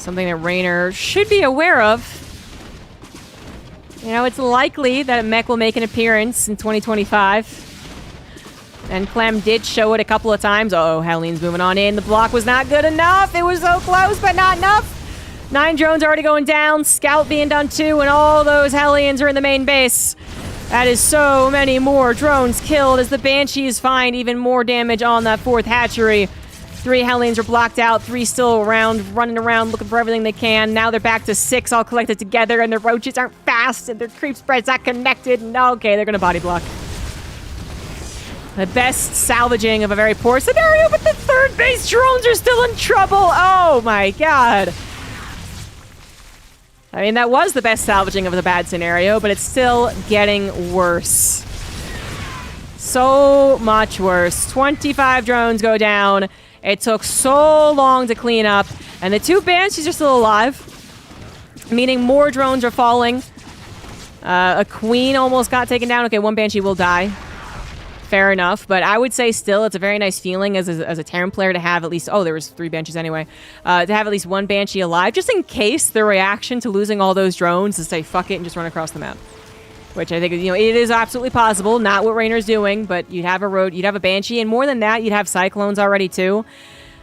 Something that Raynor should be aware of. You know, it's likely that a mech will make an appearance in 2025. And Clem did show it a couple of times. Oh, Hellion's moving on in. The block was not good enough. It was so close, but not enough. 9 drones already going down. Scout being done too, and all those Hellions are in the main base. That is so many more drones killed as the Banshees find even more damage on that 4th hatchery. 3 Hellions are blocked out, 3 still around, running around looking for everything they can. Now they're back to 6 all collected together, and their roaches aren't fast, and their creep spread's not connected. No, okay, they're gonna body block. The best salvaging of a very poor scenario, but the 3rd base drones are still in trouble. Oh my god. I mean, that was the best salvaging of the bad scenario, but it's still getting worse. So much worse. 25 drones go down. It took so long to clean up, and the 2 Banshees are still alive, meaning more drones are falling. A Queen almost got taken down. Okay, 1 Banshee will die. Fair enough, but I would say still it's a very nice feeling as a Terran player to have at least, oh, there was 3 Banshees anyway, to have at least 1 Banshee alive, just in case their reaction to losing all those drones is to say fuck it and just run across the map. Which I think, you know, it is absolutely possible, not what Raynor's doing, but you'd have a Banshee, and more than that, you'd have Cyclones already too,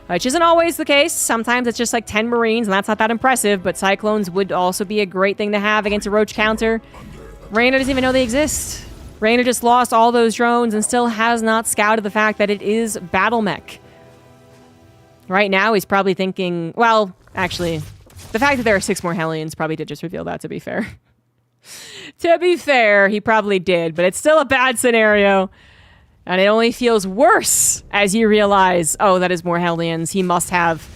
which isn't always the case. Sometimes it's just like 10 Marines, and that's not that impressive, but Cyclones would also be a great thing to have against a Roach counter. Raynor doesn't even know they exist. Raynor just lost all those drones and still has not scouted the fact that it is battle mech. Right now, he's probably thinking, well, actually, the fact that there are 6 more Hellions probably did just reveal that, to be fair. To be fair, he probably did, but it's still a bad scenario. And it only feels worse as you realize, oh, that is more Hellions. He must have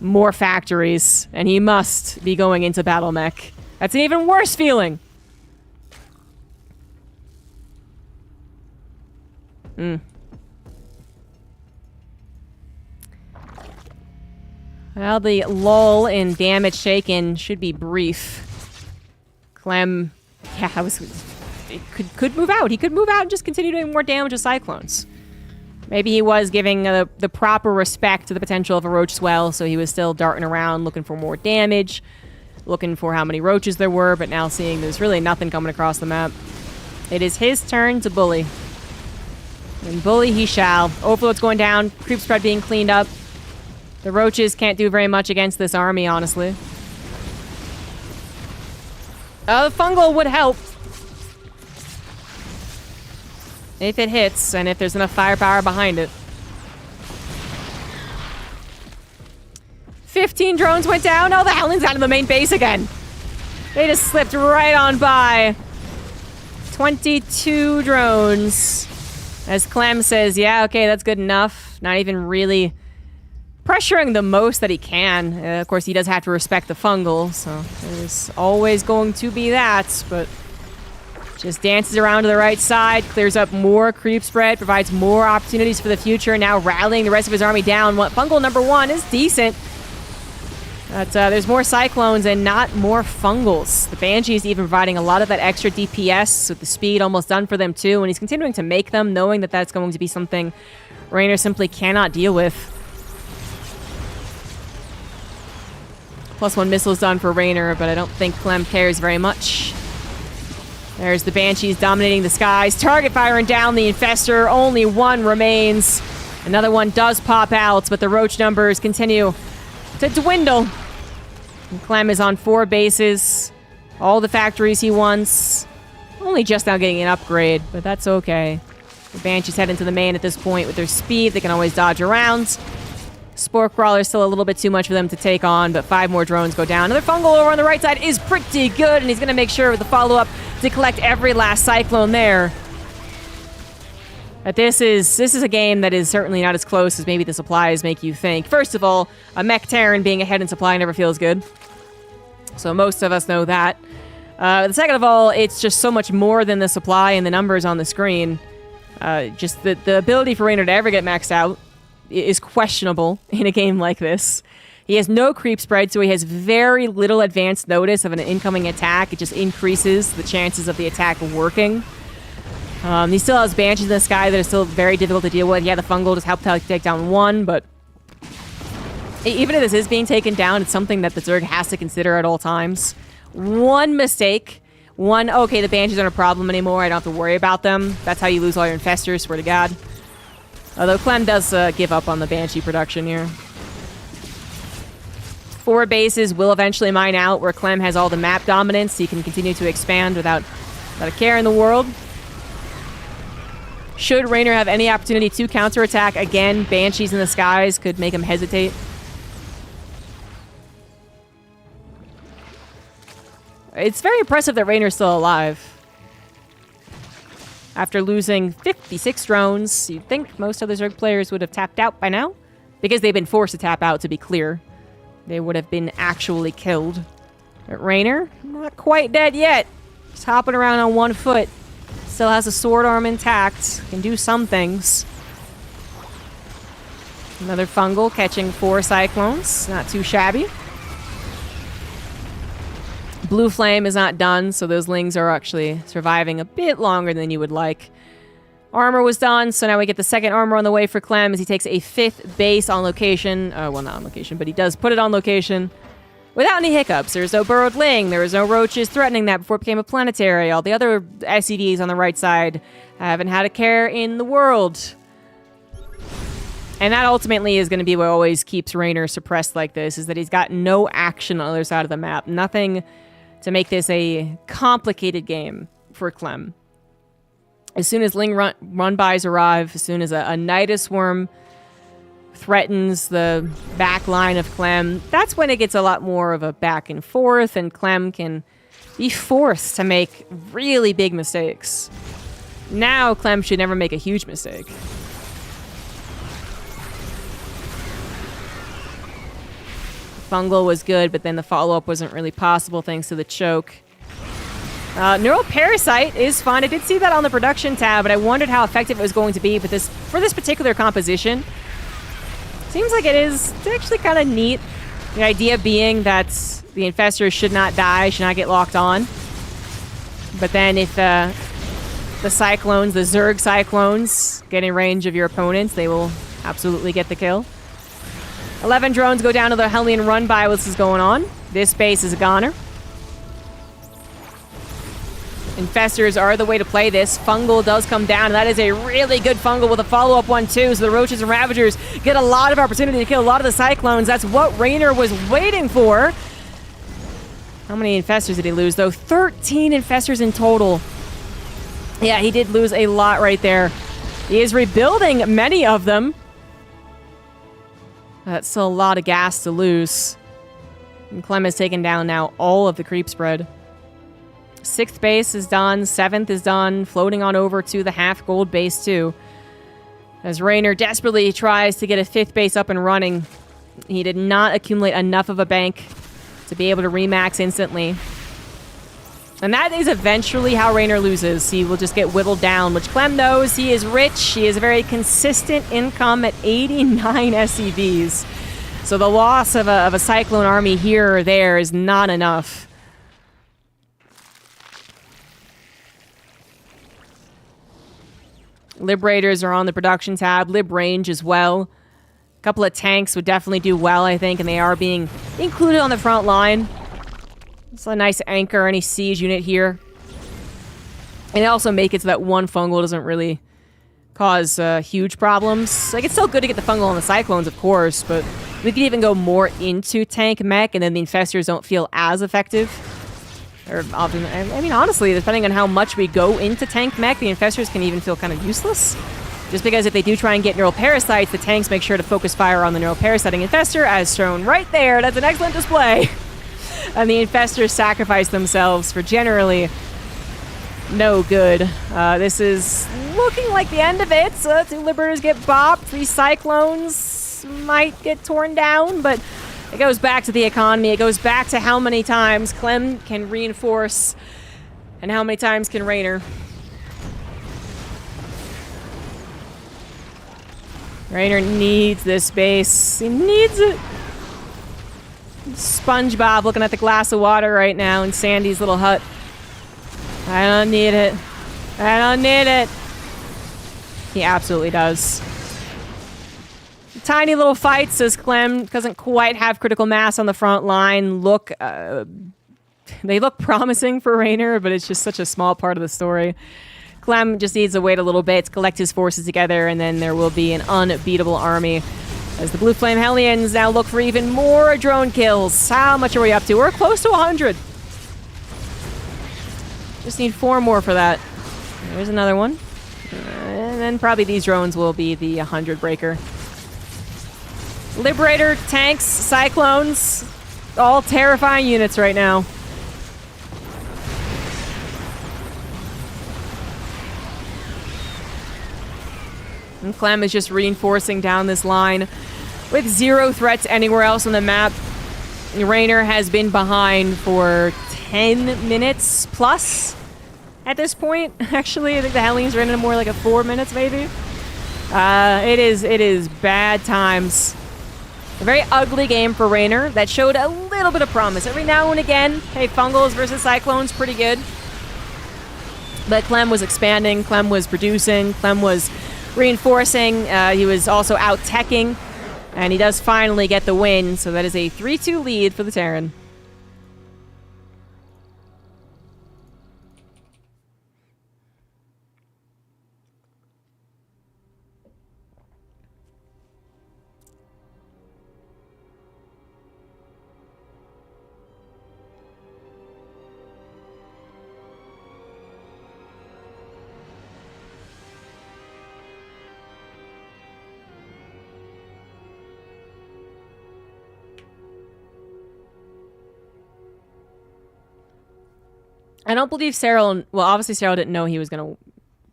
more factories, and he must be going into battle mech. That's an even worse feeling. Well, the lull in damage taken should be brief. Clem, yeah, could move out. He could move out and just continue doing more damage with Cyclones. Maybe he was giving the proper respect to the potential of a Roach Swell, so he was still darting around looking for more damage, looking for how many Roaches there were, but now seeing there's really nothing coming across the map. It is his turn to bully. And bully he shall. Overload's going down. Creep spread being cleaned up. The Roaches can't do very much against this army, honestly. The fungal would help. If it hits, and if there's enough firepower behind it. 15 drones went down. Oh, the Howling's out of the main base again. They just slipped right on by. 22 drones. As Clem says, yeah, okay, that's good enough. Not even really pressuring the most that he can. Of course, he does have to respect the fungal, so there's always going to be that, but just dances around to the right side, clears up more creep spread, provides more opportunities for the future, now rallying the rest of his army down. Fungal number 1 is decent, but there's more Cyclones and not more fungals. The Banshees even providing a lot of that extra DPS with the speed almost done for them too, and he's continuing to make them, knowing that that's going to be something Raynor simply cannot deal with. +1 missiles done for Raynor, but I don't think Clem cares very much. There's the Banshees dominating the skies. Target firing down the Infestor. Only 1 remains. Another one does pop out, but the Roach numbers continue to dwindle. And Clem is on 4 bases. All the factories he wants. Only just now getting an upgrade, but that's okay. The Banshees head into the main at this point with their speed. They can always dodge around. Spore Crawler is still a little bit too much for them to take on, but 5 more drones go down. Another fungal over on the right side is pretty good, and he's going to make sure with the follow-up to collect every last Cyclone there. But this is a game that is certainly not as close as maybe the supplies make you think. First of all, a mech Terran being ahead in supply never feels good. So most of us know that. The second of all, it's just so much more than the supply and the numbers on the screen. Just the ability for Raynor to ever get maxed out is questionable in a game like this. He has no creep spread, so he has very little advanced notice of an incoming attack. It just increases the chances of the attack working. He still has Banshees in the sky that are still very difficult to deal with. Yeah, the fungal just helped take down 1, but Even if this is being taken down, it's something that the Zerg has to consider at all times. One mistake, okay, the Banshees aren't a problem anymore, I don't have to worry about them. That's how you lose all your Infestors, swear to God. Although Clem does give up on the Banshee production here. 4 bases will eventually mine out, where Clem has all the map dominance, so he can continue to expand without a care in the world. Should Raynor have any opportunity to counterattack, again, Banshees in the skies could make him hesitate. It's very impressive that Raynor's still alive. After losing 56 drones, you'd think most other Zerg players would have tapped out by now. Because they've been forced to tap out, to be clear. They would have been actually killed. But Raynor, not quite dead yet. He's hopping around on 1 foot. Still has a sword arm intact. Can do some things. Another fungal catching 4 cyclones. Not too shabby. Blue Flame is not done, so those Lings are actually surviving a bit longer than you would like. Armor was done, so now we get the second armor on the way for Clem as he takes a 5th base on location. Well, not on location, but he does put it on location without any hiccups. There's no burrowed Ling. There was no roaches threatening that before it became a planetary. All the other SCDs on the right side haven't had a care in the world. And that ultimately is going to be what always keeps Raynor suppressed like this, is that he's got no action on the other side of the map. Nothing to make this a complicated game for Clem. As soon as Ling run-bys arrive, as soon as a Nidus Worm threatens the back line of Clem, that's when it gets a lot more of a back and forth, and Clem can be forced to make really big mistakes. Now, Clem should never make a huge mistake. Fungal was good, but then the follow-up wasn't really possible thanks to the choke. Neural Parasite is fun. I did see that on the production tab, but I wondered how effective it was going to be. But for this particular composition, seems like it is actually kind of neat. The idea being that the Infestors should not die, should not get locked on. But then if the Cyclones, the Zerg Cyclones, get in range of your opponents, they will absolutely get the kill. 11 drones go down to the Hellion run-by while this is going on. This base is a goner. Infestors are the way to play this. Fungal does come down, and that is a really good Fungal with a follow-up one, too. So the Roaches and Ravagers get a lot of opportunity to kill a lot of the Cyclones. That's what Raynor was waiting for. How many Infestors did he lose, though? 13 Infestors in total. Yeah, he did lose a lot right there. He is rebuilding many of them. That's still a lot of gas to lose. And Clem has taken down now all of the creep spread. 6th base is done. 7th is done. Floating on over to the half gold base, too. As Raynor desperately tries to get a 5th base up and running, he did not accumulate enough of a bank to be able to remax instantly. And that is eventually how Raynor loses. He will just get whittled down, which Clem knows. He is rich. He has a very consistent income at 89 SCVs. So the loss of a Cyclone army here or there is not enough. Liberators are on the production tab. Lib range as well. A couple of tanks would definitely do well, I think, and they are being included on the front line. It's a nice anchor, any siege unit here. And also make it so that one fungal doesn't really cause huge problems. Like, it's still good to get the fungal on the Cyclones, of course, but we could even go more into tank mech, and then the Infestors don't feel as effective. Or often, I mean, honestly, depending on how much we go into tank mech, the Infestors can even feel kind of useless. Just because if they do try and get Neural Parasites, the tanks make sure to focus fire on the Neural Parasiting Infestor, as shown right there. That's an excellent display. And the Infestors sacrifice themselves for generally no good. This is looking like the end of it. So 2 Liberators get bopped. 3 Cyclones might get torn down, but it goes back to the economy. It goes back to how many times Clem can reinforce and how many times can Raynor. Raynor needs this base. He needs it. SpongeBob looking at the glass of water right now in Sandy's little hut. I don't need it. I don't need it. He absolutely does. Tiny little fights as Clem doesn't quite have critical mass on the front line. They look promising for Raynor, but it's just such a small part of the story. Clem just needs to wait a little bit to collect his forces together, and then there will be an unbeatable army as the Blue Flame Hellions now look for even more drone kills. How much are we up to? We're close to 100. Just need 4 more for that. There's another one. And then probably these drones will be the 100 breaker. Liberator, tanks, cyclones, all terrifying units right now. And Clem is just reinforcing down this line with 0 threats anywhere else on the map. Raynor has been behind for 10 minutes plus at this point. Actually, I think the Hellions ran into more like a 4 minutes maybe. It is bad times. A very ugly game for Raynor that showed a little bit of promise. Every now and again, hey, Fungals versus Cyclones, pretty good. But Clem was expanding, Clem was producing, Clem was reinforcing, he was also out-teching, and he does finally get the win, so that is a 3-2 lead for the Terran. I don't believe Cyril... Well, obviously Cyril didn't know he was going to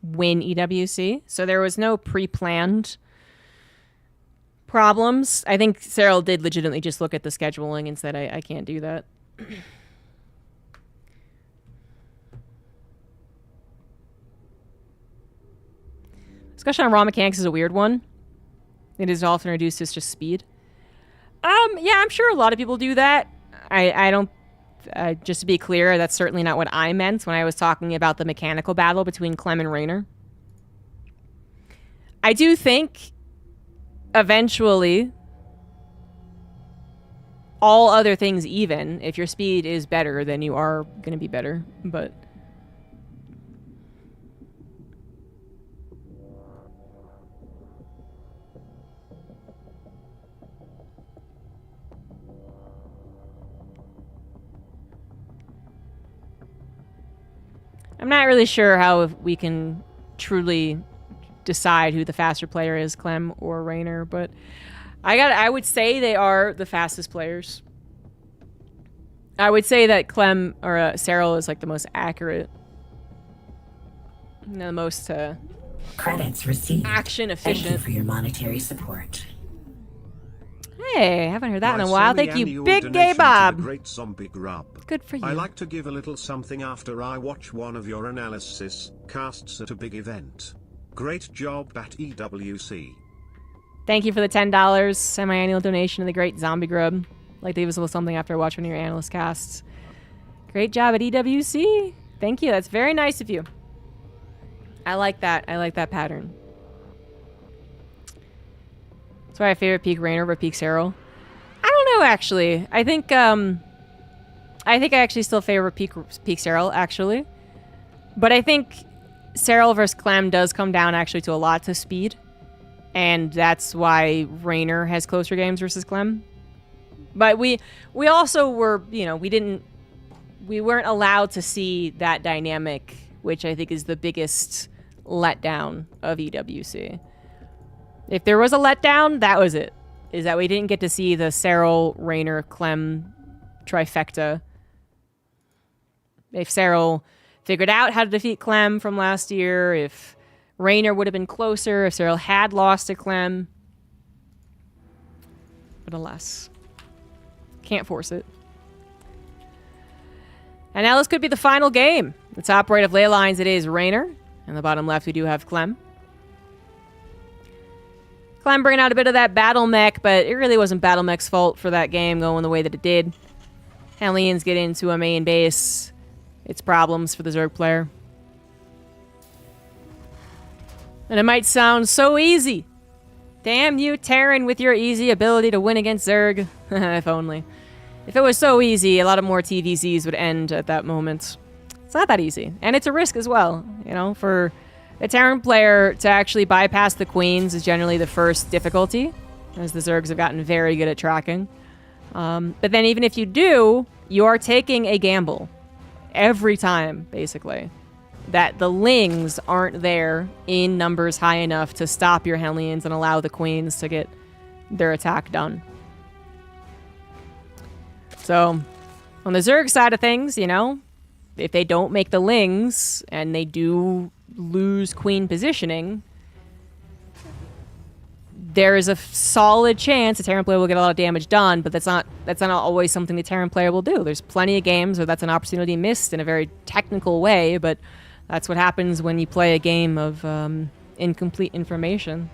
win EWC, so there was no pre-planned problems. I think Cyril did legitimately just look at the scheduling and said, I can't do that. Discussion on raw mechanics is a weird one. It is often reduced as just speed. Yeah, I'm sure a lot of people do that. I don't... just to be clear, that's certainly not what I meant when I was talking about the mechanical battle between Clem and Raynor. I do think, eventually, all other things even, if your speed is better, then you are going to be better, but... I'm not really sure how we can truly decide who the faster player is, Clem or Raynor, but I would say they are the fastest players. I would say that Clem or Cyril is like the most accurate, the most credits received. Action efficient. Thank you for your monetary support. Hey, haven't heard that in a while. Thank you, Big Gay Bob. Great ZombieGrub. Good for you. I like to give a little something after I watch one of your analysis casts at a big event. Great job at EWC. Thank you for the $10 semi-annual donation to the great ZombieGrub. Like to give us a little something after I watch one of your analyst casts. Great job at EWC. Thank you. That's very nice of you. I like that. I like that pattern. That's why I favorite peak Raynor over peak Cyril. I don't know, actually. I think I actually still favor peak Cyril, actually. But I think Cyril versus Clem does come down actually to a lot to speed. And that's why Raynor has closer games versus Clem. But we also were, you know, we weren't allowed to see that dynamic, which I think is the biggest letdown of EWC. If there was a letdown, that was it. Is that we didn't get to see the Cyril, Raynor, Clem trifecta. If Cyril figured out how to defeat Clem from last year, if Raynor would have been closer, if Cyril had lost to Clem. But alas. Can't force it. And now this could be the final game. The top right of ley lines, it is Raynor. And the bottom left, we do have Clem. Clem bringing out a bit of that battle mech, but it really wasn't battle mech's fault for that game going the way that it did. Hellions get into a main base. It's problems for the Zerg player. And it might sound so easy. Damn you, Terran, with your easy ability to win against Zerg. If only. If it was so easy, a lot of more TVCs would end at that moment. It's not that easy. And it's a risk as well. You know, for a Terran player to actually bypass the Queens is generally the first difficulty, as the Zergs have gotten very good at tracking. But then even if you do, you are taking a gamble. Every time, basically. That the Lings aren't there in numbers high enough to stop your Hellions and allow the Queens to get their attack done. So, on the Zerg side of things, you know, if they don't make the Lings and they do lose Queen positioning, there is a solid chance a Terran player will get a lot of damage done, but that's not always something the Terran player will do. There's plenty of games where that's an opportunity missed in a very technical way, but that's what happens when you play a game of incomplete information.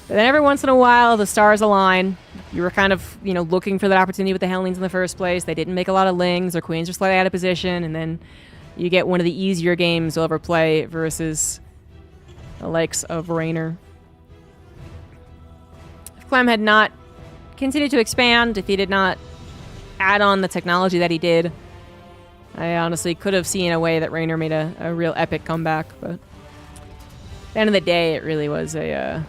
But then every once in a while, the stars align. You were kind of, you know, looking for that opportunity with the Hellions in the first place. They didn't make a lot of Lings. Their Queens are slightly out of position, and then you get one of the easier games you'll ever play versus the likes of Raynor. If Clem had not continued to expand, if he did not add on the technology that he did, I honestly could have seen a way that Raynor made a real epic comeback, but at the end of the day, it really was a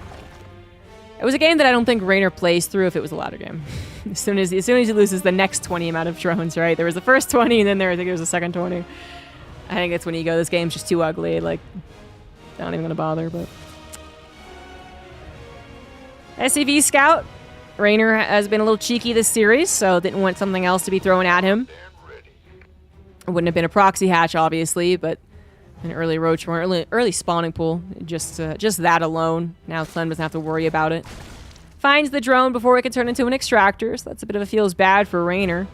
game that I don't think Raynor plays through if it was a ladder game. as soon as he loses the next 20 amount of drones, right? There was the first 20, and then I think there was the second 20. I think that's when you go, this game's just too ugly, like, not even gonna bother, but... SCV Scout. Raynor has been a little cheeky this series, so didn't want something else to be thrown at him. It wouldn't have been a proxy hatch, obviously, but an early roach or early spawning pool. Just that alone. Now Clem doesn't have to worry about it. Finds the drone before it can turn into an extractor, so that's a bit of a feels bad for Raynor.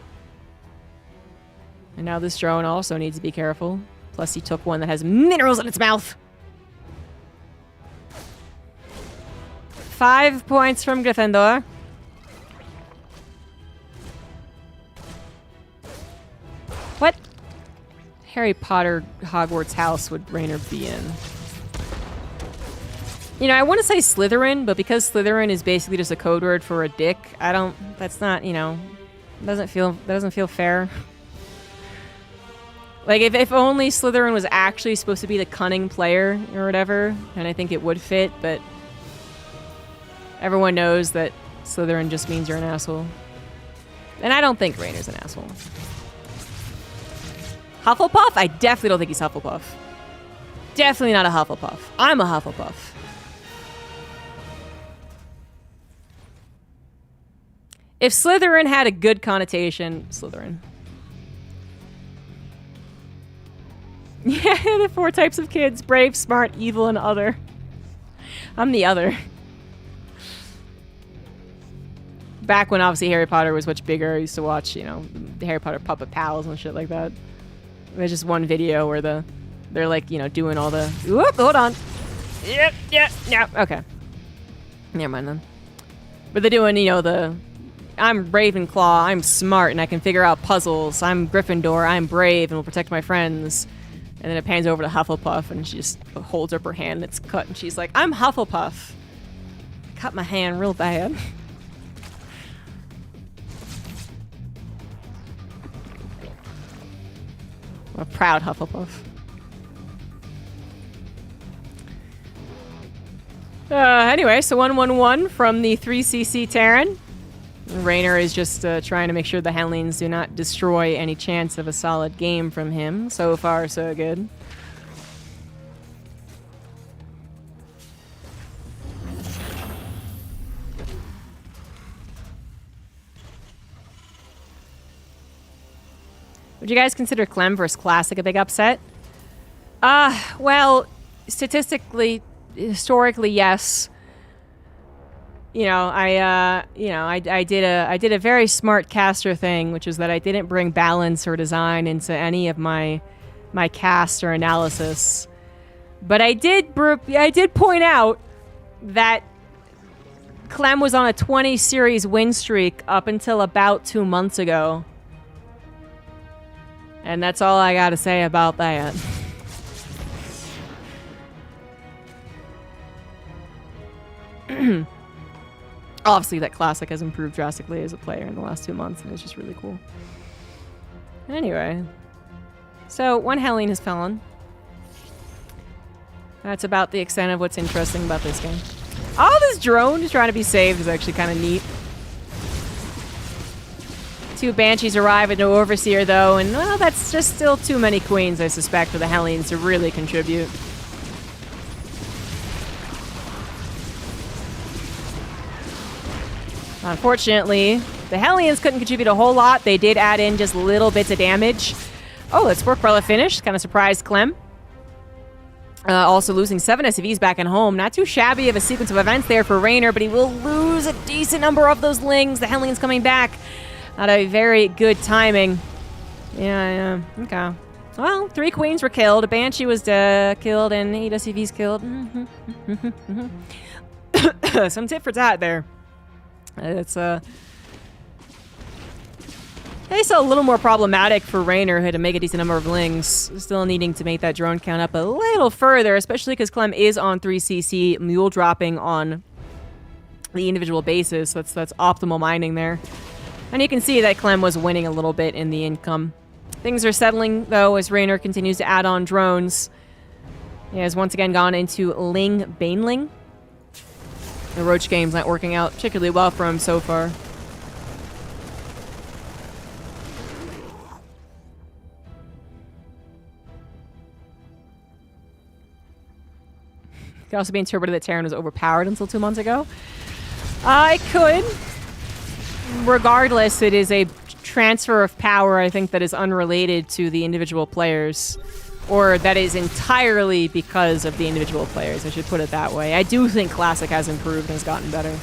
And now this drone also needs to be careful. Plus he took one that has minerals in its mouth. 5 points from Gryffindor. What Harry Potter Hogwarts house would Raynor be in? You know, I want to say Slytherin, but because Slytherin is basically just a code word for a dick, that's not, you know, doesn't feel fair. Like, if only Slytherin was actually supposed to be the cunning player or whatever, and I think it would fit, but everyone knows that Slytherin just means you're an asshole. And I don't think Raynor's an asshole. Hufflepuff? I definitely don't think he's Hufflepuff. Definitely not a Hufflepuff. I'm a Hufflepuff. If Slytherin had a good connotation, Slytherin. Yeah, the 4 types of kids: brave, smart, evil, and other. I'm the other. Back when obviously Harry Potter was much bigger, I used to watch, you know, the Harry Potter Puppet Pals and shit like that. There's just one video where they're like, you know, doing all the... Whoop, hold on. Yep, okay. Never mind then. But they're doing, you know, I'm Ravenclaw, I'm smart, and I can figure out puzzles. I'm Gryffindor, I'm brave, and will protect my friends. And then it pans over to Hufflepuff, and she just holds up her hand, and it's cut, and she's like, I'm Hufflepuff. I cut my hand real bad. I'm a proud Hufflepuff. Anyway, so 1-1-1 from the 3cc Terran. Raynor is just trying to make sure the Hellions do not destroy any chance of a solid game from him. So far, so good. Would you guys consider Clem versus Classic a big upset? Well, statistically, historically, yes. You know, I did a very smart caster thing, which is that I didn't bring balance or design into any of my cast or analysis. But I did point out that Clem was on a 20 series win streak up until about 2 months ago. And that's all I gotta say about that. Obviously, that Classic has improved drastically as a player in the last 2 months, and it's just really cool. Anyway. So, one Helene has fallen. That's about the extent of what's interesting about this game. Oh, this drone is trying to be saved is actually kind of neat. 2 Banshees arrive at no Overseer, though, and, well, that's just still too many Queens, I suspect, for the Hellenes to really contribute. Unfortunately, the Hellions couldn't contribute a whole lot. They did add in just little bits of damage. Oh, let's work Brella finish. Kind of surprised Clem. Also losing 7 SCVs back at home. Not too shabby of a sequence of events there for Raynor, but he will lose a decent number of those Lings. The Hellions coming back. Not a very good timing. Yeah, okay. Well, 3 Queens were killed. A Banshee was killed, and 8 SCVs killed. Some tit for tat there. It's a little more problematic for Raynor, who had to make a decent number of Lings. Still needing to make that drone count up a little further, especially because Clem is on 3cc, mule dropping on the individual bases. So that's optimal mining there. And you can see that Clem was winning a little bit in the income. Things are settling, though, as Raynor continues to add on drones. He has once again gone into Ling Baneling. The Roach game's not working out particularly well for him so far. It could also be interpreted that Terran was overpowered until 2 months ago. It could. Regardless, it is a transfer of power, I think, that is unrelated to the individual players. Or that is entirely because of the individual players, I should put it that way. I do think Classic has improved and has gotten better.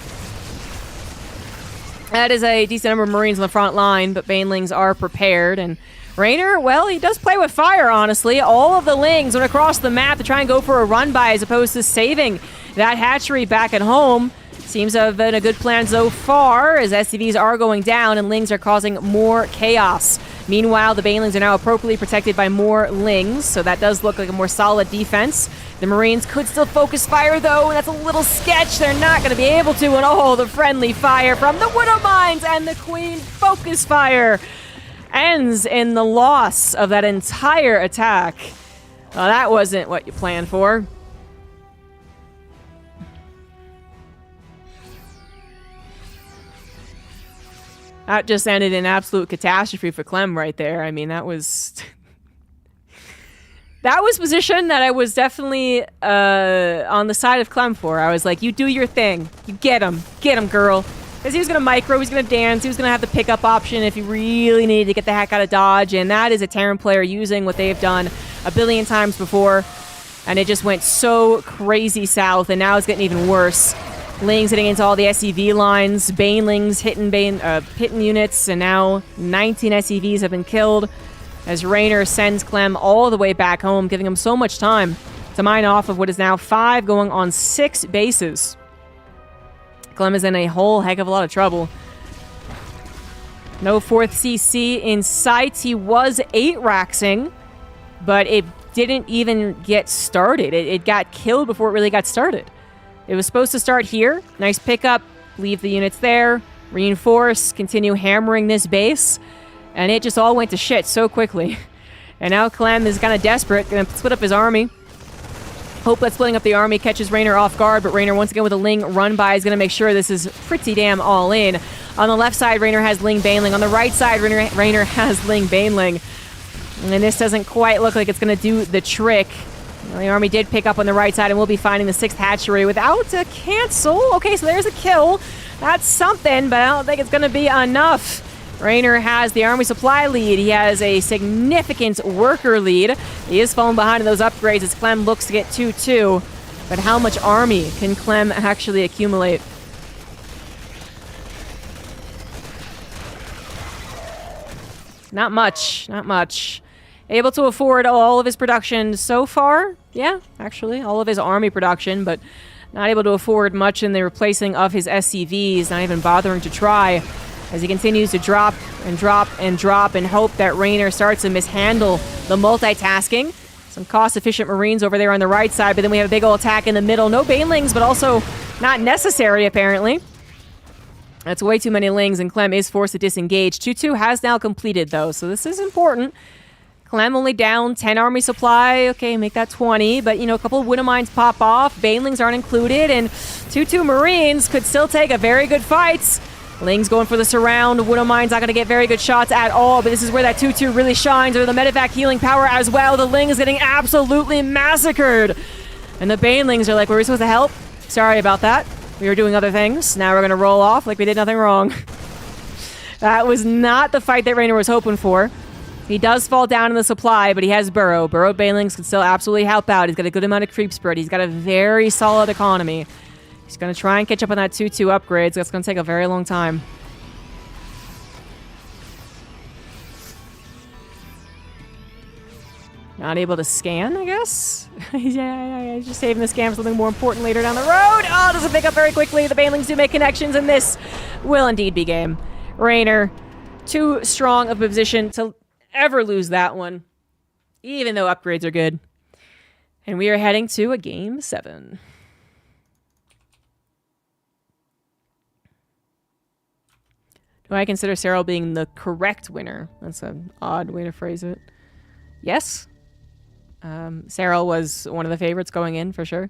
That is a decent number of Marines on the front line, but Banelings are prepared. And Raynor, well, he does play with fire, honestly. All of the Lings went across the map to try and go for a run-by as opposed to saving that hatchery back at home. Seems to have been a good plan so far, as SCVs are going down and Lings are causing more chaos. Meanwhile, the Banelings are now appropriately protected by more Lings, so that does look like a more solid defense. The Marines could still focus fire, though, and that's a little sketch. They're not going to be able to, and oh, the friendly fire from the Widow Mines and the Queen focus fire ends in the loss of that entire attack. Well, that wasn't what you planned for. That just ended in absolute catastrophe for Clem right there. I mean, that was... that was position that I was definitely on the side of Clem for. I was like, you do your thing. You get him. Get him, girl. Because he was going to micro, he was going to dance, he was going to have the pickup option if he really needed to get the heck out of dodge. And that is a Terran player using what they've done a billion times before. And it just went so crazy south, and now it's getting even worse. Lings hitting into all the SCV lines, Banelings hitting units, and now 19 SCVs have been killed as Raynor sends Clem all the way back home, giving him so much time to mine off of what is now 5 going on 6 bases. Clem is in a whole heck of a lot of trouble. No 4th CC in sight. He was 8-raxing, but it didn't even get started. It got killed before it really got started. It was supposed to start here. Nice pickup. Leave the units there. Reinforce. Continue hammering this base. And it just all went to shit so quickly. And now Clem is kind of desperate. Going to split up his army. Hope that splitting up the army catches Raynor off guard. But Raynor, once again with a Ling run-by, is going to make sure this is pretty damn all in. On the left side, Raynor has Ling Baneling. On the right side, Raynor has Ling Baneling. And this doesn't quite look like it's going to do the trick. The army did pick up on the right side, and we'll be finding the 6th hatchery without a cancel. Okay, so there's a kill. That's something, but I don't think it's going to be enough. Raynor has the army supply lead. He has a significant worker lead. He is falling behind in those upgrades as Clem looks to get 2-2. But how much army can Clem actually accumulate? Not much. Not much. Able to afford all of his production so far. Yeah, actually, all of his army production, but not able to afford much in the replacing of his SCVs, not even bothering to try, as he continues to drop and drop and drop and hope that Raynor starts to mishandle the multitasking. Some cost-efficient Marines over there on the right side, but then we have a big old attack in the middle. No Banelings, but also not necessary, apparently. That's way too many Lings, and Clem is forced to disengage. 2-2 has now completed, though, so this is important. Clem only down 10 army supply. Okay, make that 20, but, you know, a couple of Widow Mines pop off. Banelings aren't included, and 2-2 Marines could still take a very good fight. Ling's going for the surround. Widow Mine's not going to get very good shots at all, but this is where that 2-2 really shines, or the medevac healing power as well. The Ling is getting absolutely massacred. And the Banelings are like, were we supposed to help? Sorry about that. We were doing other things. Now we're going to roll off like we did nothing wrong. That was not the fight that Raynor was hoping for. He does fall down in the supply, but he has Burrow. Burrow Banelings can still absolutely help out. He's got a good amount of creep spread. He's got a very solid economy. He's going to try and catch up on that 2-2 upgrades. That's going to take a very long time. Not able to scan, I guess? Yeah, just saving the scan for something more important later down the road. Oh, doesn't pick up very quickly. The Banelings do make connections, and this will indeed be game. Raynor, too strong of a position to ever lose that one, even though upgrades are good. And we are heading to a game 7. Do I consider Cyril being the correct winner? That's an odd way to phrase it. Yes. Cyril was one of the favorites going in, for sure.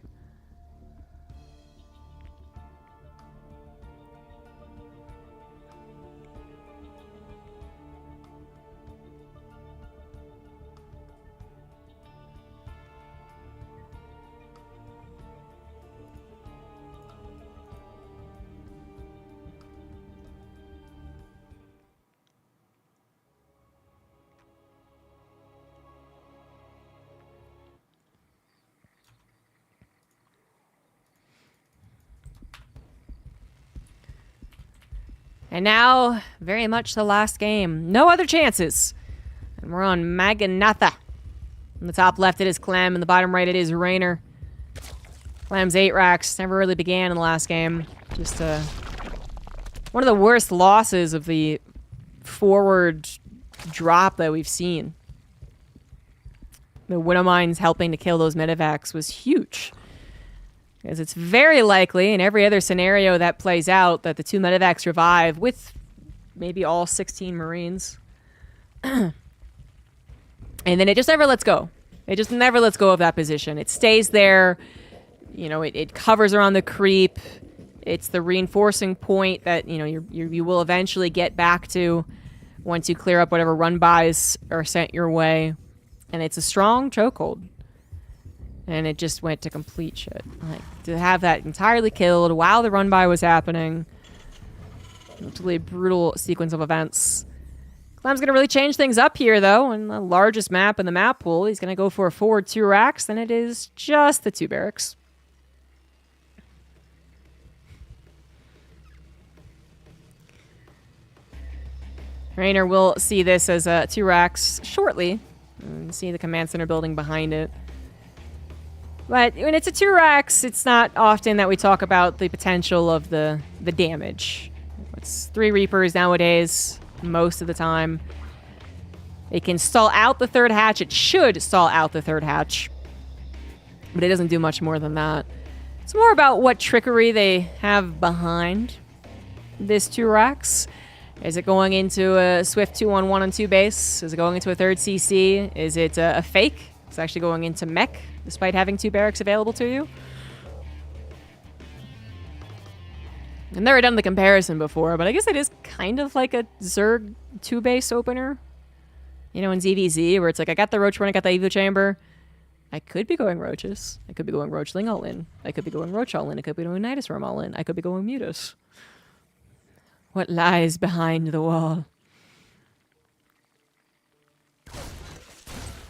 And now, very much the last game. No other chances. And we're on Maganatha. On the top left, it is Clem. And the bottom right, it is Raynor. Clem's 8 racks. Never really began in the last game. Just one of the worst losses of the forward drop that we've seen. The Widow Mines helping to kill those medevacs was huge. Because it's very likely, in every other scenario that plays out, that the 2 medevacs revive with maybe all 16 Marines. And then it just never lets go. It just never lets go of that position. It stays there. You know, it covers around the creep. It's the reinforcing point that, you know, you will eventually get back to once you clear up whatever run-bys are sent your way. And it's a strong chokehold. And it just went to complete shit. Like, to have that entirely killed while the run-by was happening. Absolutely brutal sequence of events. Clem's going to really change things up here, though. On the largest map in the map pool, he's going to go for a forward 2 racks, and it is just the 2 barracks. Raynor will see this as 2 racks shortly. And see the command center building behind it. But when it's a 2 racks, it's not often that we talk about the potential of the damage. It's 3 Reapers nowadays, most of the time. It can stall out the 3rd hatch. It should stall out the 3rd hatch. But it doesn't do much more than that. It's more about what trickery they have behind this 2 racks. Is it going into a Swift 2-on-1-on-2 base? Is it going into a 3rd CC? Is it a fake? It's actually going into mech, despite having 2 barracks available to you. I've never done the comparison before, but I guess it is kind of like a Zerg 2-base opener. You know, in ZVZ, where it's like, I got the Roach Run, I got the Evo Chamber. I could be going Roaches. I could be going Roachling all in. I could be going Roach all in. I could be going Nidus Worm all in. I could be going Mutus. What lies behind the wall?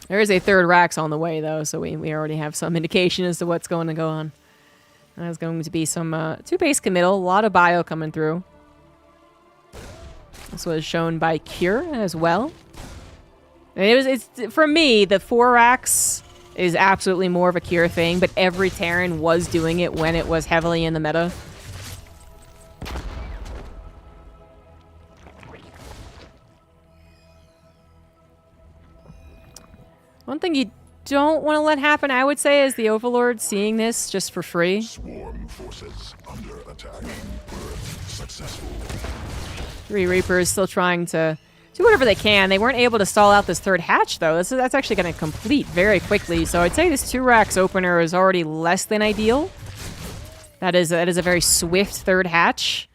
There is a 3rd racks on the way, though, so we already have some indication as to what's going to go on. There's going to be some 2-base committal, a lot of bio coming through. This was shown by Cure as well. And it's for me, the 4 racks is absolutely more of a Cure thing, but every Terran was doing it when it was heavily in the meta. One thing you don't want to let happen, I would say, is the Overlord seeing this just for free. forces under attack were successful. 3 Reapers still trying to do whatever they can. They weren't able to stall out this third hatch, though. That's actually going to complete very quickly. So I'd say this 2 racks opener is already less than ideal. That is a very swift third hatch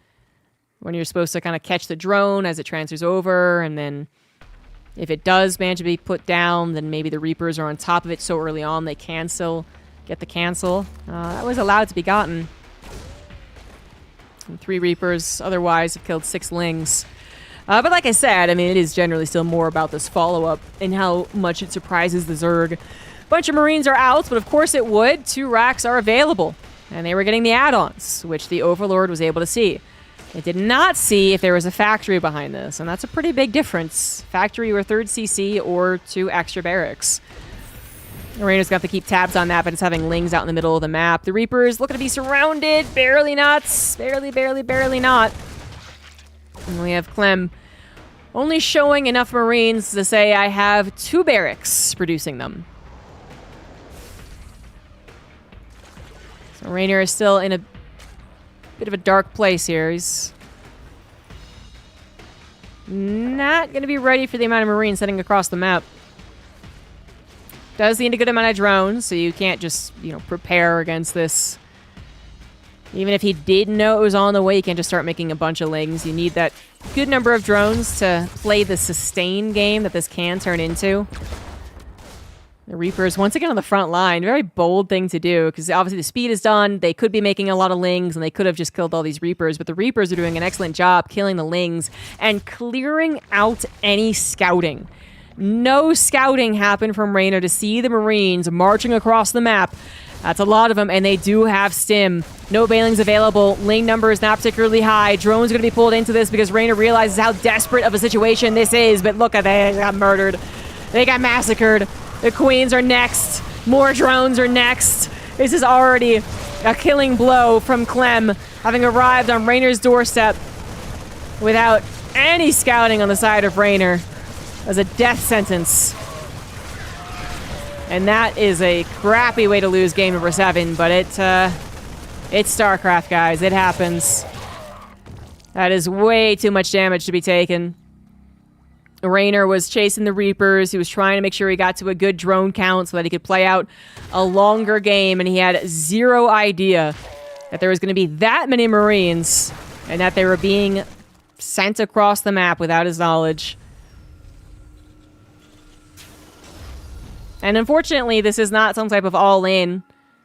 when you're supposed to kind of catch the drone as it transfers over, and then if it does manage to be put down, then maybe the Reapers are on top of it so early on they can still get the cancel. That was allowed to be gotten. And 3 Reapers otherwise have killed 6 Lings. But like I said, I mean, it is generally still more about this follow-up and how much it surprises the Zerg. Bunch of Marines are out, but of course it would. 2 racks are available, and they were getting the add-ons, which the Overlord was able to see. It did not see if there was a factory behind this, and that's a pretty big difference. Factory or 3rd CC or 2 extra barracks. Rainer's got to keep tabs on that, but it's having Lings out in the middle of the map. The Reapers looking to be surrounded. Barely not. Barely not. And we have Clem only showing enough Marines to say, I have 2 barracks producing them. So Rainer is still in a bit of a dark place here. He's not going to be ready for the amount of Marines heading across the map. Does need a good amount of drones, so you can't just, prepare against this. Even if he did know it was on the way, you can't just start making a bunch of Lings. You need that good number of drones to play the sustain game that this can turn into. The Reapers, once again on the front line. Very bold thing to do, because obviously the speed is done. They could be making a lot of Lings, and they could have just killed all these Reapers, but the Reapers are doing an excellent job killing the Lings and clearing out any scouting. No scouting happened from Rainer to see the Marines marching across the map. That's a lot of them, and they do have stim. No Bailings available. Ling number is not particularly high. Drones are going to be pulled into this because Rainer realizes how desperate of a situation this is, but look at that. They got murdered. They got massacred. The Queens are next. More drones are next. This is already a killing blow from Clem, having arrived on Rainer's doorstep without any scouting on the side of Rainer. As a death sentence. And that is a crappy way to lose game number 7, but it's StarCraft, guys. It happens. That is way too much damage to be taken. Rainer was chasing the Reapers. He was trying to make sure he got to a good drone count so that he could play out a longer game, and he had zero idea that there was going to be that many Marines and that they were being sent across the map without his knowledge. And unfortunately, this is not some type of all-in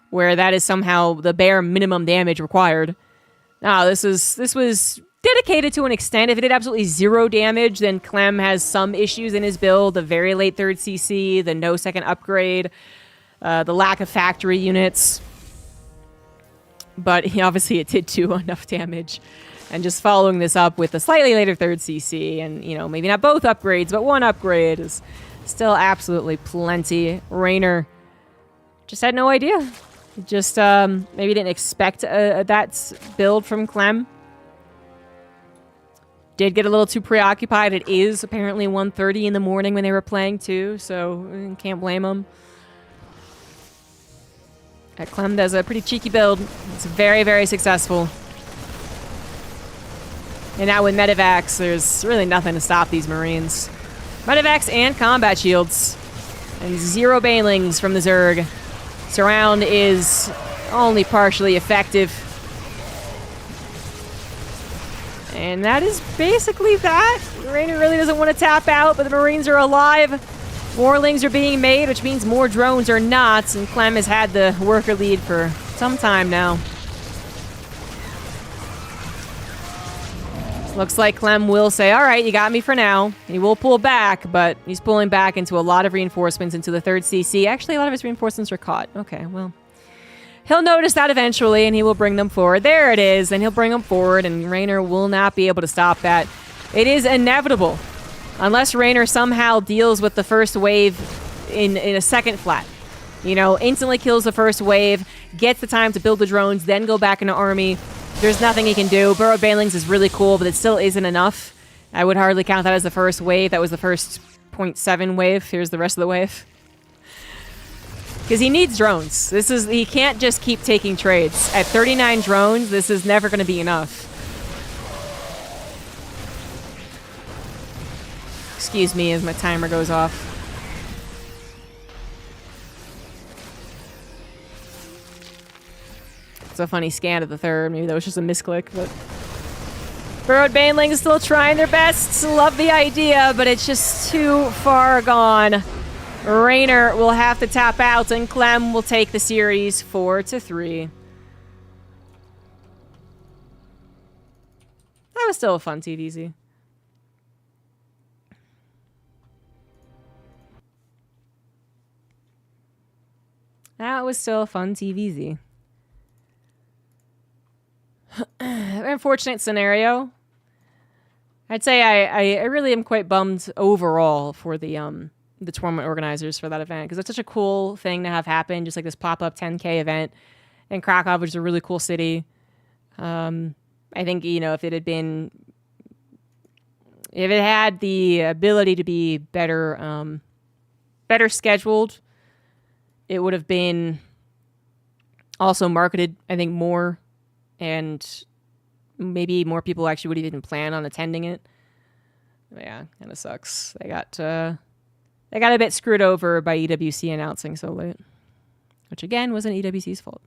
where that is somehow the bare minimum damage required. No, this was dedicated to an extent. If it did absolutely 0 damage, then Clem has some issues in his build. The very late 3rd CC, the no second upgrade, the lack of factory units. But obviously it did do enough damage. And just following this up with a slightly later 3rd CC, and, maybe not both upgrades, but 1 upgrade is still absolutely plenty. Rainer just had no idea. Just maybe didn't expect that build from Clem. Did get a little too preoccupied. It is apparently 1:30 in the morning when they were playing too, so can't blame him. Clem does a pretty cheeky build. It's very, very successful. And now with Medivacs, there's really nothing to stop these Marines. Medivacs and combat shields. And 0 Banelings from the Zerg. Surround is only partially effective. And that is basically that. Rainer really doesn't want to tap out, but the Marines are alive. More Lings are being made, which means more drones are not. And Clem has had the worker lead for some time now. Looks like Clem will say, all right, you got me for now. He will pull back, but he's pulling back into a lot of reinforcements into the 3rd CC. Actually, a lot of his reinforcements are caught. Okay, well, he'll notice that eventually, and he will bring them forward. There it is, and he'll bring them forward, and Rainer will not be able to stop that. It is inevitable, unless Rainer somehow deals with the first wave in a second flat. Instantly kills the first wave, gets the time to build the drones, then go back into army. There's nothing he can do. Burrowed Banelings is really cool, but it still isn't enough. I would hardly count that as the first wave. That was the first 0.7 wave. Here's the rest of the wave. Because he needs drones. He can't just keep taking trades. At 39 drones, this is never going to be enough. Excuse me as my timer goes off. It's a funny scan of the third. Maybe that was just a misclick, but... Burrowed Banelings still trying their best. Love the idea, but it's just too far gone. Raynor will have to tap out, and Clem will take the series 4-3. That was still a fun TDZ. That was still a fun TVZ. Unfortunate scenario. I'd say I really am quite bummed overall for the tournament organizers for that event, because it's such a cool thing to have happen, just like this pop-up 10K event in Krakow, which is a really cool city. I think, you know, if it had the ability to be better scheduled, it would have been also marketed, I think, more, and maybe more people actually would even plan on attending it. But yeah, kind of sucks. They got a bit screwed over by EWC announcing so late, which again wasn't EWC's fault.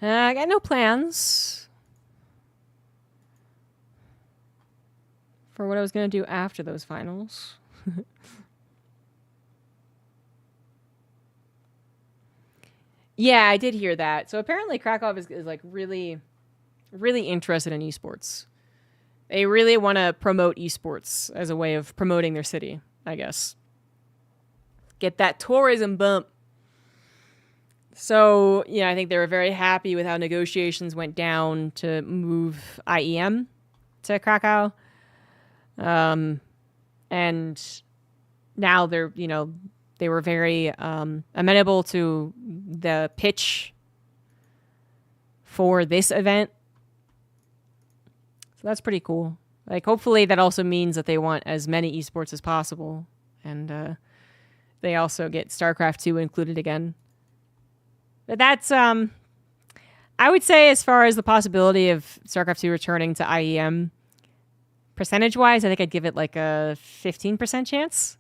I got no plans for what I was going to do after those finals. Yeah, I did hear that. So apparently Krakow is like really, really interested in esports. They really want to promote esports as a way of promoting their city, I guess. Get that tourism bump. So, yeah, I think they were very happy with how negotiations went down to move IEM to Krakow. And now they're, you know, they were very amenable to the pitch for this event. So that's pretty cool. Like, hopefully that also means that they want as many esports as possible. And they also get Starcraft 2 included again. But that's, I would say, as far as the possibility of StarCraft 2 returning to IEM, percentage-wise, I think I'd give it like a 15% chance.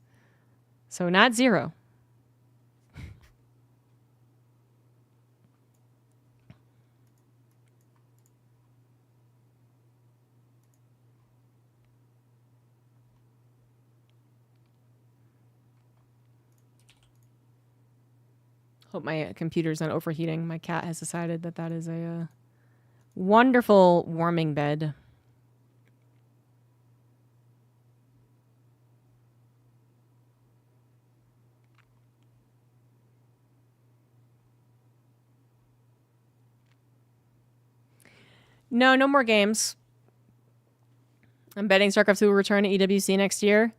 So not 0. Hope my computer's not overheating. My cat has decided that that is a wonderful warming bed. No more games. I'm betting StarCraft 2 will return to EWC next year.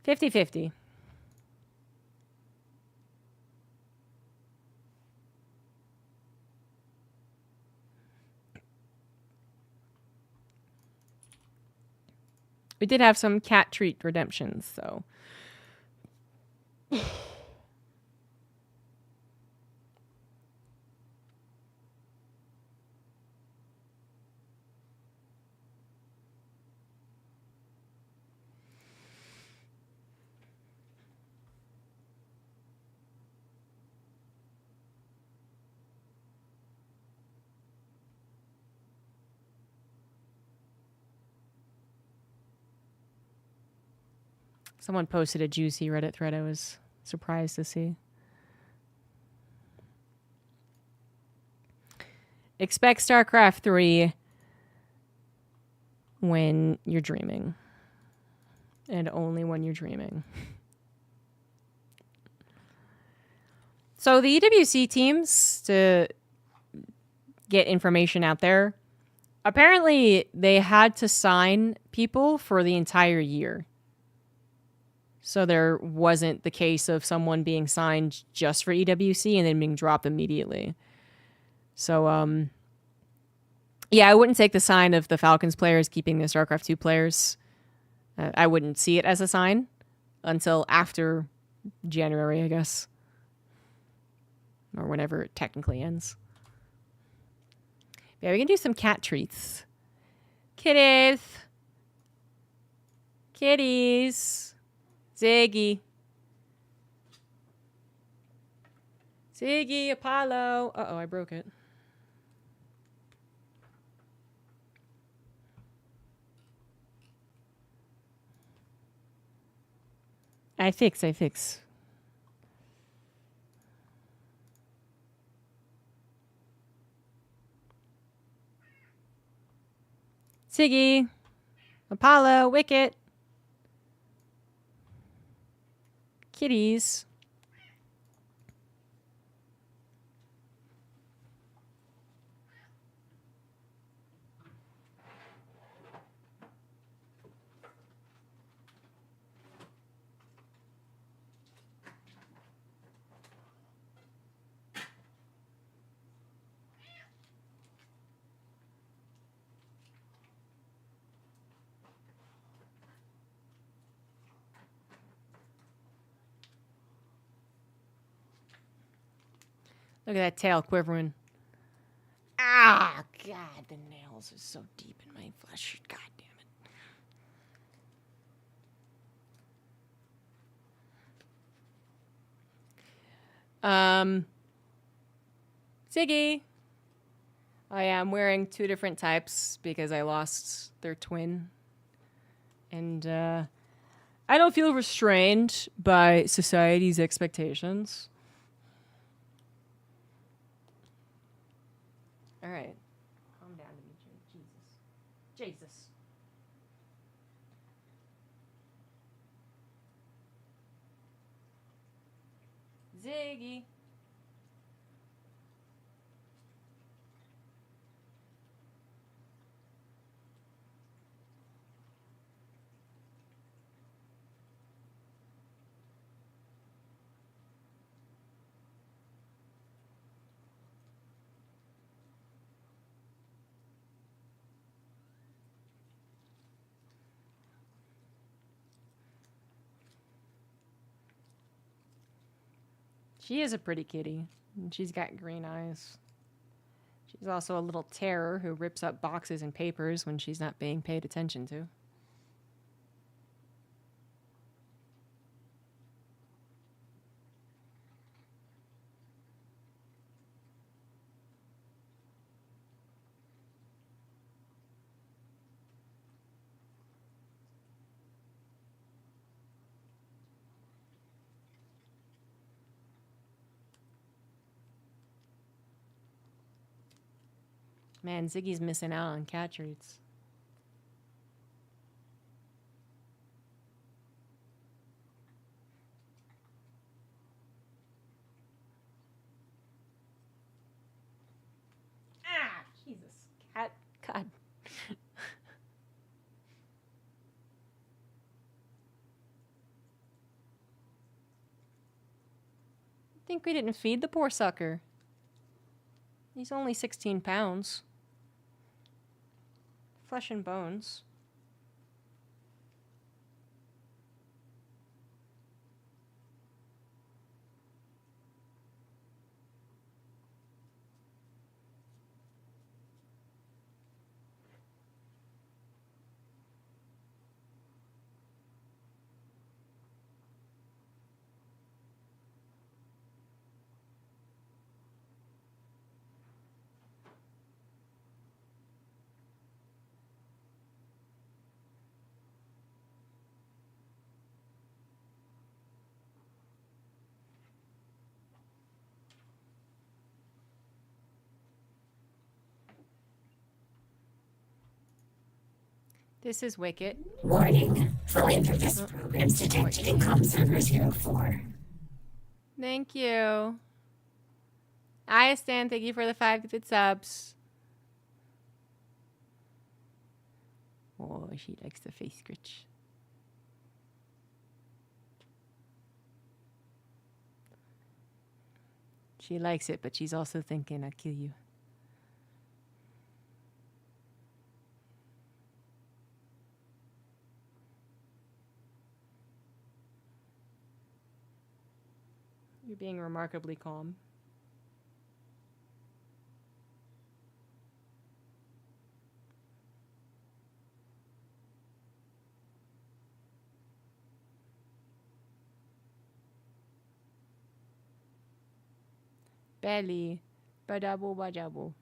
50-50. We did have some cat treat redemptions, so. Someone posted a juicy Reddit thread I was surprised to see. Expect StarCraft 3 when you're dreaming. And only when you're dreaming. So the EWC teams, to get information out there, Apparently, they had to sign people for the entire year. So there wasn't the case of someone being signed just for EWC and then being dropped immediately. So, yeah, I wouldn't take the sign of the Falcons players keeping the StarCraft 2 players. I wouldn't see it as a sign until after January, I guess. Or whenever it technically ends. Yeah, we can do some cat treats. Kitties. Kitties. Ziggy. Ziggy, Apollo. Uh-oh, I broke it. I fix. Siggy, Apollo, Wicket, kitties. Look at that tail quivering. Ah, God, the nails are so deep in my flesh. God damn it. Ziggy. Oh yeah, I'm wearing two different types because I lost their twin. And I don't feel restrained by society's expectations. All right. Calm down, Dimitri. Jesus. Ziggy. She is a pretty kitty. And she's got green eyes. She's also a little terror who rips up boxes and papers when she's not being paid attention to. Man, Ziggy's missing out on cat treats. Ah, Jesus. Cat. God. I think we didn't feed the poor sucker. He's only 16 pounds. Flesh and bones. This is Wicket. Warning. Philanthropist programs detected in Com Server 04. Thank you. I stand. Thank you for the 5 gifted subs. Oh, she likes the face scratch. She likes it, but she's also thinking, I'll kill you. You're being remarkably calm. Belly. Badabo bajabo.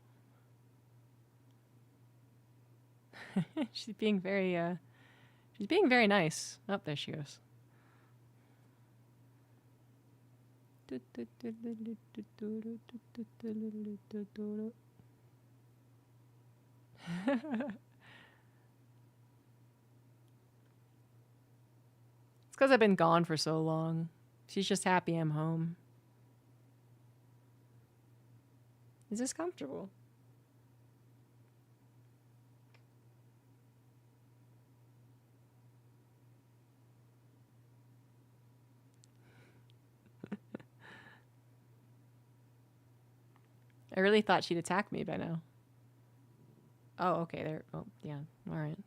She's being very nice. Oh, there she goes. It's because I've been gone for so long. She's just happy I'm home. Is this comfortable? I really thought she'd attack me by now. Oh, okay, there. Oh, yeah. All right.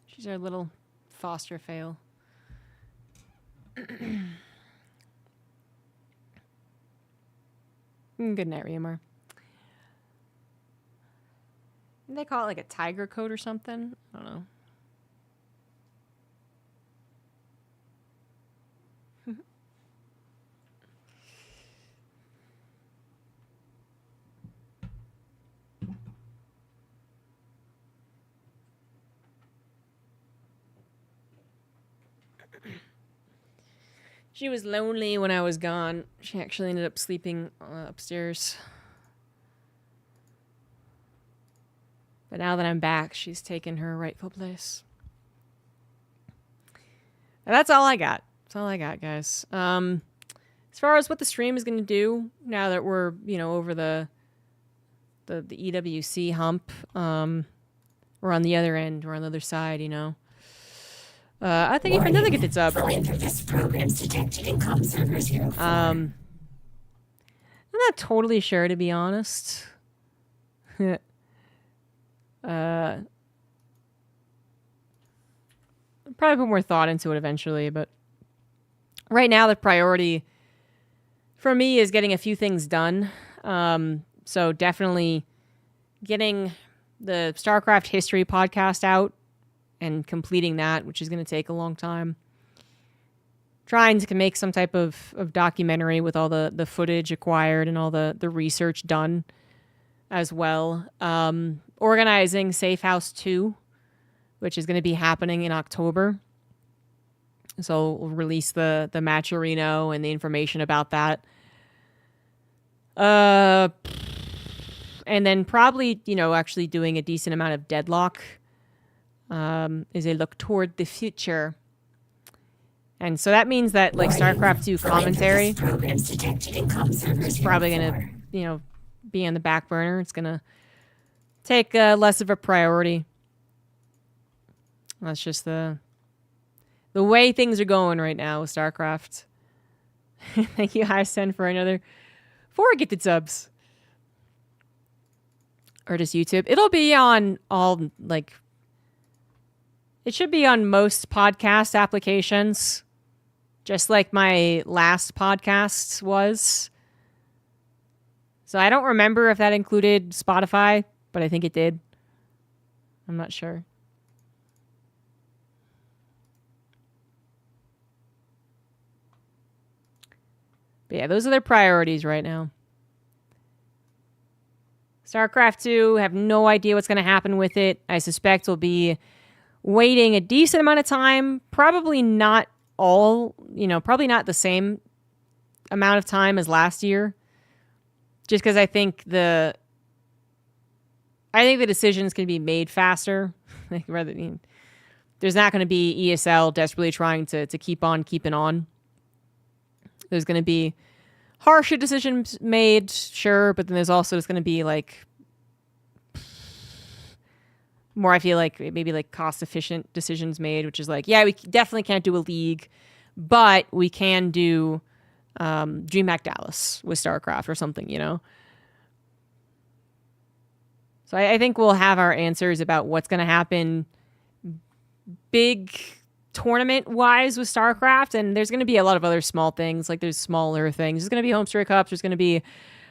She's our little foster fail. Good night, Riamar. Didn't they call it like a tiger coat or something? I don't know. She was lonely when I was gone. She actually ended up sleeping upstairs. But now that I'm back, she's taken her rightful place. And that's all I got. That's all I got, guys. As far as what the stream is going to do, now that we're, over the EWC hump, we're on the other end, we're on the other side, I thank you for another gifted sub. Programs detected in comm server 04. I'm not totally sure, to be honest. I'll probably put more thought into it eventually, but right now the priority for me is getting a few things done. So definitely getting the Starcraft history podcast out and completing that, which is going to take a long time. Trying to make some type of documentary with all the footage acquired and all the research done as well. Organizing Safe House 2, which is going to be happening in October. So we'll release the Matcherino and the information about that. And then probably, actually doing a decent amount of Deadlock as a look toward the future. And so that means that, like, StarCraft 2 commentary is probably going to, be on the back burner. It's going to take less of a priority. That's just the way things are going right now with StarCraft. Thank you, Hysen, for another 4 gifted subs. Or just YouTube. It'll be on all, like... It should be on most podcast applications. Just like my last podcast was. So I don't remember if that included Spotify, but I think it did. I'm not sure. But yeah, those are their priorities right now. StarCraft 2, have no idea what's going to happen with it. I suspect we'll be waiting a decent amount of time. Probably not all, probably not the same amount of time as last year. just because I think the decisions can be made faster. Like rather than, there's not going to be ESL desperately trying to keep on keeping on. There's going to be harsher decisions made, sure, but then there's also just going to be like more, I feel like maybe like cost efficient decisions made, which is like, yeah, we definitely can't do a league, but we can do DreamHack Dallas with Starcraft or something, you know? So I think we'll have our answers about what's going to happen big tournament-wise with Starcraft, and there's going to be a lot of other small things. Like there's smaller things. There's going to be Homestory Cups. There's going to be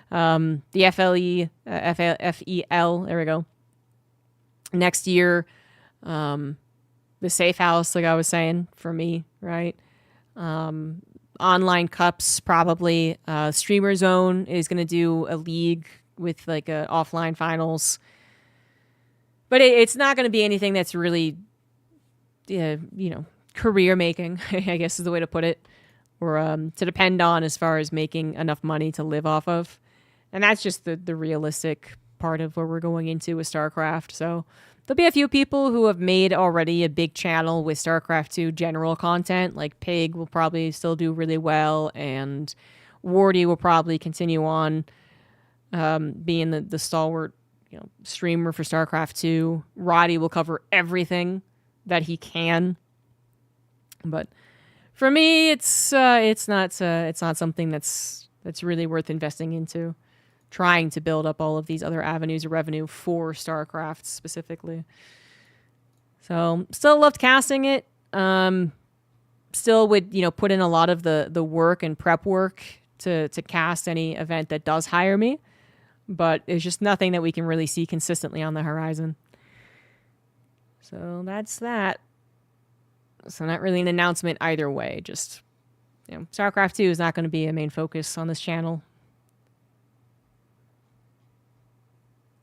the FEL. There we go. Next year, the Safe House, like I was saying, for me, right? Online Cups, probably. Streamer Zone is going to do a league with like a offline finals. But it's not going to be anything that's really, you know, career making, I guess is the way to put it, or to depend on as far as making enough money to live off of. And that's just the realistic part of where we're going into with StarCraft. So there'll be a few people who have made already a big channel with StarCraft 2 general content. Like Pig will probably still do really well, and Wardy will probably continue on being the stalwart, you know, streamer for StarCraft 2. Roddy will cover everything that he can. But for me, it's not something that's really worth investing into. Trying to build up all of these other avenues of revenue for StarCraft specifically. So still loved casting it. Still would, you know, put in a lot of the work and prep work to cast any event that does hire me. But it's just nothing that we can really see consistently on the horizon. So that's that. So not really an announcement either way. Just, you know, StarCraft 2 is not going to be a main focus on this channel.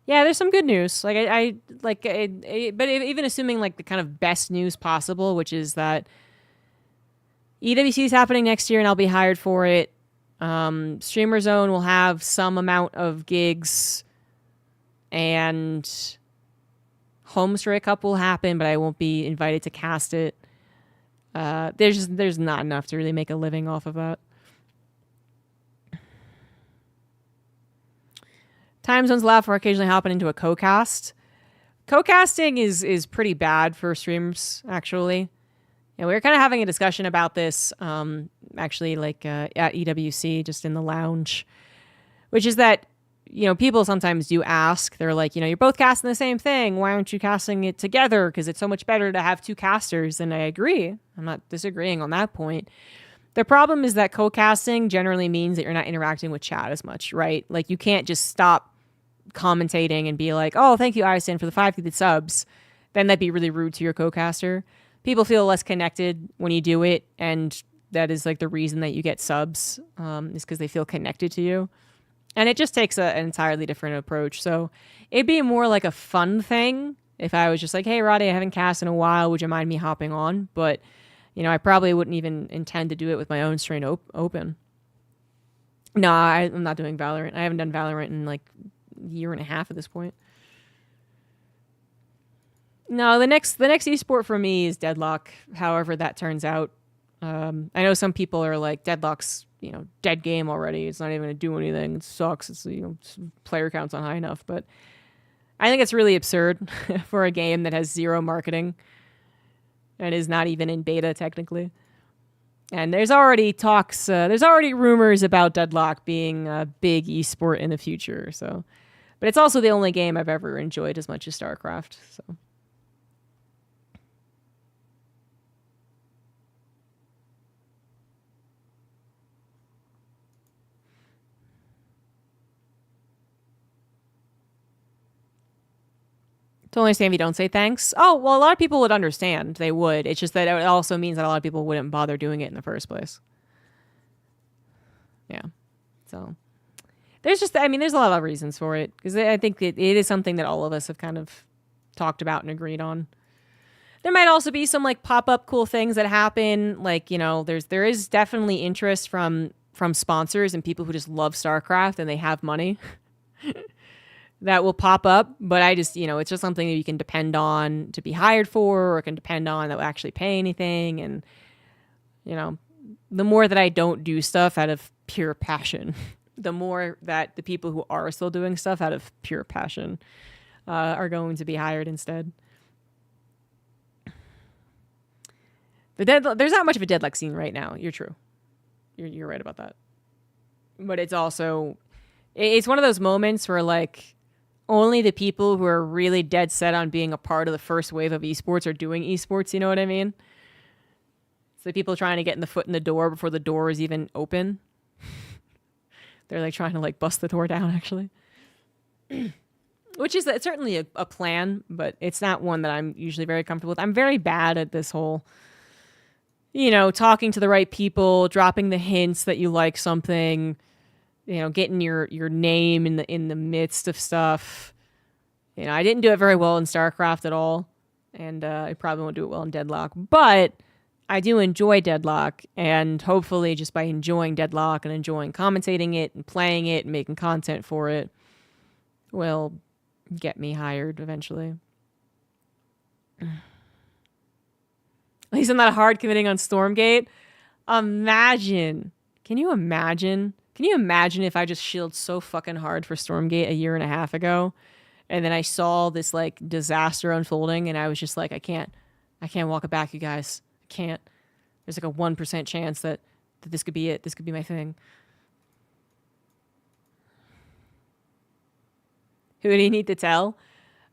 Yeah, there's some good news. Like but even assuming like the kind of best news possible, which is that EWC is happening next year and I'll be hired for it. Streamer Zone will have some amount of gigs, and Homestory Cup will happen, but I won't be invited to cast it. There's not enough to really make a living off of that. Time zones allow for occasionally hopping into a co-cast. Co-casting is pretty bad for streams, actually. Yeah, we were kind of having a discussion about this, actually, like at EWC, just in the lounge, which is that, you know, people sometimes do ask. They're like, you know, you're both casting the same thing. Why aren't you casting it together? Because it's so much better to have two casters. And I agree. I'm not disagreeing on that point. The problem is that co-casting generally means that you're not interacting with chat as much, right? Like, you can't just stop commentating and be like, oh, thank you, Ison, for the 5 gifted subs. Then that'd be really rude to your co-caster. People feel less connected when you do it, and that is like the reason that you get subs, is because they feel connected to you. And it just takes an entirely different approach. So it'd be more like a fun thing if I was just like, hey, Roddy, I haven't cast in a while. Would you mind me hopping on? But, you know, I probably wouldn't even intend to do it with my own stream open. No, I'm not doing Valorant. I haven't done Valorant in like a year and a half at this point. No, the next esport for me is Deadlock, however that turns out. I know some people are like, Deadlock's, you know, dead game already. It's not even going to do anything. It sucks. It's, you know, player count's not high enough. But I think it's really absurd for a game that has zero marketing and is not even in beta technically. And there's already talks, there's already rumors about Deadlock being a big esport in the future. So, but it's also the only game I've ever enjoyed as much as Starcraft. So. Totally understand if you don't say thanks. Oh, well, a lot of people would understand. They would. It's just that it also means that a lot of people wouldn't bother doing it in the first place. Yeah. So there's just, I mean, there's a lot of reasons for it. Because I think it is something that all of us have kind of talked about and agreed on. There might also be some like pop-up cool things that happen. Like, you know, there is definitely interest from from sponsors and people who just love StarCraft and they have money that will pop up. But I just, it's just something that you can depend on to be hired for, or can depend on that will actually pay anything. And, the more that I don't do stuff out of pure passion, the more that the people who are still doing stuff out of pure passion are going to be hired instead. There's not much of a deadlock scene right now. You're true. You're right about that. But it's also, it's one of those moments where like only the people who are really dead set on being a part of the first wave of esports are doing esports. You know what I mean? So the people trying to get in the foot in the door before the door is even open. They're like trying to like bust the door down actually. Which is certainly a plan, but it's not one that I'm usually very comfortable with. I'm very bad at this whole, talking to the right people, dropping the hints that you like something, getting your name in the midst of stuff. I didn't do it very well in StarCraft at all, and I probably won't do it well in Deadlock. But I do enjoy Deadlock, and hopefully just by enjoying Deadlock and enjoying commentating it and playing it and making content for it will get me hired eventually. At least I'm not hard committing on Stormgate. Imagine. Can you imagine? Can you imagine if I just shielded so fucking hard for Stormgate a year and a half ago, and then I saw this like disaster unfolding, and I was just like, I can't walk it back, you guys. I can't. There's like a 1% chance that this could be it. This could be my thing. Who do you need to tell?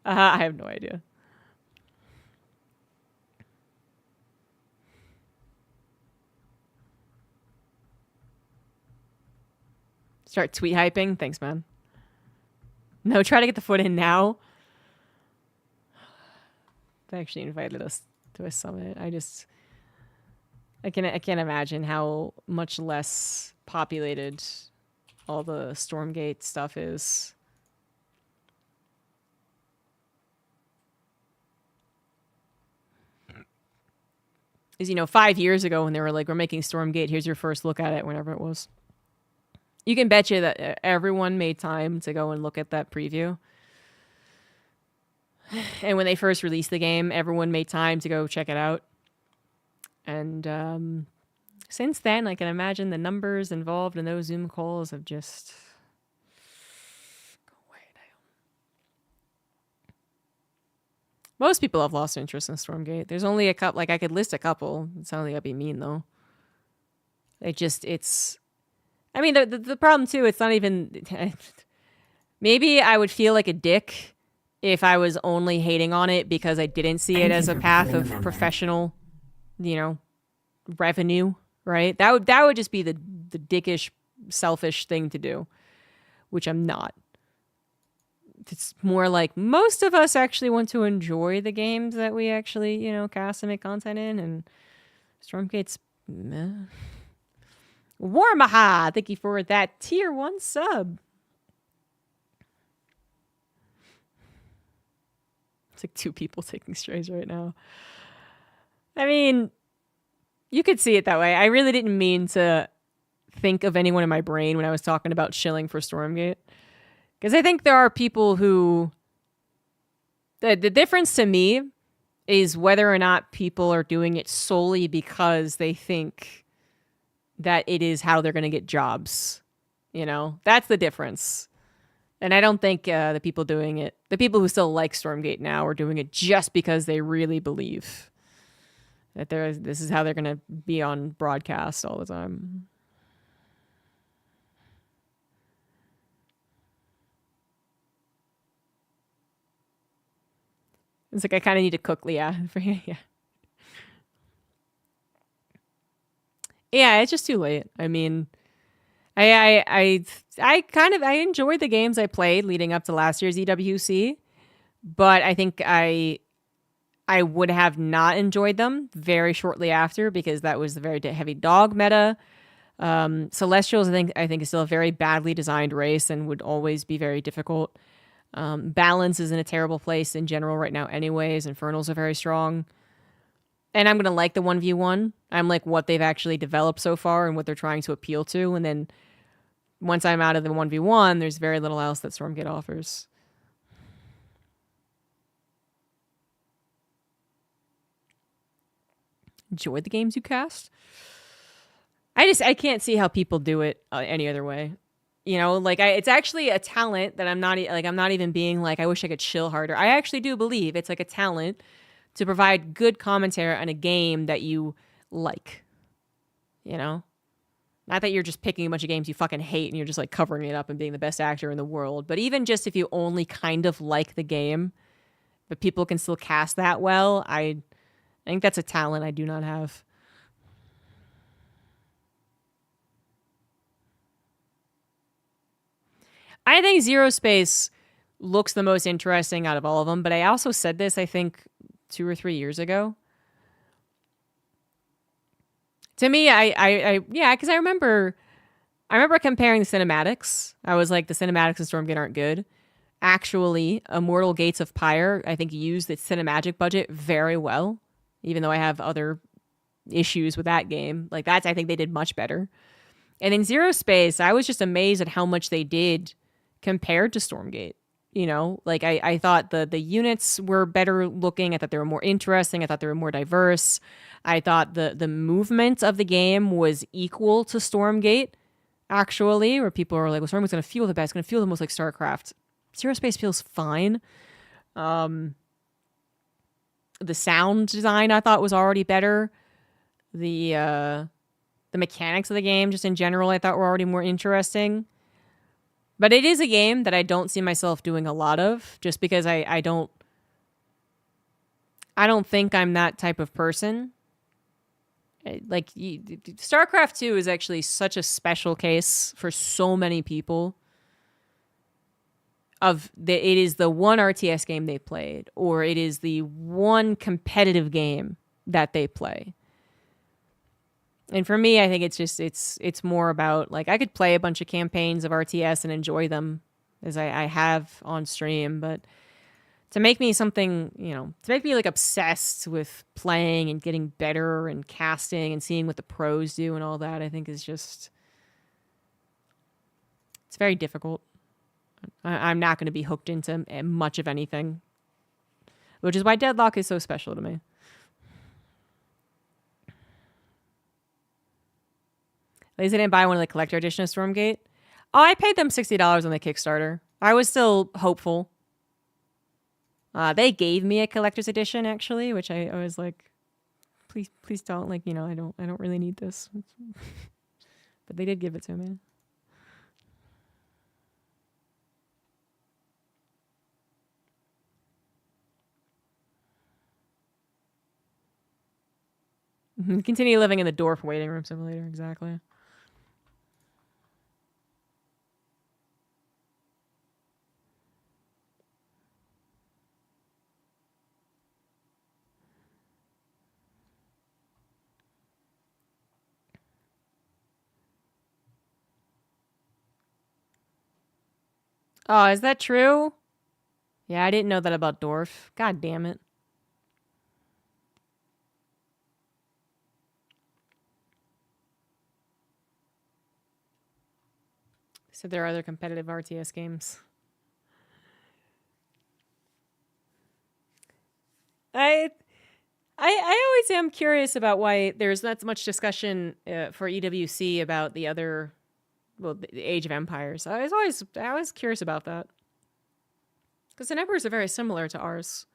I have no idea. Start tweet hyping? Thanks, man. No, try to get the foot in now. They actually invited us to a summit. I can't imagine how much less populated all the Stormgate stuff is. Is 5 years ago when they were like, we're making Stormgate, here's your first look at it, whenever it was. You can bet you that everyone made time to go and look at that preview. And when they first released the game, everyone made time to go check it out. And since then, I can imagine the numbers involved in those Zoom calls have just gone way down. Most people have lost interest in Stormgate. There's only a couple, like I could list a couple. It sounds like I'd be mean though. I mean, the problem too, it's not even, maybe I would feel like a dick if I was only hating on it because I didn't see it as a path of professional, revenue, right? That would just be the dickish, selfish thing to do, which I'm not. It's more like most of us actually want to enjoy the games that we actually, cast and make content in, and Stormgate's meh. Warmaha, thank you for that tier 1 sub. It's like 2 people taking strays right now. I mean, you could see it that way. I really didn't mean to think of anyone in my brain when I was talking about shilling for Stormgate. Because I think there are people who... The difference to me is whether or not people are doing it solely because they think that it is how they're going to get jobs. That's the difference. And I don't think the people doing it, the people who still like Stormgate now, are doing it just because they really believe that this is how they're going to be on broadcast all the time. It's like I kind of need to cook, yeah. Yeah, it's just too late. I mean, I enjoyed the games I played leading up to last year's EWC, but I think I would have not enjoyed them very shortly after because that was the very heavy dog meta. Celestials, I think is still a very badly designed race and would always be very difficult. Balance is in a terrible place in general right now anyways. Infernals are very strong. And I'm going to like the 1v1. I'm like what they've actually developed so far and what they're trying to appeal to. And then once I'm out of the 1v1, there's very little else that Stormgate offers. Enjoy the games you cast? I can't see how people do it any other way. You know, like it's actually a talent that I'm not even being like, I wish I could chill harder. I actually do believe it's like a talent to provide good commentary on a game that you like, you know? Not that you're just picking a bunch of games you fucking hate and you're just like covering it up and being the best actor in the world, but even just if you only kind of like the game, but people can still cast that well, I think that's a talent I do not have. I think Zero Space looks the most interesting out of all of them, but I also said this, I think, 2 or 3 years ago. To me, because I remember comparing the cinematics. I was like, the cinematics in Stormgate aren't good. Actually, Immortal Gates of Pyre, I think, used its cinematic budget very well, even though I have other issues with that game. Like, I think they did much better. And in Zero Space, I was just amazed at how much they did compared to Stormgate. You know, like I thought the units were better looking. I thought they were more interesting. I thought they were more diverse. I thought the movement of the game was equal to Stormgate, actually, where people are like, well, Stormgate's going to feel the best. It's going to feel the most like StarCraft. Zero Space feels fine. The sound design I thought was already better. The mechanics of the game, just in general, I thought were already more interesting. But it is a game that I don't see myself doing a lot of, just because I don't think I'm that type of person. Like, StarCraft 2 is actually such a special case for so many people. It is the one RTS game they played, or it is the one competitive game that they play. And for me, I think it's more about, like, I could play a bunch of campaigns of RTS and enjoy them, as I have on stream, but to make me something, you know, to make me like obsessed with playing and getting better and casting and seeing what the pros do and all that, I think is just, it's very difficult. I'm not going to be hooked into much of anything, which is why Deadlock is so special to me. At least I didn't buy one of the collector edition of Stormgate. Oh, I paid them $60 on the Kickstarter. I was still hopeful. They gave me a collector's edition, actually, which I was like, please don't. Like, you know, I don't really need this. But they did give it to me. Continue living in the Dwarf waiting room simulator, exactly. Oh, is that true? Yeah, I didn't know that about Dwarf. God damn it. So there are other competitive RTS games. I always am curious about why there's not so much discussion for EWC about the other, well, the Age of Empires. I was curious about that. Because the numbers are very similar to ours.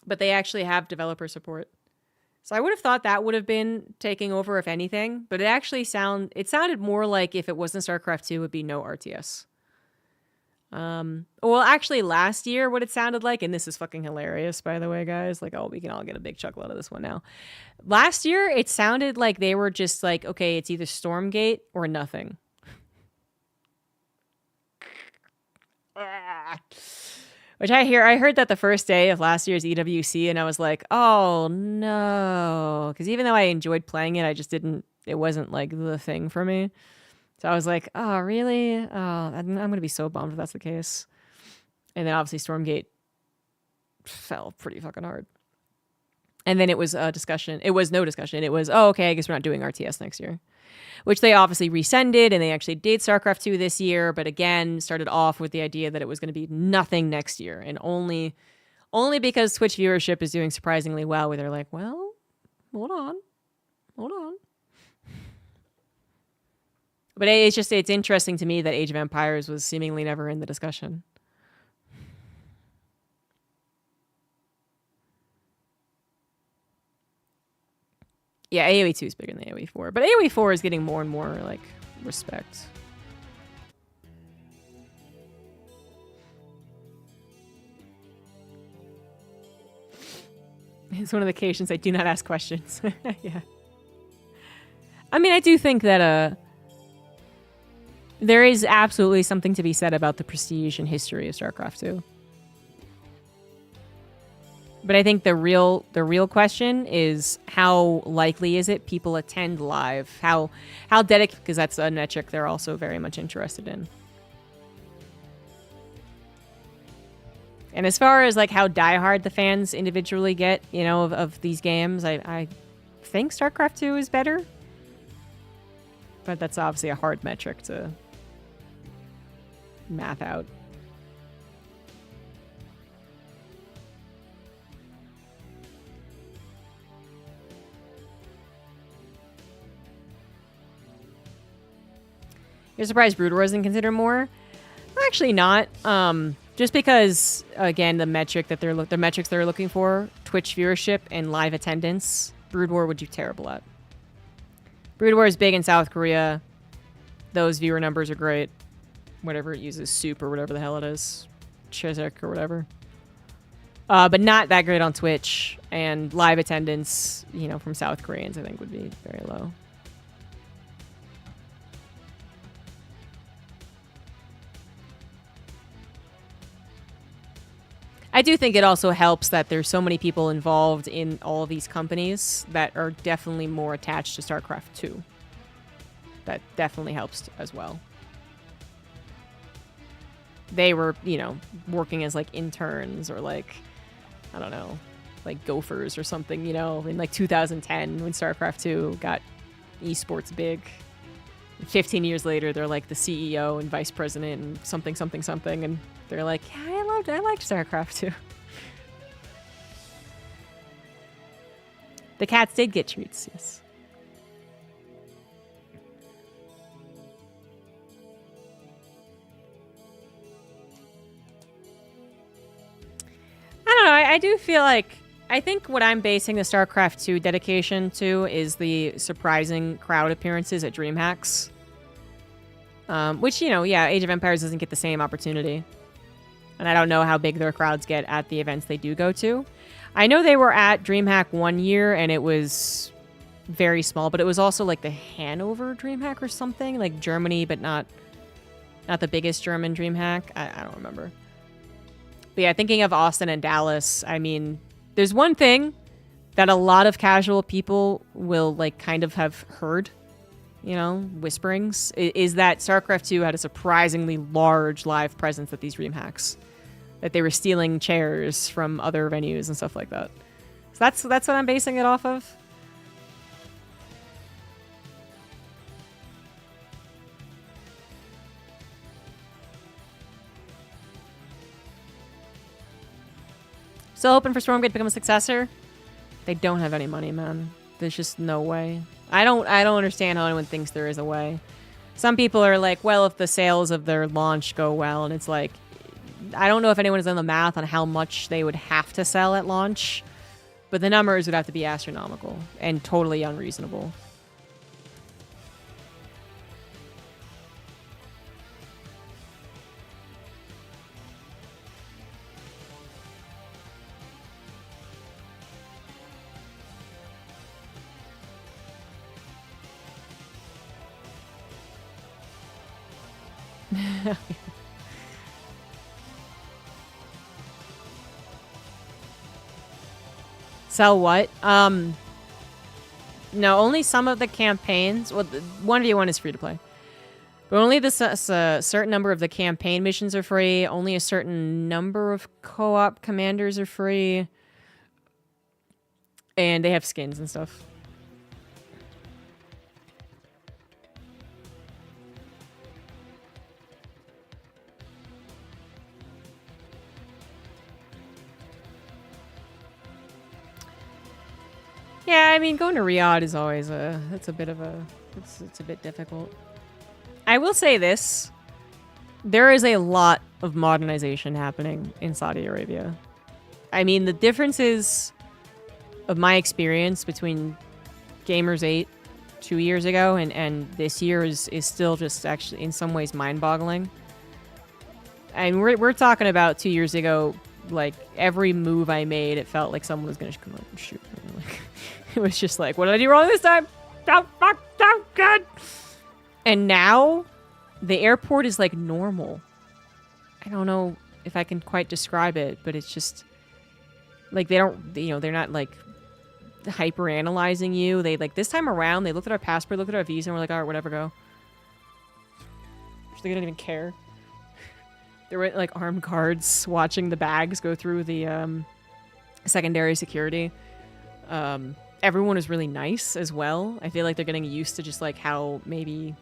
But they actually have developer support. So I would have thought that would have been taking over, if anything. But it actually sounded more like if it wasn't StarCraft 2, it would be no RTS. Well, actually, last year, what it sounded like, and this is fucking hilarious, by the way, guys. Like, oh, we can all get a big chuckle out of this one now. Last year, it sounded like they were just like, okay, it's either Stormgate or nothing. Which I heard that the first day of last year's EWC, and I was like, oh no. Because even though I enjoyed playing it, it wasn't like the thing for me. So I was like, oh, really? Oh, I'm going to be so bummed if that's the case. And then obviously Stormgate fell pretty fucking hard. And then it was a discussion. It was no discussion. It was, oh, okay, I guess we're not doing RTS next year. Which they obviously rescinded, and they actually did StarCraft 2 this year, but again, started off with the idea that it was going to be nothing next year, and only because Twitch viewership is doing surprisingly well, where they're like, well, hold on. But it's interesting to me that Age of Empires was seemingly never in the discussion. Yeah, AoE 2 is bigger than AoE 4. But AoE 4 is getting more and more, like, respect. It's one of the occasions I do not ask questions. Yeah. I mean, I do think that there is absolutely something to be said about the prestige and history of StarCraft 2. But I think the real question is, how likely is it people attend live? How dedicated, because that's a metric they're also very much interested in. And as far as like how diehard the fans individually get, you know, of these games, I think StarCraft 2 is better. But that's obviously a hard metric to math out. You're surprised Brood War isn't considered more? Actually not. Just because, again, the metrics they're looking for, Twitch viewership and live attendance, Brood War would do terrible at. Brood War is big in South Korea. Those viewer numbers are great. Whatever it uses, Soup or whatever the hell it is. Chiswick or whatever. But not that great on Twitch. And live attendance, you know, from South Koreans, I think would be very low. I do think it also helps that there's so many people involved in all of these companies that are definitely more attached to StarCraft 2. That definitely helps as well. They were, you know, working as like interns or like, I don't know, like gophers or something, you know, in like 2010 when StarCraft 2 got esports big. 15 years later, they're like the CEO and vice president and something, and they're like, yeah, I liked StarCraft 2. The cats did get treats, yes. I don't know, I do feel like, I think what I'm basing the StarCraft 2 dedication to is the surprising crowd appearances at DreamHacks. Which, you know, yeah, Age of Empires doesn't get the same opportunity. And I don't know how big their crowds get at the events they do go to. I know they were at DreamHack one year, and it was very small, but it was also like the Hanover DreamHack or something, like Germany, but not the biggest German DreamHack. I don't remember. But yeah, thinking of Austin and Dallas, I mean, there's one thing that a lot of casual people will like kind of have heard, you know, whisperings, is that StarCraft 2 had a surprisingly large live presence at these DreamHacks. That they were stealing chairs from other venues and stuff like that. So that's what I'm basing it off of. Still hoping for Stormgate to become a successor. They don't have any money, man. There's just no way. I don't understand how anyone thinks there is a way. Some people are like, well, if the sales of their launch go well, and it's like, I don't know if anyone has done the math on how much they would have to sell at launch, but the numbers would have to be astronomical and totally unreasonable. Sell what? No, only some of the campaigns. Well, 1v1 is free to play. But only a certain number of the campaign missions are free. Only a certain number of co-op commanders are free. And they have skins and stuff. Yeah, I mean, going to Riyadh is always it's a bit difficult. I will say this. There is a lot of modernization happening in Saudi Arabia. I mean, the differences of my experience between Gamers 8 2 years ago and this year is still just actually in some ways mind-boggling. And we're talking about 2 years ago, like every move I made, it felt like someone was gonna come out and shoot me. Like, it was just like, what did I do wrong this time? Oh, fuck, oh, God. And now the airport is like normal. I don't know if I can quite describe it, but it's just like they don't, they're not like hyper analyzing you. They like this time around, they looked at our passport, looked at our visa, and we're like, all right, whatever, go. They don't even care. There were like armed guards watching the bags go through the secondary security. Everyone is really nice as well. I feel like they're getting used to just like how maybe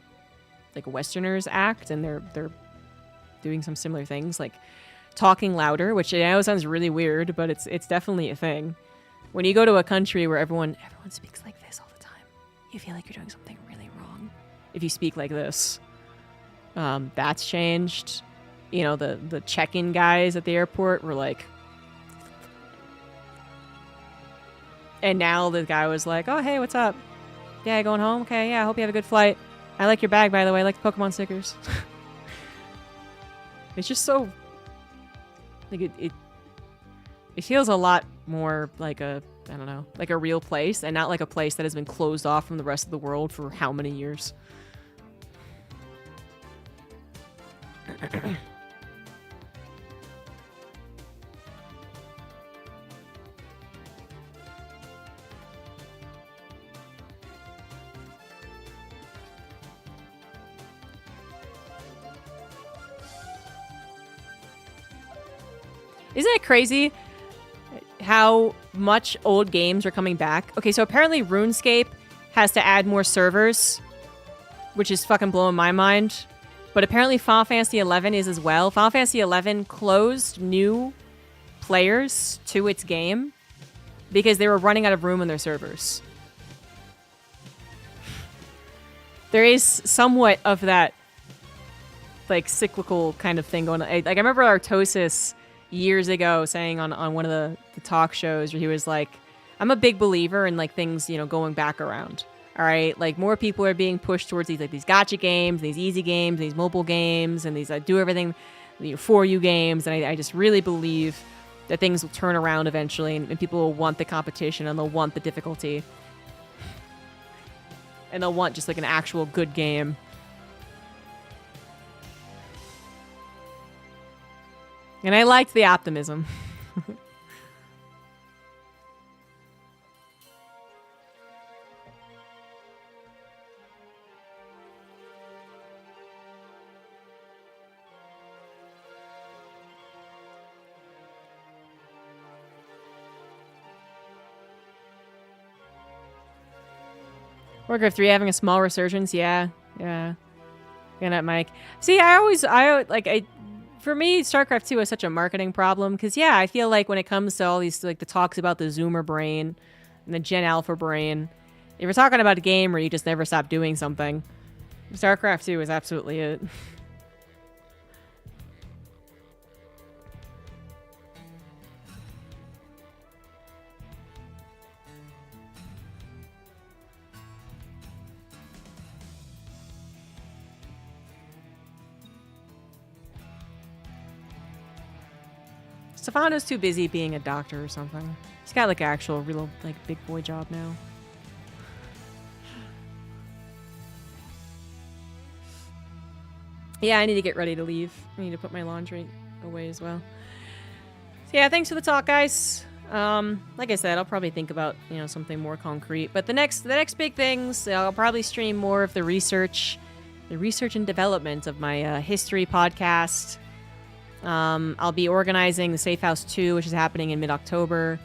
like Westerners act, and they're doing some similar things, like talking louder, which I know sounds really weird, but it's definitely a thing. When you go to a country where everyone speaks like this all the time, you feel like you're doing something really wrong if you speak like this. That's changed. The check-in guys at the airport were like, and now the guy was like, oh, hey, what's up? Yeah, going home? Okay, yeah, I hope you have a good flight. I like your bag, by the way. I like the Pokemon stickers. It's just so... like, it feels a lot more like a, I don't know, like a real place, and not like a place that has been closed off from the rest of the world for how many years. Isn't it crazy how much old games are coming back? Okay, so apparently RuneScape has to add more servers, which is fucking blowing my mind. But apparently Final Fantasy XI is as well. Final Fantasy XI closed new players to its game because they were running out of room on their servers. There is somewhat of that like cyclical kind of thing going on. Like I remember Artosis years ago saying on one of the talk shows where he was like, I'm a big believer in like things, going back around. All right, like more people are being pushed towards these gacha games, these easy games, these mobile games, and these do everything for you games. And I just really believe that things will turn around eventually, and people will want the competition, and they'll want the difficulty, and they'll want just like an actual good game. And I liked the optimism. Warcraft 3 having a small resurgence, yeah. Good night, Mike. See, for me, Starcraft 2 is such a marketing problem because, yeah, I feel like when it comes to all these, like, the talks about the Zoomer brain and the Gen Alpha brain, if you're talking about a game where you just never stop doing something, Starcraft 2 is absolutely it. Stefano's too busy being a doctor or something. He's got like an actual real like big boy job now. Yeah, I need to get ready to leave. I need to put my laundry away as well. So yeah, thanks for the talk, guys. Like I said, I'll probably think about, something more concrete. But the next big things, I'll probably stream more of the research and development of my history podcast. I'll be organizing the Safe House 2, which is happening in mid-October.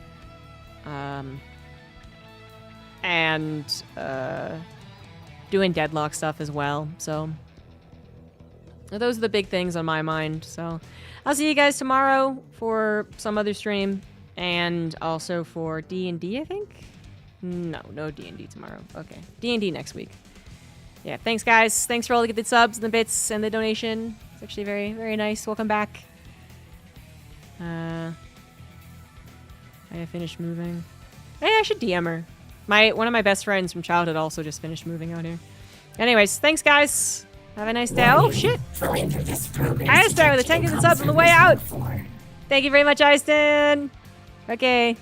and doing deadlock stuff as well. So those are the big things on my mind. So I'll see you guys tomorrow for some other stream, and also for D&D, I think. No D&D tomorrow. Okay, D&D next week. Yeah, thanks guys. Thanks for all the gifted subs and the bits and the donation. It's actually very, very nice. Welcome back. I finished moving. Hey, I should DM her. One of my best friends from childhood also just finished moving out here. Anyways, thanks guys. Have a nice day. Oh shit! Eiston with the 10 gifted subs on the way out. Thank you very much, Eiston. Okay.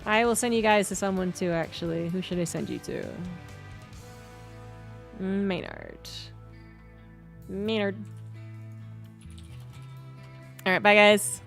I will send you guys to someone too, actually. Who should I send you to? Maynard. Alright, bye guys.